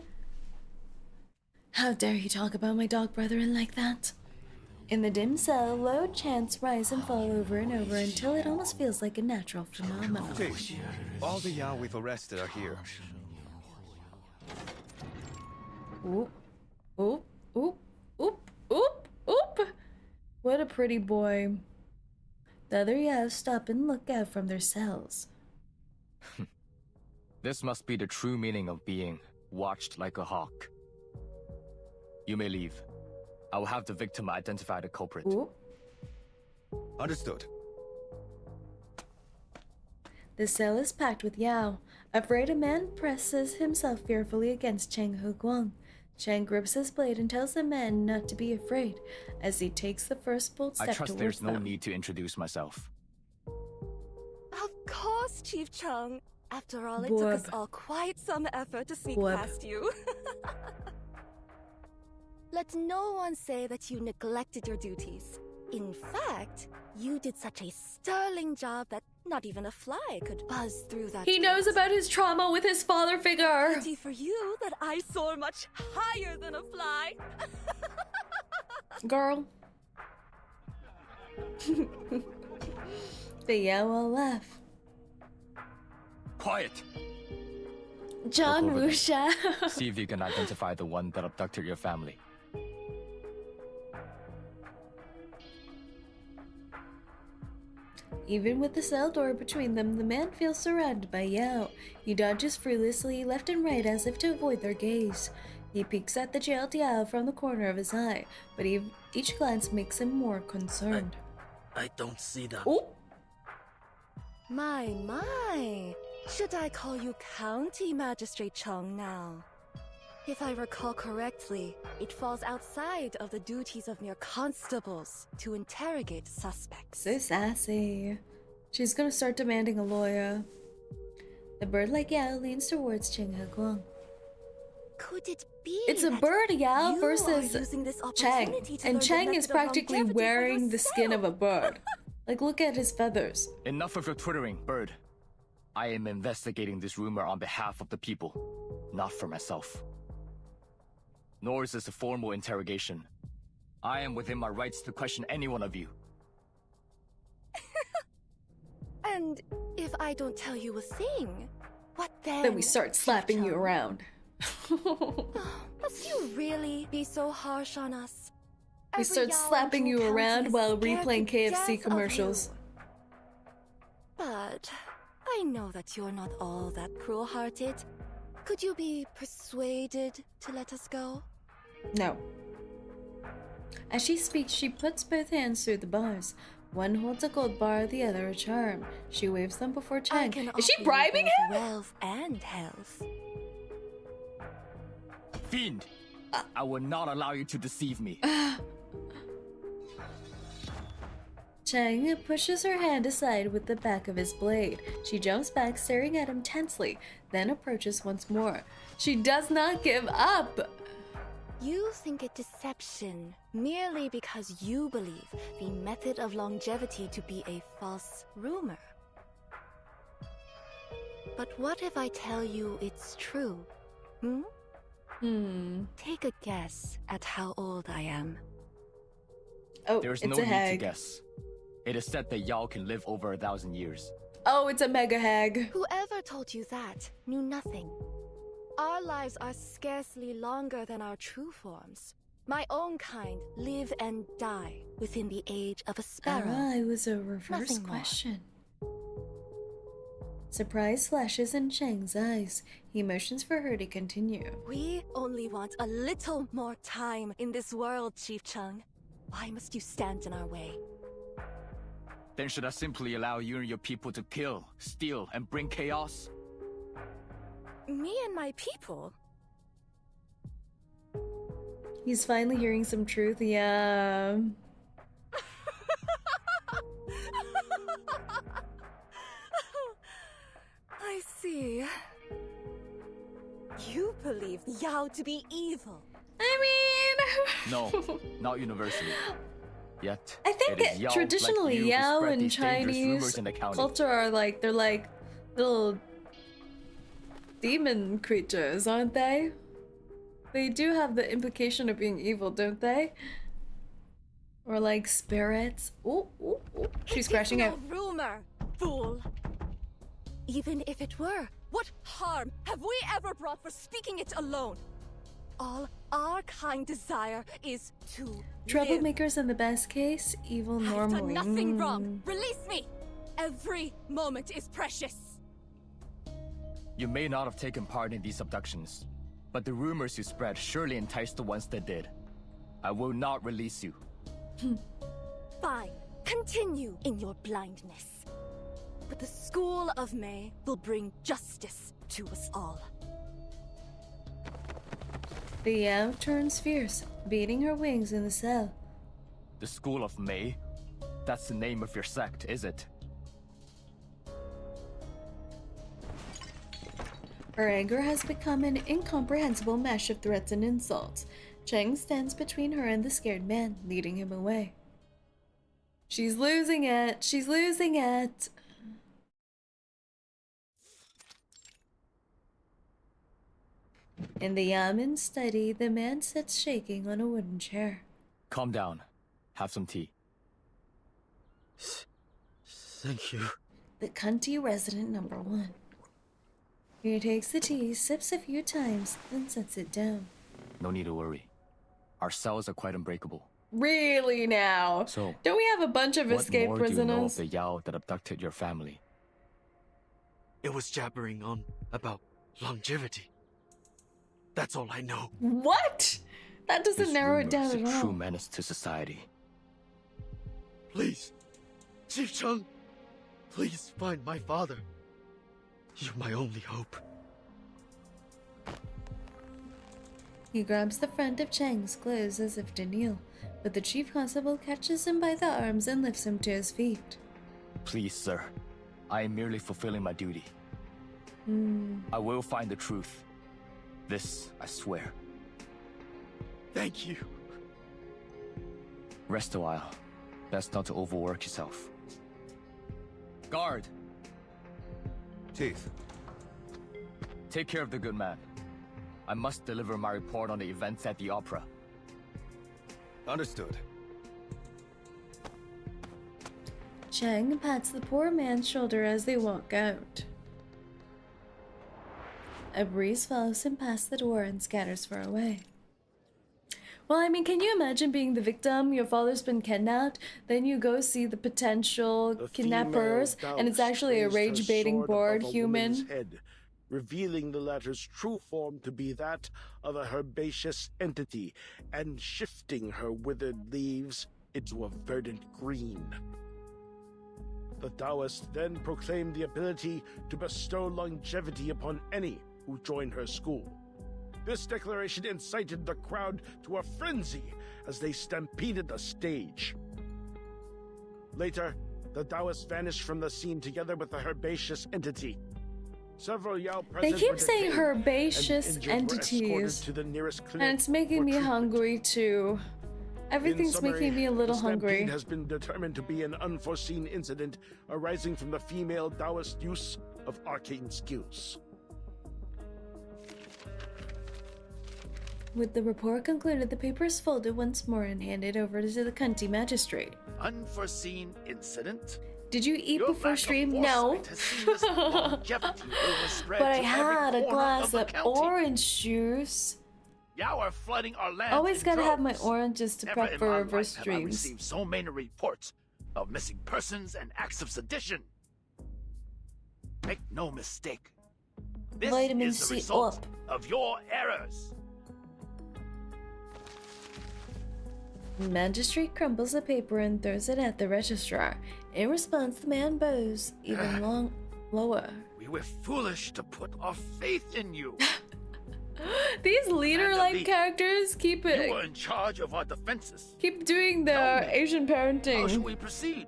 [SPEAKER 1] How dare you talk about my dog brethren like that? In the dim cell, low chants rise and fall over and over until it almost feels like a natural phenomenon.
[SPEAKER 11] All the Yao we've arrested are here.
[SPEAKER 1] Oop, oop, oop, oop, oop, oop. What a pretty boy. The other Yao stop and look out from their cells.
[SPEAKER 7] This must be the true meaning of being watched like a hawk. You may leave. I will have the victim identify the culprit.
[SPEAKER 1] Ooh.
[SPEAKER 11] Understood.
[SPEAKER 1] The cell is packed with Yao. Afraid, a man presses himself fearfully against Cheng Huguang. Cheng grips his blade and tells the man not to be afraid as he takes the first bold step
[SPEAKER 7] I trust
[SPEAKER 1] towards
[SPEAKER 7] there's no
[SPEAKER 1] them.
[SPEAKER 7] need to introduce myself.
[SPEAKER 17] Of course, Chief Chung. After all, it
[SPEAKER 1] Bob.
[SPEAKER 17] took us all quite some effort to sneak
[SPEAKER 1] Bob.
[SPEAKER 17] past you. Let no one say that you neglected your duties. In fact, you did such a sterling job that not even a fly could buzz through that
[SPEAKER 1] He knows about his trauma with his father figure.
[SPEAKER 17] Pity for you that I soar much higher than a fly.
[SPEAKER 1] Girl. The Yao all laugh.
[SPEAKER 7] Quiet!
[SPEAKER 1] John
[SPEAKER 7] Look over
[SPEAKER 1] Wuxia.
[SPEAKER 7] there. See if you can identify the one that abducted your family.
[SPEAKER 1] Even with the cell door between them, the man feels surrounded by Yao. He dodges fruitlessly left and right as if to avoid their gaze. He peeks at the jailed Yao from the corner of his eye, but each glance makes him more concerned.
[SPEAKER 18] I don't see them.
[SPEAKER 1] Oh!
[SPEAKER 17] My. Should I call you County Magistrate Chung now? If I recall correctly, it falls outside of the duties of mere constables to interrogate suspects.
[SPEAKER 1] So sassy. She's gonna start demanding a lawyer. The bird-like Yao leans towards Cheng Huguang.
[SPEAKER 17] Could it be
[SPEAKER 1] It's a
[SPEAKER 17] that
[SPEAKER 1] bird Yao
[SPEAKER 17] you
[SPEAKER 1] versus
[SPEAKER 17] are using this
[SPEAKER 1] Cheng,
[SPEAKER 17] opportunity to
[SPEAKER 1] and
[SPEAKER 17] learn the
[SPEAKER 1] Cheng is
[SPEAKER 17] method of
[SPEAKER 1] practically
[SPEAKER 17] longevity for
[SPEAKER 1] wearing the skin of a
[SPEAKER 17] yourself?
[SPEAKER 1] bird. Like, look at his feathers.
[SPEAKER 7] Enough of your twittering, Bird. I am investigating this rumor on behalf of the people, not for myself. Nor is this a formal interrogation. I am within my rights to question any one of you.
[SPEAKER 17] And if I don't tell you a thing, what then?
[SPEAKER 1] Then we start slapping you around.
[SPEAKER 17] Must you really be so harsh on us?
[SPEAKER 1] We
[SPEAKER 17] Every
[SPEAKER 1] start
[SPEAKER 17] Yao
[SPEAKER 1] slapping
[SPEAKER 17] in
[SPEAKER 1] you
[SPEAKER 17] County
[SPEAKER 1] around
[SPEAKER 17] is
[SPEAKER 1] while
[SPEAKER 17] scared
[SPEAKER 1] replaying
[SPEAKER 17] to death
[SPEAKER 1] KFC
[SPEAKER 17] of
[SPEAKER 1] commercials.
[SPEAKER 17] you. But I know that you're not all that cruel-hearted. Could you be persuaded to let us go?
[SPEAKER 1] No. As she speaks, she puts both hands through the bars. One holds a gold bar, the other a charm. She waves them before
[SPEAKER 17] I
[SPEAKER 1] Cheng.
[SPEAKER 17] can
[SPEAKER 1] Is she
[SPEAKER 17] offer you
[SPEAKER 1] bribing
[SPEAKER 17] both
[SPEAKER 1] him?
[SPEAKER 17] wealth and health.
[SPEAKER 7] Fiend! I will not allow you to deceive me.
[SPEAKER 1] Cheng pushes her hand aside with the back of his blade. She jumps back, staring at him tensely, then approaches once more. She does not give up!
[SPEAKER 17] You think it deception merely because you believe the method of longevity to be a false rumor. But what if I tell you it's true? Take a guess at how old I am.
[SPEAKER 1] Oh,
[SPEAKER 7] There's
[SPEAKER 1] it's
[SPEAKER 7] no
[SPEAKER 1] a
[SPEAKER 7] need to
[SPEAKER 1] hag.
[SPEAKER 7] guess. It is said that Yao can live over 1,000 years.
[SPEAKER 1] Oh, it's a mega hag.
[SPEAKER 17] Whoever told you that knew nothing. Our lives are scarcely longer than our true forms. My own kind live and die within the age of a sparrow.
[SPEAKER 1] Ah, it was a reverse
[SPEAKER 17] Nothing more.
[SPEAKER 1] question. Surprise flashes in Cheng's eyes. He motions for her to continue.
[SPEAKER 17] We only want a little more time in this world, Chief Chung. Why must you stand in our way?
[SPEAKER 7] Then should I simply allow you and your people to kill, steal, and bring chaos?
[SPEAKER 17] Me and my people?
[SPEAKER 1] He's finally hearing some truth, yeah.
[SPEAKER 17] I see. You believe Yao to be evil.
[SPEAKER 1] I mean...
[SPEAKER 7] No, not universally. Yet,
[SPEAKER 1] I think
[SPEAKER 7] it is Yao
[SPEAKER 1] traditionally
[SPEAKER 7] like you who
[SPEAKER 1] Yao
[SPEAKER 7] spread
[SPEAKER 1] and
[SPEAKER 7] these dangerous
[SPEAKER 1] Chinese
[SPEAKER 7] rumors in the county.
[SPEAKER 1] culture are like, they're like little demon creatures, aren't they? They do have the implication of being evil, don't they? Or like spirits. Ooh, ooh, ooh. She's crashing out.
[SPEAKER 17] No rumor, fool. Even if it were, what harm have we ever brought for speaking it alone? All our kind desire is to
[SPEAKER 1] Troublemakers in the best case, evil normally.
[SPEAKER 17] I've done nothing wrong. Release me. Every moment is precious.
[SPEAKER 7] You may not have taken part in these abductions, but the rumors you spread surely enticed the ones that did. I will not release you.
[SPEAKER 17] Fine. Continue in your blindness. But the School of May will bring justice to us all.
[SPEAKER 1] The Yao turns fierce, beating her wings in the cell.
[SPEAKER 7] The School of May? That's the name of your sect, is it?
[SPEAKER 1] Her anger has become an incomprehensible mesh of threats and insults. Cheng stands between her and the scared man, leading him away. She's losing it! She's losing it! In the Yamen study, the man sits shaking on a wooden chair.
[SPEAKER 7] Calm down. Have some tea.
[SPEAKER 18] Thank you.
[SPEAKER 1] The cunty resident number 1. He takes the tea, sips a few times, then sets it down.
[SPEAKER 7] No need to worry. Our cells are quite unbreakable.
[SPEAKER 1] Really now?
[SPEAKER 7] So,
[SPEAKER 1] don't we have a bunch of escaped
[SPEAKER 7] what more
[SPEAKER 1] prisoners?
[SPEAKER 7] do you know of the Yao that abducted your family?
[SPEAKER 18] It was jabbering on about longevity. That's all I know.
[SPEAKER 1] What? That doesn't narrow it down
[SPEAKER 7] This
[SPEAKER 1] at
[SPEAKER 7] rumor is a true
[SPEAKER 1] all.
[SPEAKER 7] menace to society.
[SPEAKER 18] Please, Chief Chung, please find my father. You're my only hope.
[SPEAKER 1] He grabs the front of Cheng's clothes as if to kneel, but the chief constable catches him by the arms and lifts him to his feet.
[SPEAKER 7] Please, sir. I am merely fulfilling my duty. I will find the truth. This, I swear.
[SPEAKER 18] Thank you.
[SPEAKER 7] Rest a while. Best not to overwork yourself. Guard!
[SPEAKER 19] Teeth.
[SPEAKER 7] Take care of the good man. I must deliver my report on the events at the opera.
[SPEAKER 19] Understood.
[SPEAKER 1] Cheng pats the poor man's shoulder as they walk out. A breeze follows him past the door and scatters far away. Well, I mean, can you imagine being the victim? Your father's been kidnapped, then you go see the potential kidnappers, and it's actually a rage-baiting bored human.
[SPEAKER 20] Head, revealing the latter's true form to be that of a herbaceous entity, and shifting her withered leaves into a verdant green. The Taoist then proclaimed the ability to bestow longevity upon any who joined her school. This declaration incited the crowd to a frenzy as they stampeded the stage. Later, the Taoists vanished from the scene together with the herbaceous entity. Several Yao
[SPEAKER 1] They
[SPEAKER 20] present
[SPEAKER 1] keep
[SPEAKER 20] were
[SPEAKER 1] saying
[SPEAKER 20] detained
[SPEAKER 1] herbaceous
[SPEAKER 20] and injured were escorted
[SPEAKER 1] entities,
[SPEAKER 20] to the nearest
[SPEAKER 1] and
[SPEAKER 20] clinic
[SPEAKER 1] it's making
[SPEAKER 20] for
[SPEAKER 1] me
[SPEAKER 20] treatment.
[SPEAKER 1] hungry too. Everything's
[SPEAKER 20] In summary,
[SPEAKER 1] making me a little
[SPEAKER 20] the stampede
[SPEAKER 1] hungry.
[SPEAKER 20] has been determined to be an unforeseen incident arising from the female Taoist use of arcane skills.
[SPEAKER 1] With the report concluded, the paper is folded once more and handed over to the cunty magistrate.
[SPEAKER 10] Unforeseen incident?
[SPEAKER 1] Did you eat
[SPEAKER 10] Your
[SPEAKER 1] before
[SPEAKER 10] lack of
[SPEAKER 1] stream? No.
[SPEAKER 10] foresight has seen this longevity overspread
[SPEAKER 1] But I
[SPEAKER 10] to every
[SPEAKER 1] had a
[SPEAKER 10] corner
[SPEAKER 1] glass
[SPEAKER 10] of the
[SPEAKER 1] of
[SPEAKER 10] county.
[SPEAKER 1] orange juice.
[SPEAKER 10] Yao are flooding our land.
[SPEAKER 1] Always
[SPEAKER 10] in
[SPEAKER 1] gotta have my
[SPEAKER 10] droves.
[SPEAKER 1] oranges to
[SPEAKER 10] Never
[SPEAKER 1] prep
[SPEAKER 10] in
[SPEAKER 1] for
[SPEAKER 10] my
[SPEAKER 1] reverse
[SPEAKER 10] life have I
[SPEAKER 1] streams.
[SPEAKER 10] received so many reports of missing persons and acts of sedition. Make no mistake. This
[SPEAKER 1] Vitamin
[SPEAKER 10] is the
[SPEAKER 1] C
[SPEAKER 10] result
[SPEAKER 1] up.
[SPEAKER 10] of your errors.
[SPEAKER 1] The magistrate crumbles the paper and throws it at the registrar. In response, the man bows even lower.
[SPEAKER 10] We were foolish to put our faith in you.
[SPEAKER 1] These leader-like
[SPEAKER 10] Elite,
[SPEAKER 1] characters keep
[SPEAKER 10] You were
[SPEAKER 1] it.
[SPEAKER 10] in charge of our defenses.
[SPEAKER 1] Keep doing their Asian
[SPEAKER 10] How should
[SPEAKER 1] parenting.
[SPEAKER 10] we proceed?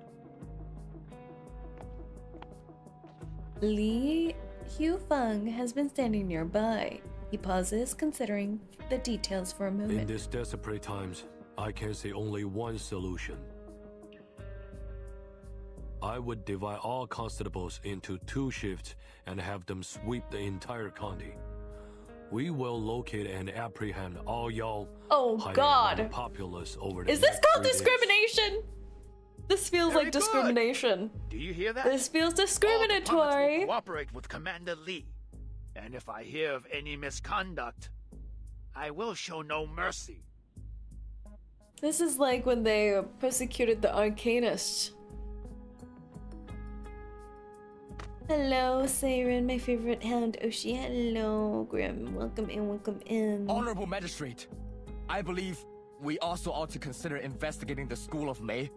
[SPEAKER 1] Li Hufeng has been standing nearby. He pauses, considering the details for a
[SPEAKER 6] In
[SPEAKER 1] moment.
[SPEAKER 6] these desperate times, I can see only one solution. I would divide all constables into 2 shifts and have them sweep the entire county. We will locate and apprehend all y'all
[SPEAKER 1] God.
[SPEAKER 6] populace over the
[SPEAKER 1] Is this
[SPEAKER 6] next
[SPEAKER 1] called
[SPEAKER 6] 3 days.
[SPEAKER 1] discrimination? This feels
[SPEAKER 21] Very
[SPEAKER 1] like
[SPEAKER 21] good.
[SPEAKER 1] discrimination.
[SPEAKER 21] Do you hear that?
[SPEAKER 1] This feels
[SPEAKER 21] All departments
[SPEAKER 1] discriminatory.
[SPEAKER 21] will cooperate with Commander Lee. And if I hear of any misconduct, I will show no mercy.
[SPEAKER 1] This is like when they persecuted the arcanists. Hello, Saerin, my favorite hound, Oshi. Hello, Grim. Welcome in, welcome in.
[SPEAKER 7] Honorable Magistrate, I believe we also ought to consider investigating the School of May.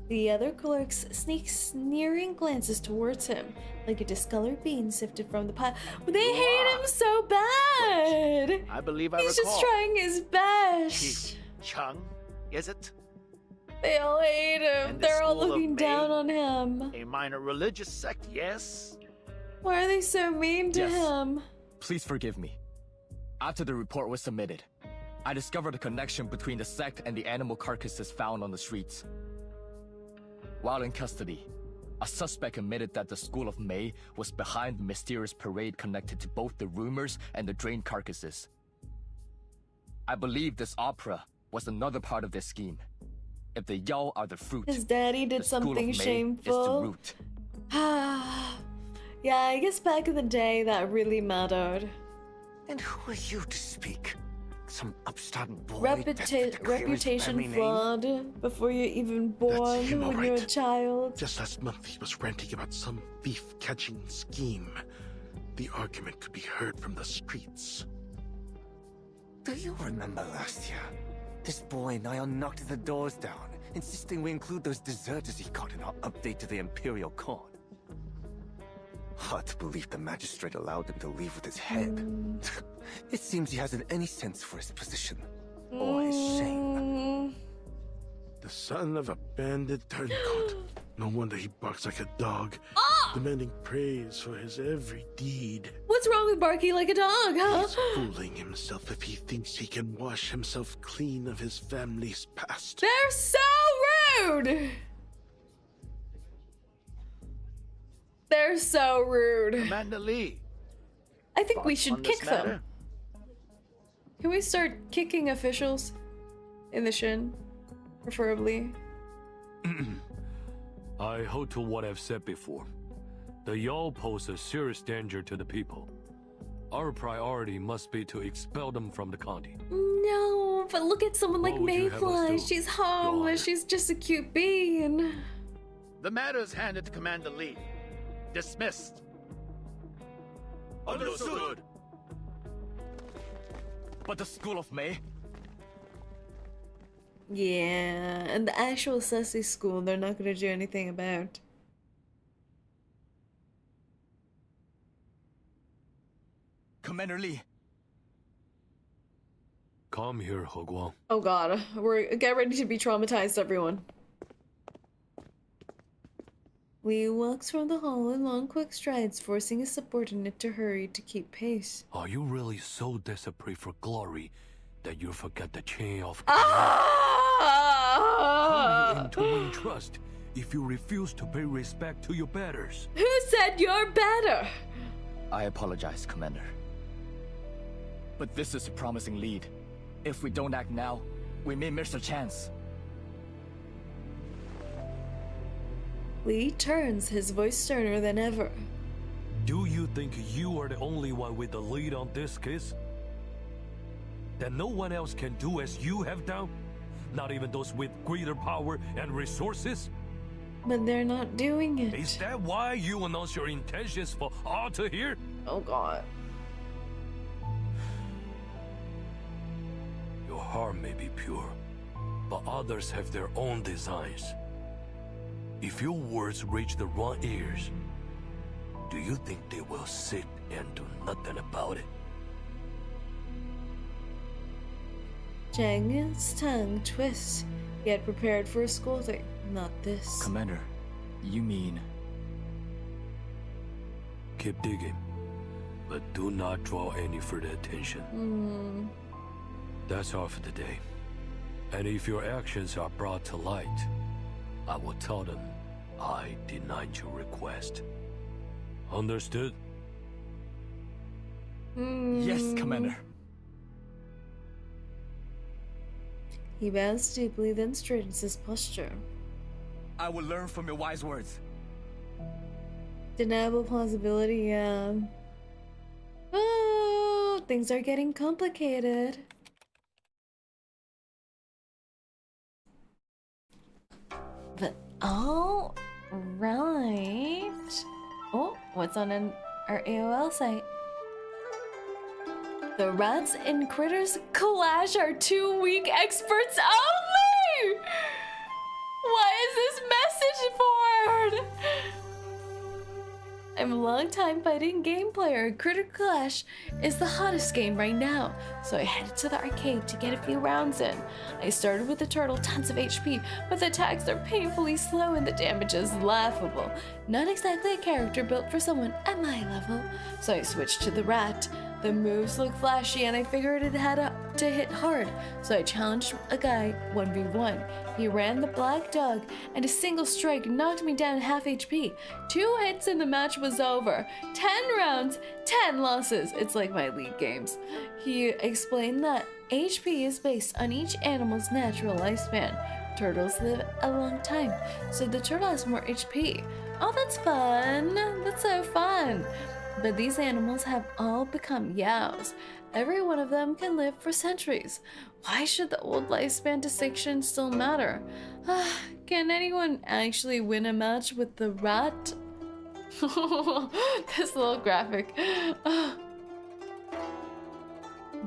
[SPEAKER 1] The other clerks sneak sneering glances towards him, like a discolored bean sifted from the pile. They hate him so bad!
[SPEAKER 21] I believe I
[SPEAKER 1] He's
[SPEAKER 21] recall.
[SPEAKER 1] just trying his best.
[SPEAKER 21] Chief Chung, is it?
[SPEAKER 1] They all hate him.
[SPEAKER 21] And the
[SPEAKER 1] They're all
[SPEAKER 21] School of
[SPEAKER 1] looking
[SPEAKER 21] May?
[SPEAKER 1] down on him.
[SPEAKER 21] A minor religious sect, yes?
[SPEAKER 1] Why are they so mean to
[SPEAKER 7] Yes.
[SPEAKER 1] him?
[SPEAKER 7] Please forgive me. After the report was submitted, I discovered a connection between the sect and the animal carcasses found on the streets. While in custody, a suspect admitted that the School of May was behind the mysterious parade connected to both the rumors and the drained carcasses. I believe this opera was another part of their scheme. If the Yao are the fruit,
[SPEAKER 1] His daddy did
[SPEAKER 7] the School of
[SPEAKER 1] something
[SPEAKER 7] May is the
[SPEAKER 1] shameful.
[SPEAKER 7] root.
[SPEAKER 1] Yeah, I guess back in the day that really mattered.
[SPEAKER 22] And who are you to speak? Some upstart boy desperate to clear his
[SPEAKER 1] Reputation
[SPEAKER 22] family name?
[SPEAKER 1] flawed before you're even born,
[SPEAKER 20] him, all
[SPEAKER 1] when you're a
[SPEAKER 20] right.
[SPEAKER 1] child.
[SPEAKER 20] Just last month, he was ranting about some thief-catching scheme. The argument could be heard from the streets.
[SPEAKER 22] Do you remember last year? This boy and I all knocked the doors down, insisting we include those deserters he caught in our update to the Imperial Court. Hard to believe the magistrate allowed him to leave with his head. It seems he hasn't any sense for his position or his shame.
[SPEAKER 20] The son of a bandit turncoat. No wonder he barks like a dog, demanding praise for his every deed.
[SPEAKER 1] What's wrong with barking like a dog, huh?
[SPEAKER 20] He's fooling himself if he thinks he can wash himself clean of his family's past.
[SPEAKER 1] They're so rude! They're so rude.
[SPEAKER 21] Commander Lee.
[SPEAKER 1] I think we
[SPEAKER 21] Thoughts
[SPEAKER 1] should
[SPEAKER 21] on this
[SPEAKER 1] kick them.
[SPEAKER 21] matter?
[SPEAKER 1] Can we start kicking officials in the shin? Preferably.
[SPEAKER 6] I hold to what I've said before. The Yao pose a serious danger to the people. Our priority must be to expel them from the county.
[SPEAKER 1] No, but look at someone like
[SPEAKER 6] What would you have us
[SPEAKER 1] Mayfly.
[SPEAKER 6] do,
[SPEAKER 1] She's
[SPEAKER 6] Your
[SPEAKER 1] harmless. She's just a cute bean.
[SPEAKER 21] The matter is handed to Commander Lee. Dismissed.
[SPEAKER 7] Understood. But the School of May?
[SPEAKER 1] Yeah, and the actual Sussy school, they're not gonna do anything about.
[SPEAKER 7] Commander Lee.
[SPEAKER 6] Come here, 𝐒𝐿.
[SPEAKER 1] Oh god, get ready to be traumatized, everyone. Lee walks from the hall in long, quick strides, forcing his subordinate to hurry to keep pace.
[SPEAKER 6] Are you really so desperate for glory that you forget the chain of
[SPEAKER 1] Ah!
[SPEAKER 6] How are you to win trust if you refuse to pay respect to your betters?
[SPEAKER 1] Who said you're better?
[SPEAKER 7] I apologize, Commander. But this is a promising lead. If we don't act now, we may miss a chance.
[SPEAKER 1] Lee turns, his voice sterner than ever.
[SPEAKER 6] Do you think you are the only one with the lead on this case? That no one else can do as you have done? Not even those with greater power and resources?
[SPEAKER 1] But they're not doing it.
[SPEAKER 6] Is that why you announce your intentions for all to hear?
[SPEAKER 1] Oh god.
[SPEAKER 6] Your heart may be pure, but others have their own designs. If your words reach the wrong ears, do you think they will sit and do nothing about it?
[SPEAKER 1] Chang's tongue twists, yet prepared for a scolding. Not this.
[SPEAKER 7] Commander, you mean...
[SPEAKER 6] Keep digging, but do not draw any further attention. That's all for today. And if your actions are brought to light, I will tell them I denied your request. Understood?
[SPEAKER 7] Yes, Commander.
[SPEAKER 1] He bows deeply, then straightens his posture.
[SPEAKER 7] I will learn from your wise words.
[SPEAKER 1] Deniable plausibility, yeah. Oh, things are getting complicated. But all right. Oh, what's on our AOL site? The rats and critters clash are 2 weak experts only. What is this message board? I'm a long-time fighting game player. Critter Clash is the hottest game right now, so I headed to the arcade to get a few rounds in. I started with the turtle, tons of HP, but the attacks are painfully slow and the damage is laughable. Not exactly a character built for someone at my level, so I switched to the rat. The moves look flashy and I figured it had to hit hard, so I challenged a guy 1v1. He ran the black dog and a single strike knocked me down half HP. 2 hits and the match was over. 10 rounds, 10 losses. It's like my league games. He explained that HP is based on each animal's natural lifespan. Turtles live a long time, so the turtle has more HP. Oh, that's fun. That's so fun. But these animals have all become 𝐂𝐤s. Every one of them can live for centuries. Why should the old lifespan distinction still matter? Can anyone actually win a match with the rat? This little graphic.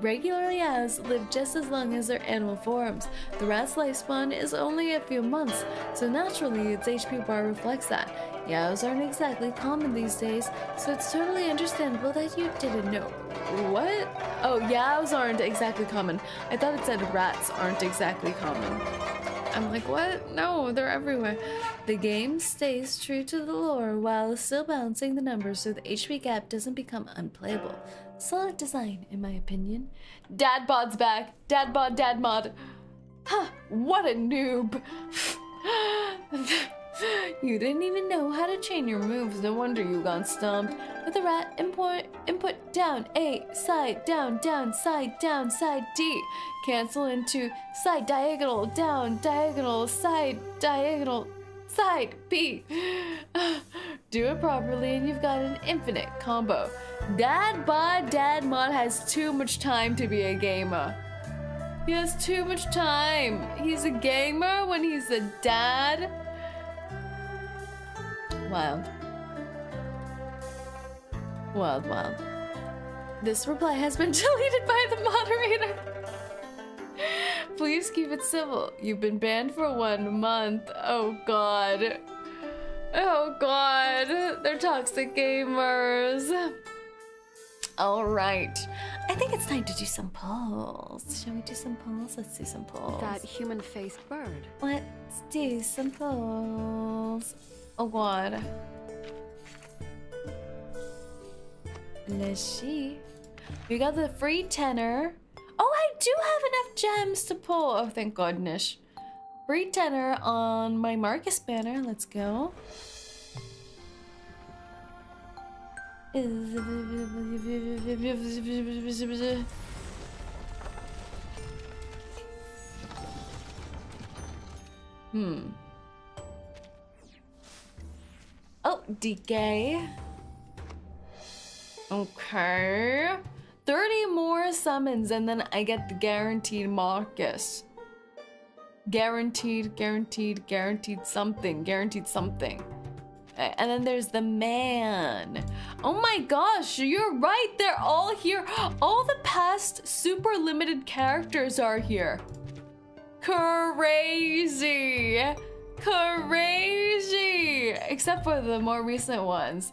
[SPEAKER 1] Regular 𝐂𝐤s live just as long as their animal forms. The rat's lifespan is only a few months, so naturally its HP bar reflects that. 𝐂𝐤s aren't exactly common these days, so it's totally understandable that you didn't know. What? Oh, 𝐂𝐤s aren't exactly common. I thought it said rats aren't exactly common. I'm like, what? No, they're everywhere. The game stays true to the lore while still balancing the numbers so the HP gap doesn't become unplayable. Solid design, in my opinion. Dad bod's back. Dad bod, dad mod. Huh, what a noob. You didn't even know how to chain your moves. No wonder you got stumped. With the rat, input down A, side, down, side, D. Cancel into side, diagonal, down, diagonal, side, B. Do it properly and you've got an infinite combo. Dad bod, dad mod has too much time to be a gamer. He has too much time. He's a gamer when he's a dad. Wild. Wild, wild. This reply has been deleted by the moderator. Please keep it civil. You've been banned for 1 month. Oh god. Oh god. They're toxic gamers. Alright. I think it's time to do some polls. Shall we do some polls? Let's do some polls.
[SPEAKER 2] That human-faced bird.
[SPEAKER 1] Let's do some polls. Oh god. Let's see. We got the free tenor. Oh, I do have enough gems to pull. Oh, thank goodness. Free tenor on my Marcus banner. Let's go. Oh, DK. Okay. 30 more summons and then I get the guaranteed Marcus. Guaranteed something. And then there's the man. Oh my gosh, you're right. They're all here. All the past super limited characters are here. Crazy. Crazy. Except for the more recent ones.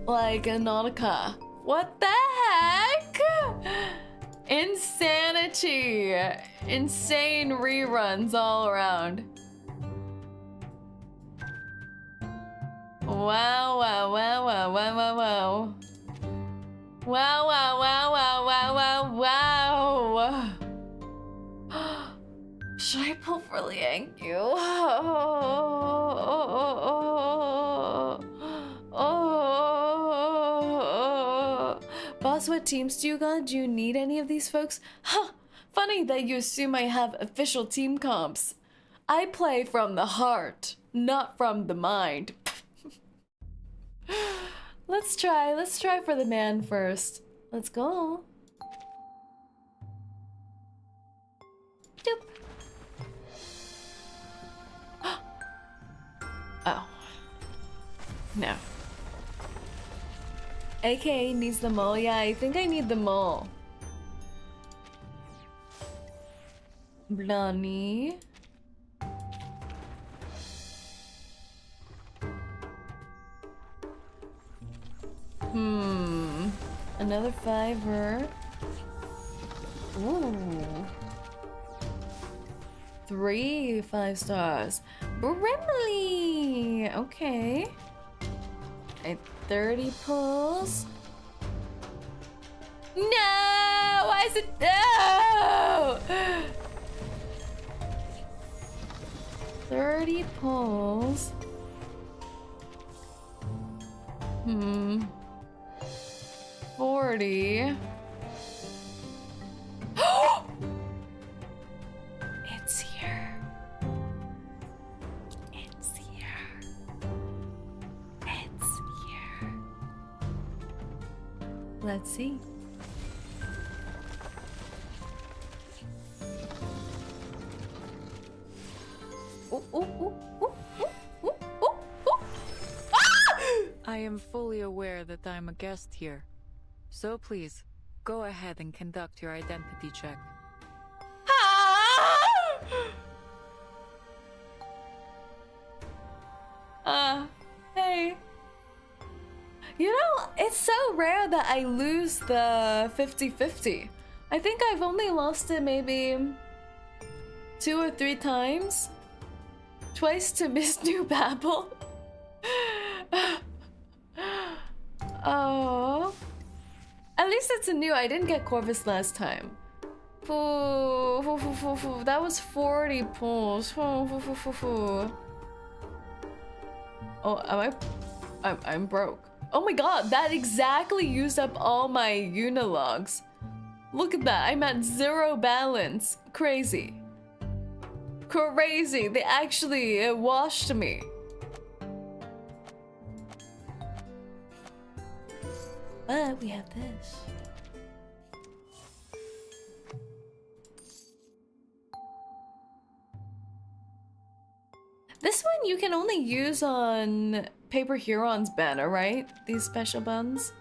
[SPEAKER 1] Like Nautica. What the heck? Insanity. Insane reruns all around. Wow, wow, wow, wow, wow, wow, wow. Wow, wow, wow, wow, wow, wow, wow. Should I pull for 𝐒𝐴𝐚𝐿? Boss, what teams do you got? Do you need any of these folks? Huh! Funny that you assume I have official team comps. I play from the heart, not from the mind. Let's try for the man first. Let's go. Doop. Oh. No. aka needs the mole. Yeah, I think I need the mole. Blani. Another fiver. Ooh. 3 5 stars. Brimley! Okay. And 30 pulls. No! Why is it no? 30 pulls. 40. It's here. It's here. It's here. Let's see.
[SPEAKER 5] I am fully aware that I'm a guest here. So please, go ahead and conduct your identity check.
[SPEAKER 1] Hey. You know, it's so rare that I lose the 50-50. I think I've only lost it maybe 2 or 3 times. Twice to Miss New Babble. Oh. At least it's a new. I didn't get Corvus last time. That was 40 pulls. Oh, I'm broke. Oh my god, that exactly used up all my unilogs. Look at that, I'm at 0 balance. Crazy. Crazy, they actually washed me. But we have this. This one you can only use on Paper Huron's banner, right? These special buns.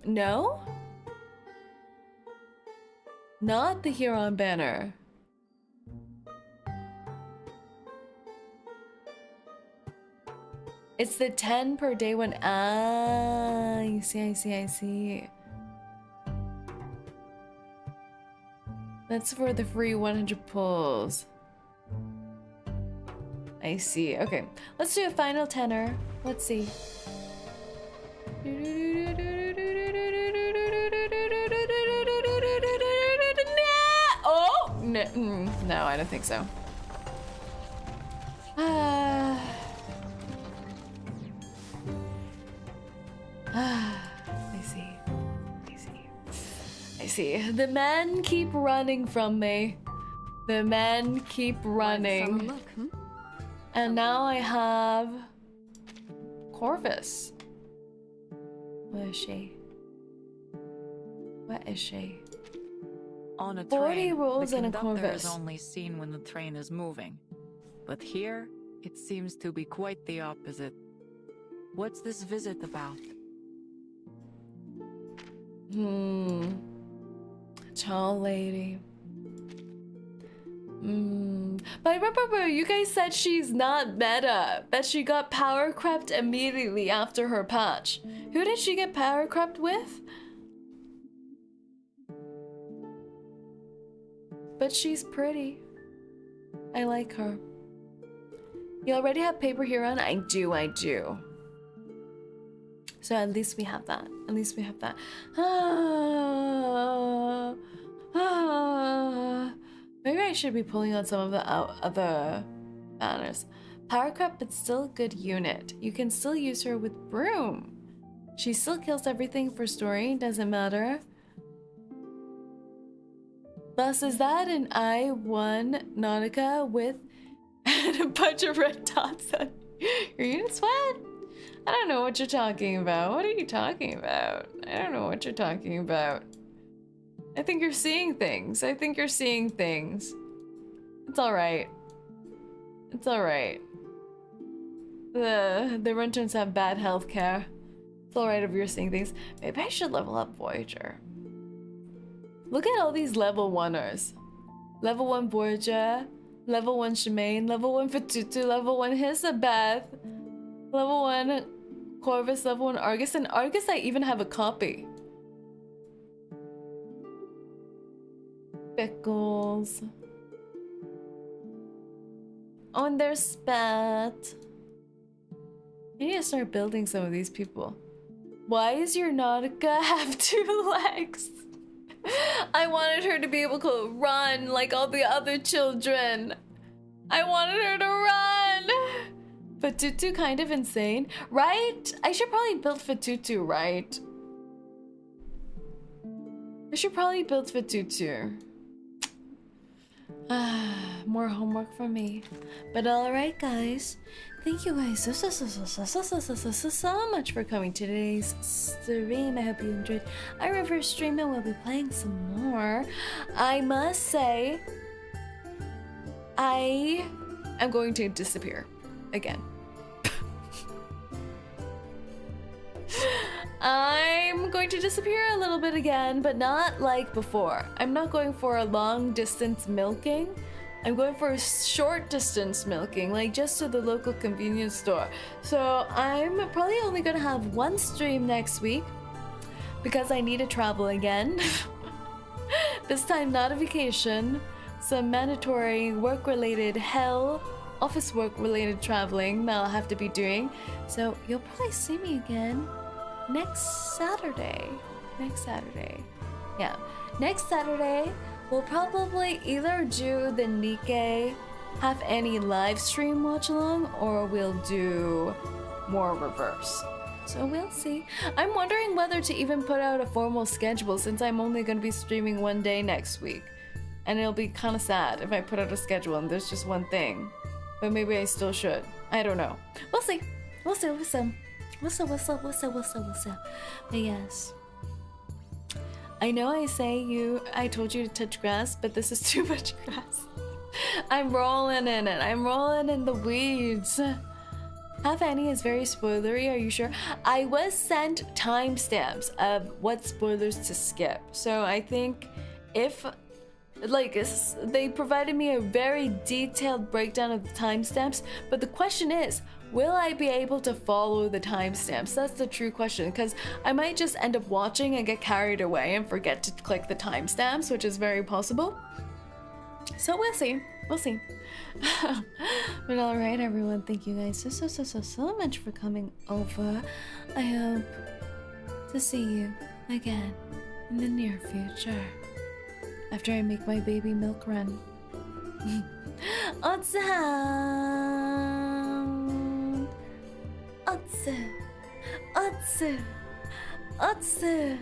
[SPEAKER 1] No? Not the Huron banner. It's the 10 per day one. Ah, I see. That's for the free 100 pulls. I see. Okay, let's do a final tenor. Let's see. Oh! No, I don't think so. I see. The men keep running from me. The men keep running.
[SPEAKER 2] Look,
[SPEAKER 1] And now I have Corvus. Where is she? Where is she?
[SPEAKER 5] On a
[SPEAKER 1] 40
[SPEAKER 5] train,
[SPEAKER 1] rolls
[SPEAKER 5] the
[SPEAKER 1] and a
[SPEAKER 5] conductor
[SPEAKER 1] Corvus.
[SPEAKER 5] is only seen when the train is moving. But here, it seems to be quite the opposite. What's this visit about?
[SPEAKER 1] Tall lady. But I remember you guys said she's not meta, that she got power crept immediately after her patch. Who did she get power crept with? But she's pretty. I like her. You already have paper here on? I do. So at least we have that. At least we have that. Maybe I should be pulling on some of the other banners. Power cut, but still a good unit. You can still use her with broom. She still kills everything for story, doesn't matter. Bus, is that an I1 Nautica with a bunch of red dots on your unit sweat? I don't know what you're talking about. What are you talking about? I don't know what you're talking about. I think you're seeing things. I think you're seeing things. It's alright. It's alright. The Runtons have bad health care. It's alright if you're seeing things. Maybe I should level up Voyager. Look at all these level 1ers. Level 1 Voyager, level 1 Shemaine, level 1 Fatutu, level 1 Hisabeth, level 1 Corvus, level 1 Argus, and Argus I even have a copy. Pickles. Oh, and there's Spat. I need to start building some of these people. Why does your Nautica have 2 legs? I wanted her to be able to run like all the other children. I wanted her to run. Fatutu kind of insane, right? I should probably build Fatutu, right? I should probably build Fatutu. More homework for me. But alright, guys. Thank you guys so much for coming to today's stream. I hope you enjoyed our reverse stream and we'll be playing some more. I must say, I am going to disappear again. I'm going to disappear a little bit again, but not like before. I'm not going for a long distance milking. I'm going for a short distance milking, like just to the local convenience store. So I'm probably only gonna have 1 stream next week because I need to travel again. This time not a vacation, some mandatory work-related office work-related traveling that I'll have to be doing. So you'll probably see me again next Saturday. Yeah, next Saturday. We'll probably either do the 𝐒𝐿𝐴 Have Any live stream watch along, or we'll do more reverse. So we'll see. I'm wondering whether to even put out a formal schedule since I'm only going to be streaming 1 day next week. And it'll be kind of sad if I put out a schedule and there's just 1 thing. But maybe I still should. I don't know. We'll see. We'll see. But yes. I know I told you to touch grass, but this is too much grass. I'm rolling in it. I'm rolling in the weeds. Have Any is very spoilery, are you sure? I was sent timestamps of what spoilers to skip. So I think if, they provided me a very detailed breakdown of the timestamps, but the question is, will I be able to follow the timestamps? That's the true question, because I might just end up watching and get carried away and forget to click the timestamps, which is very possible. So we'll see. We'll see. But alright, everyone, thank you guys so much for coming over. I hope to see you again in the near future. After I make my baby milk run. 𝐂𝐡𝐚𝐭 𝐒𝐿𝐴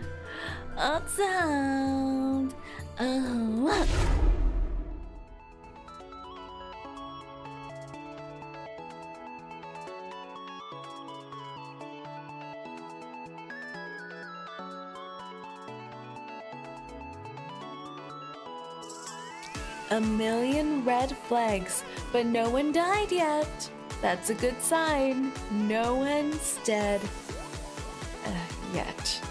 [SPEAKER 1] A million red flags, but no one died yet. That's a good sign. No one's dead. Yet.